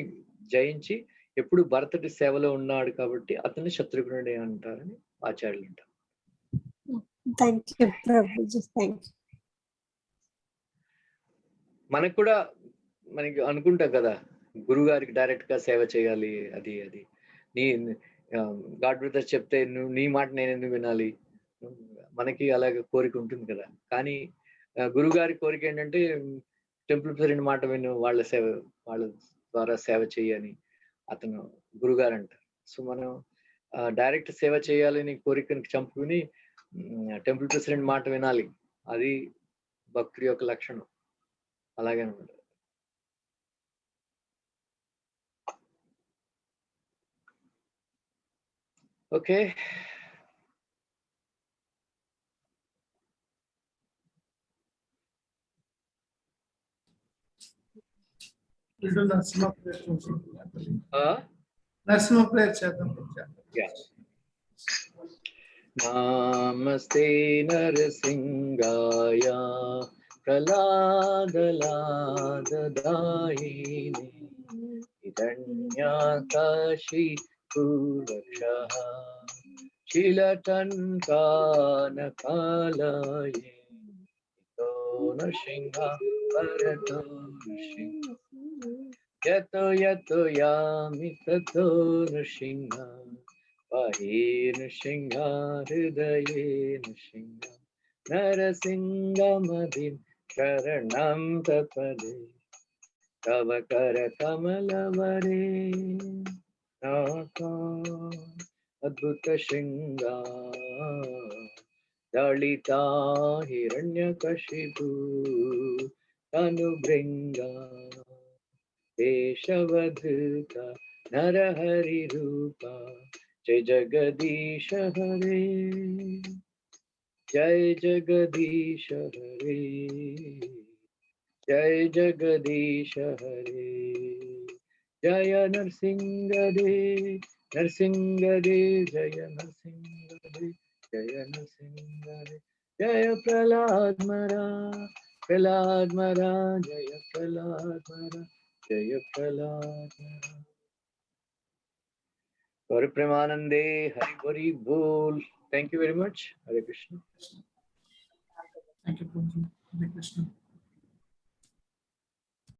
జయించి ఎప్పుడు భరతుడి సేవలో ఉన్నాడు కాబట్టి అతన్ని శత్రుఘ్నుడే అంటారని ఆచార్యులు అంటారు. మనకు కూడా మనకి అనుకుంటాం కదా, గురువు గారికి డైరెక్ట్ గా సేవ చేయాలి, అది నీ గాడ్ బ్రదర్ చెప్తే నువ్వు నీ మాట నేను ఎందుకు వినాలి, మనకి అలాగే కోరిక ఉంటుంది కదా. కానీ గురువు గారి కోరిక ఏంటంటే టెంపుల్ ప్రెసిడెంట్ మాట విను, వాళ్ళ ద్వారా సేవ చేయని అతను గురుగారు అంటారు. సో మనం డైరెక్ట్ సేవ చేయాలని కోరికని చంపుకుని టెంపుల్ ప్రెసిడెంట్ మాట వినాలి, అది భక్తుడి యొక్క లక్షణం. అలాగే అనమాట. ఓకే, నరసింహ ప్రేయర్ చేద్దాం. నమస్తే నరసింగాయ ప్రహ్లాదలాదదాయినే హిరణ్యాకాశి పూర్వక్షః Shilatankanakalaye Nrsinga Bharato Nrsinga Yato yato yami tato Nrsinga Pahi Nrsinga Hridaye Nrsinga Narasingamadin Sharanam Tapade Tava Kara Kamalavare Naka Adbhuta Shinga Dalita Hiranyakashipu Tanubringa Deshavadhuta Narahari Rupa Jai Jagadisha Hare Jai Jagadisha Hare Jai Jagadisha Hare Jaya Narsingadev Narsingadev Jaya Narsingadev Jaya Narsingadev Jaya Prahlad Mara Jaya Prahlad Mara Jaya Prahlad Mara Gaur Premanande Hari Hari Bol. Thank you very much. Hare Krishna. Thank you, Prabhuji. Hare Krishna.